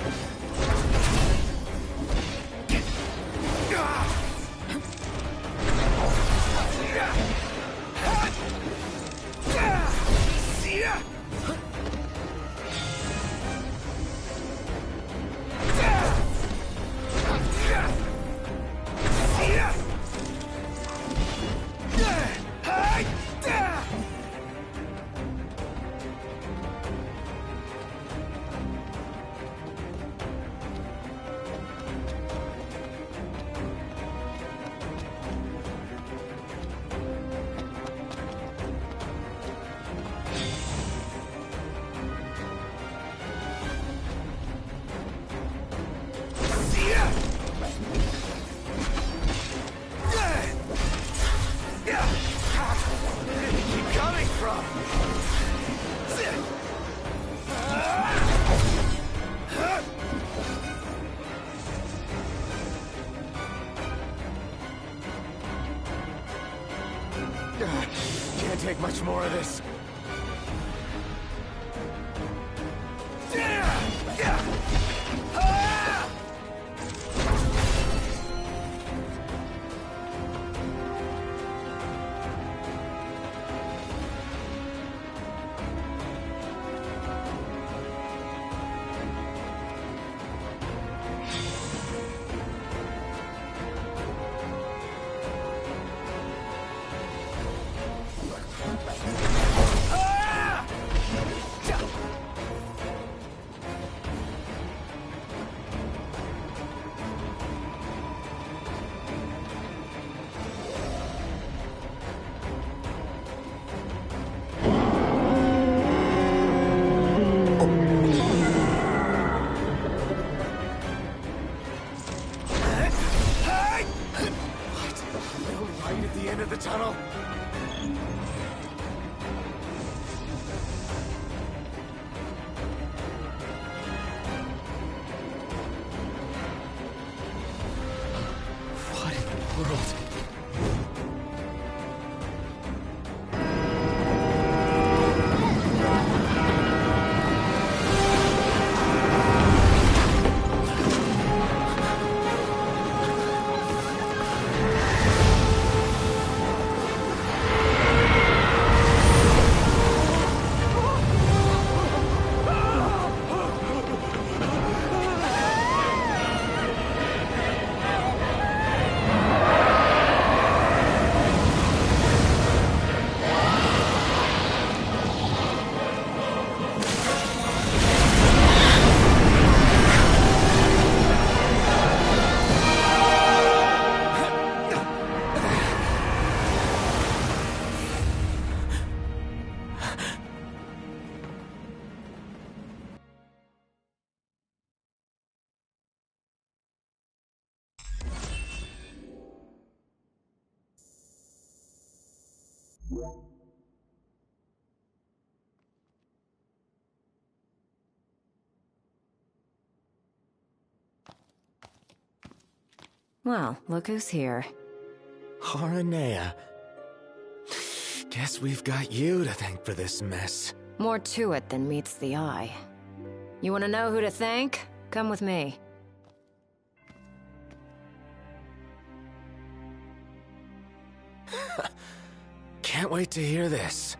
Can't take much more of this. Well, look who's here. Haranea. Guess we've got you to thank for this mess. More to it than meets the eye. You want to know who to thank? Come with me. Can't wait to hear this.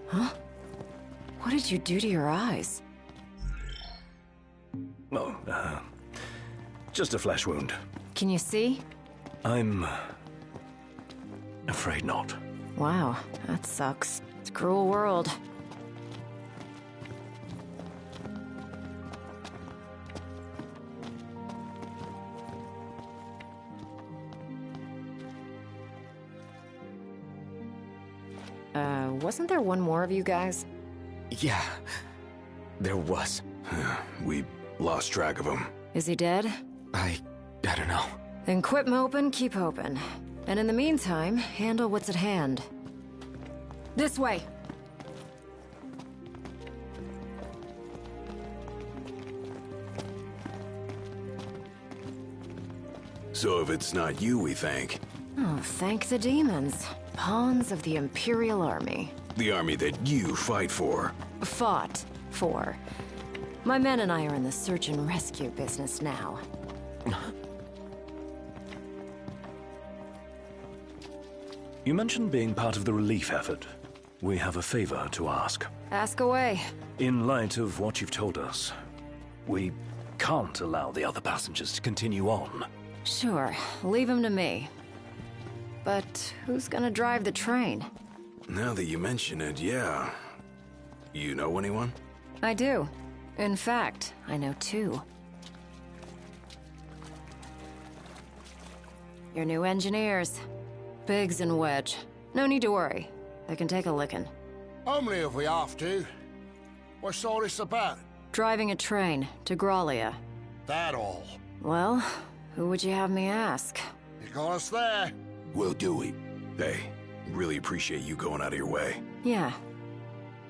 Huh? What did you do to your eyes? Oh, just a flesh wound. Can you see? I'm afraid not. Wow, that sucks. It's a cruel world. Wasn't there one more of you guys? Yeah, there was. We lost track of him. Is he dead? I don't know. Then quit moping, keep hoping. And in the meantime, handle what's at hand. This way! So if it's not you, we think. Oh, thank the demons. Pawns of the Imperial Army. The army that you fight for. Fought for. My men and I are in the search and rescue business now. You mentioned being part of the relief effort. We have a favor to ask. Ask away. In light of what you've told us, we can't allow the other passengers to continue on. Sure, leave him to me. But who's gonna drive the train? Now that you mention it, yeah. You know anyone? I do. In fact, I know two. Your new engineers. Biggs and Wedge. No need to worry. They can take a licking. Only if we have to. What's all this about? Driving a train to Graulia. That all? Well, who would you have me ask? You got us there. We'll do it. Hey, really appreciate you going out of your way. Yeah.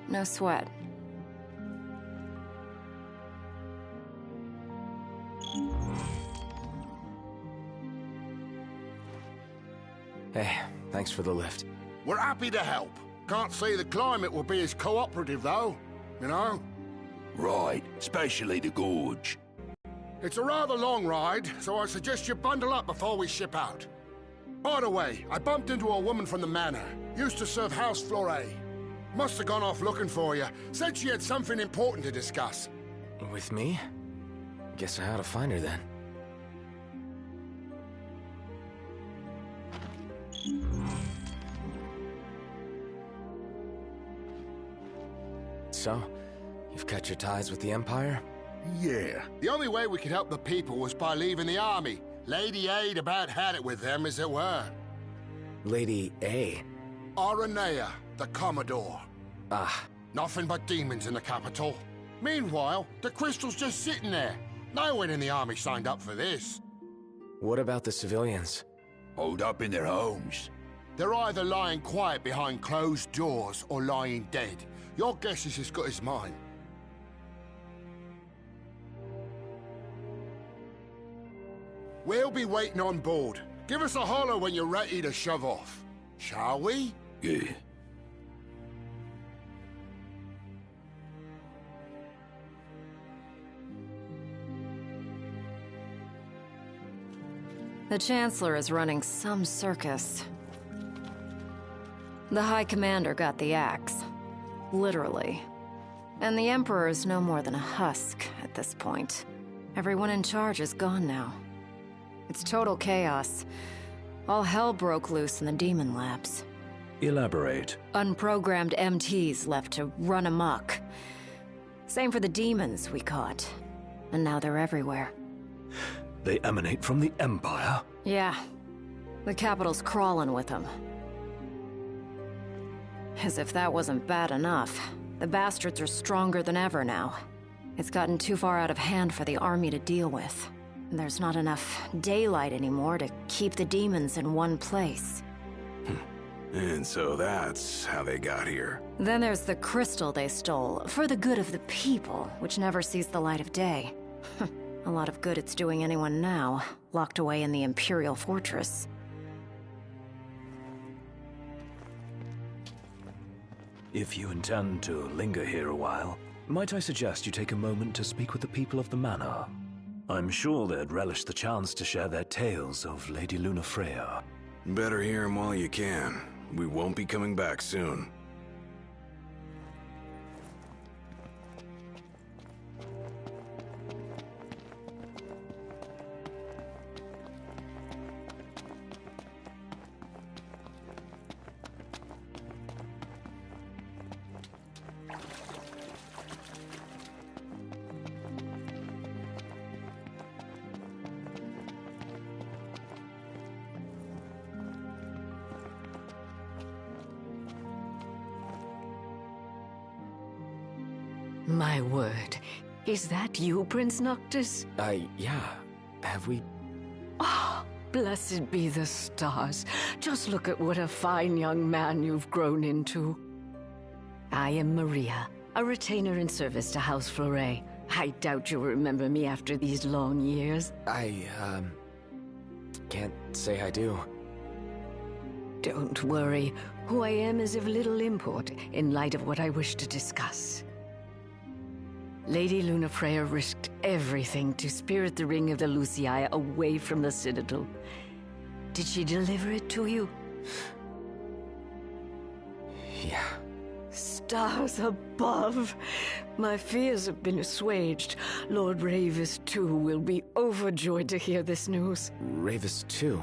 No sweat. Hey, thanks for the lift. We're happy to help. Can't say the climate will be as cooperative, though. You know? Right, especially the gorge. It's a rather long ride, so I suggest you bundle up before we ship out. By the way, I bumped into a woman from the manor. Used to serve House Flore. Must have gone off looking for you. Said she had something important to discuss. With me? Guess I ought to find her then. So, you've cut your ties with the Empire? Yeah. The only way we could help the people was by leaving the army. Lady Aid about had it with them, as it were. Lady A? Aranea, the Commodore. Ah. Nothing but demons in the capital. Meanwhile, the crystal's just sitting there. No one in the army signed up for this. What about the civilians? Holed up in their homes. They're either lying quiet behind closed doors or lying dead. Your guess is as good as mine. We'll be waiting on board. Give us a holler when you're ready to shove off. Shall we? Yeah. The Chancellor is running some circus. The High Commander got the axe. Literally. And the Emperor is no more than a husk at this point. Everyone in charge is gone now. It's total chaos. All hell broke loose in the demon labs. Elaborate. Unprogrammed MTs left to run amok. Same for the demons we caught. And now they're everywhere. They emanate from the Empire? Yeah. The capital's crawling with them. As if that wasn't bad enough, the bastards are stronger than ever now. It's gotten too far out of hand for the army to deal with. And there's not enough daylight anymore to keep the demons in one place. And so that's how they got here. Then there's the crystal they stole, for the good of the people, which never sees the light of day. A lot of good it's doing anyone now, locked away in the Imperial Fortress. If you intend to linger here a while, might I suggest you take a moment to speak with the people of the manor? I'm sure they'd relish the chance to share their tales of Lady Lunafreya. Better hear 'em while you can. We won't be coming back soon. My word. Is that you, Prince Noctis? Yeah. Have we... Oh, blessed be the stars. Just look at what a fine young man you've grown into. I am Maria, a retainer in service to House Fleuret. I doubt you'll remember me after these long years. I can't say I do. Don't worry. Who I am is of little import in light of what I wish to discuss. Lady Lunafreya risked everything to spirit the ring of the Lucii away from the Citadel. Did she deliver it to you? Yeah. Stars above! My fears have been assuaged. Lord Ravis, too, will be overjoyed to hear this news. Ravis, too?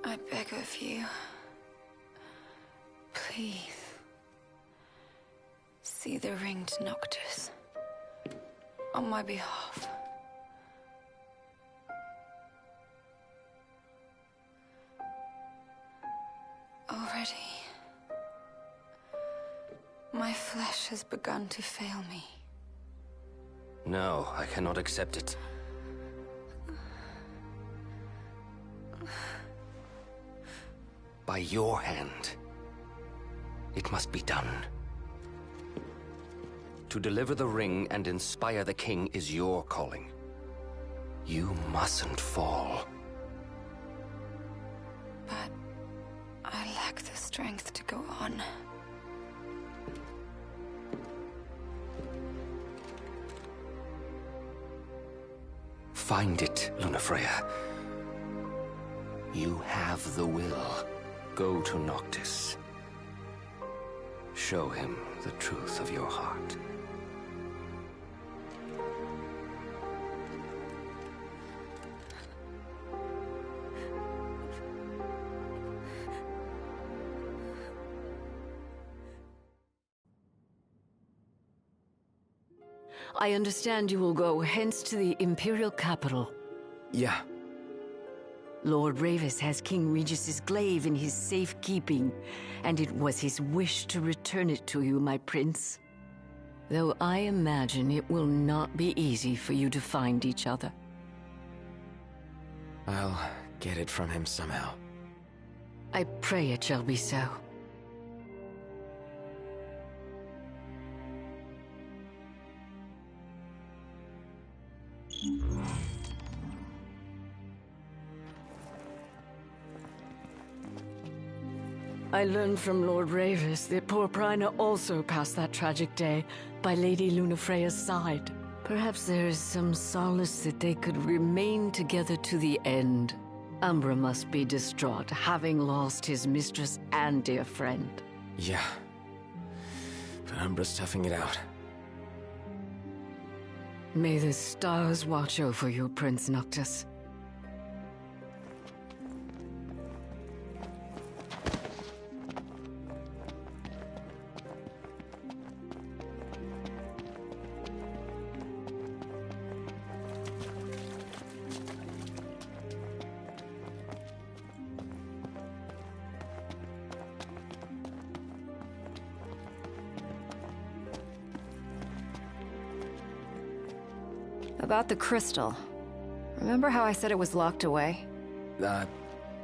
I beg of you, please, see the ringed Noctis on my behalf. Already, my flesh has begun to fail me. No, I cannot accept it. By your hand. It must be done. To deliver the ring and inspire the king is your calling. You mustn't fall. But I lack the strength to go on. Find it, Lunafreya. You have the will. Go to Noctis. Show him the truth of your heart. I understand you will go hence to the Imperial capital. Yeah. Lord Ravis has King Regis's glaive in his safekeeping, and it was his wish to return it to you, my prince. Though I imagine it will not be easy for you to find each other. I'll get it from him somehow. I pray it shall be so. I learned from Lord Ravis that poor Prina also passed that tragic day by Lady Lunafreya's side. Perhaps there is some solace that they could remain together to the end. Umbra must be distraught, having lost his mistress and dear friend. Yeah. But Umbra's toughing it out. May the stars watch over you, Prince Noctis. About the crystal. Remember how I said it was locked away?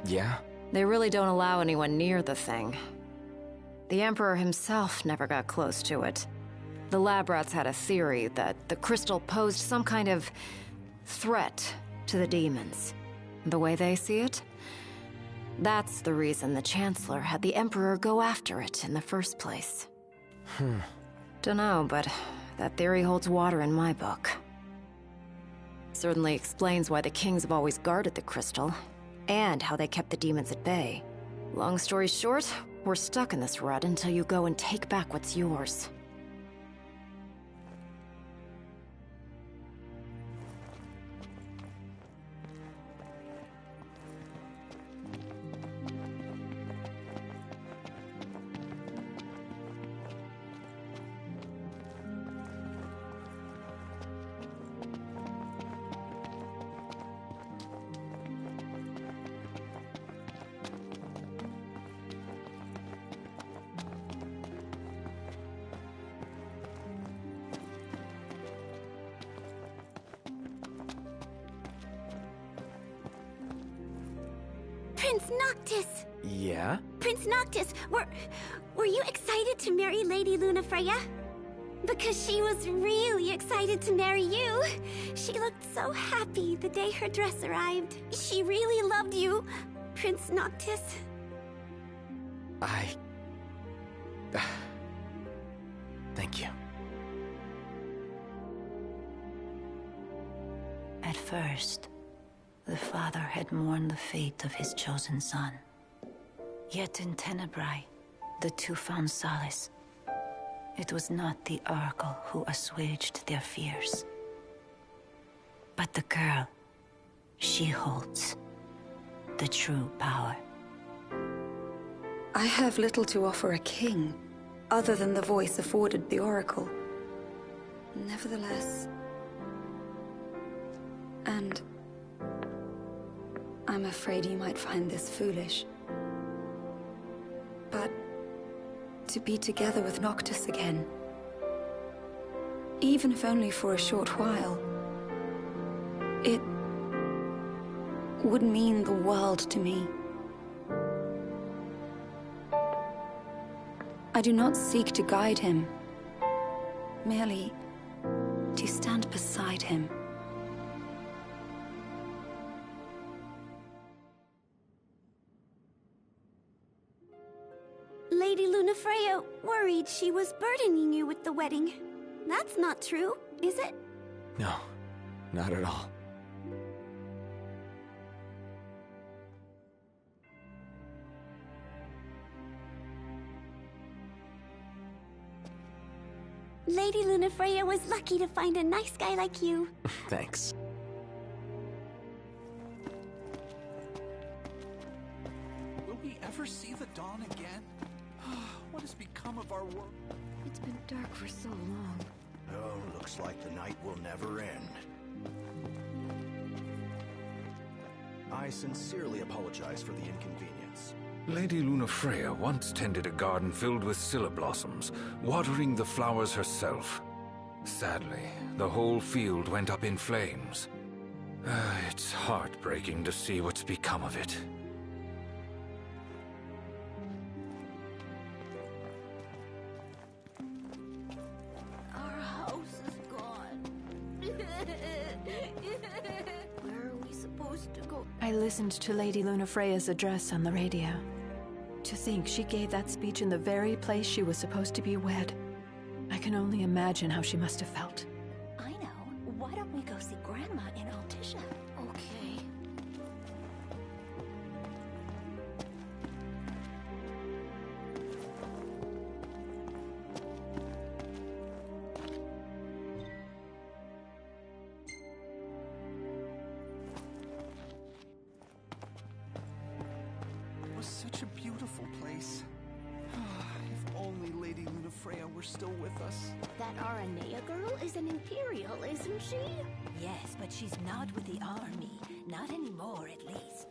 Yeah? They really don't allow anyone near the thing. The Emperor himself never got close to it. The lab rats had a theory that the crystal posed some kind of threat to the demons. The way they see it, that's the reason the Chancellor had the Emperor go after it in the first place. Dunno, but that theory holds water in my book. Certainly explains why the kings have always guarded the crystal, and how they kept the demons at bay. Long story short, we're stuck in this rut until you go and take back what's yours. Prince Noctis! Yeah? Prince Noctis, were you excited to marry Lady Lunafreya? Because she was really excited to marry you. She looked so happy the day her dress arrived. She really loved you, Prince Noctis. Thank you. At first, the father had mourned the fate of his chosen son. Yet in Tenebrae, the two found solace. It was not the Oracle who assuaged their fears, but the girl. She holds the true power. I have little to offer a king, other than the voice afforded the Oracle. Nevertheless... And... I'm afraid you might find this foolish. But... to be together with Noctis again, even if only for a short while, it would mean the world to me. I do not seek to guide him, merely to stand beside him. Lady Lunafreya worried she was burdening you with the wedding. That's not true, is it? No, not at all. Lady Lunafreya was lucky to find a nice guy like you. Thanks. Will we ever see the dawn again? What has become of our world? It's been dark for so long. Oh, looks like the night will never end. I sincerely apologize for the inconvenience. Lady Lunafreya once tended a garden filled with scilla blossoms, watering the flowers herself. Sadly, the whole field went up in flames. It's heartbreaking to see what's become of it. Our house is gone. Where are we supposed to go? I listened to Lady Lunafreya's address on the radio. To think she gave that speech in the very place she was supposed to be wed. I can only imagine how she must have felt. I know. Why don't we go see Grandma in Altisha? Okay. It was such a beautiful place. If only Lady Lunafreya were still with us. That Aranea girl is an Imperial, isn't she? Yes, but she's not with the army. Not anymore, at least.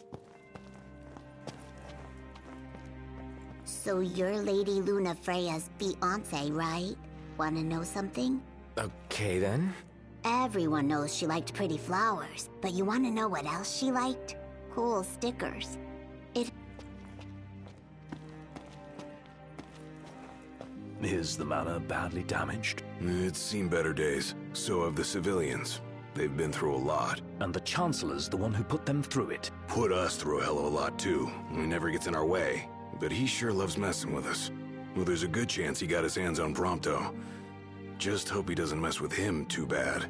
So you're Lady Lunafreya's fiancé, right? Wanna know something? Okay, then. Everyone knows she liked pretty flowers, but you wanna know what else she liked? Cool stickers. Is the manor badly damaged? It's seen better days. So have the civilians. They've been through a lot. And the Chancellor's the one who put them through it. Put us through a hell of a lot, too. He never gets in our way. But he sure loves messing with us. Well, there's a good chance he got his hands on Prompto. Just hope he doesn't mess with him too bad.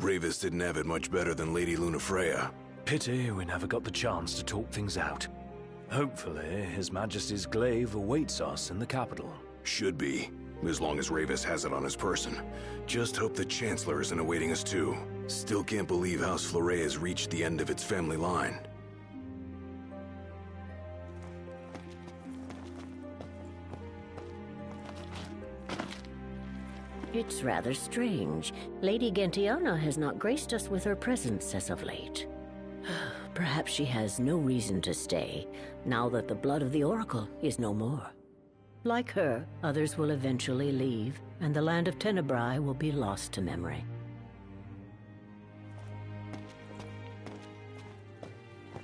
Ravis didn't have it much better than Lady Lunafreya. Pity we never got the chance to talk things out. Hopefully, His Majesty's glaive awaits us in the capital. Should be, as long as Ravis has it on his person. Just hope the Chancellor isn't awaiting us too. Still can't believe House Fleuret has reached the end of its family line. It's rather strange. Lady Gentiana has not graced us with her presence as of late. Perhaps she has no reason to stay, now that the blood of the Oracle is no more. Like her, others will eventually leave, and the land of Tenebrae will be lost to memory.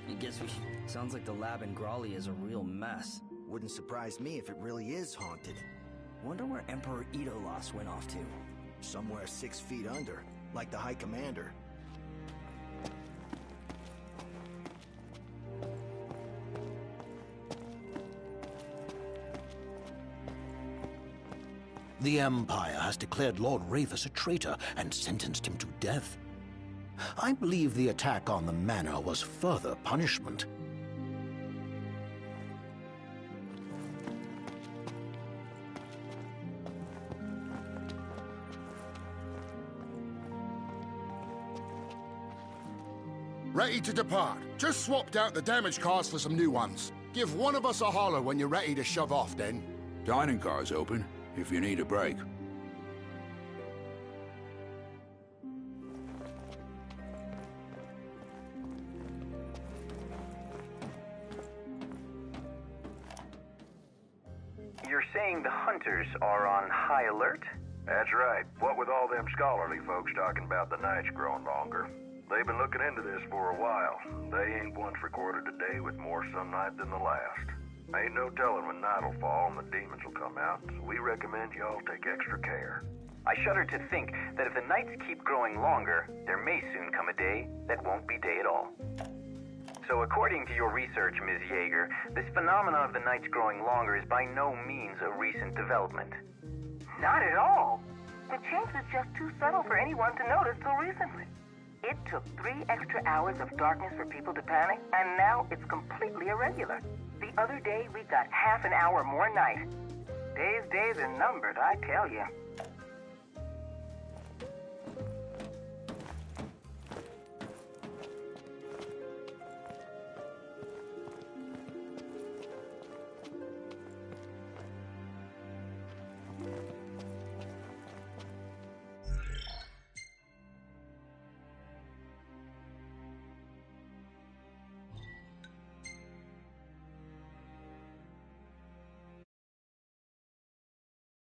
I guess we should... Sounds like the lab in Grawley is a real mess. Wouldn't surprise me if it really is haunted. Wonder where Emperor Idolas went off to. Somewhere 6 feet under, like the High Commander. The Empire has declared Lord Ravis a traitor and sentenced him to death. I believe the attack on the manor was further punishment. Ready to depart. Just swapped out the damaged cars for some new ones. Give one of us a holler when you're ready to shove off, then. Dining car's open, if you need a break. You're saying the hunters are on high alert? That's right. What with all them scholarly folks talking about the nights growing longer. They've been looking into this for a while. They ain't once recorded a day with more sunlight than the last. Ain't no telling when night'll fall and the demons will come out, so we recommend y'all take extra care. I shudder to think that if the nights keep growing longer, there may soon come a day that won't be day at all. So according to your research, Ms. Yeager, this phenomenon of the nights growing longer is by no means a recent development. Not at all. The change was just too subtle for anyone to notice till recently. It took 3 extra hours of darkness for people to panic, and now it's completely irregular. The other day, we got half an hour more night. Days are numbered, I tell you.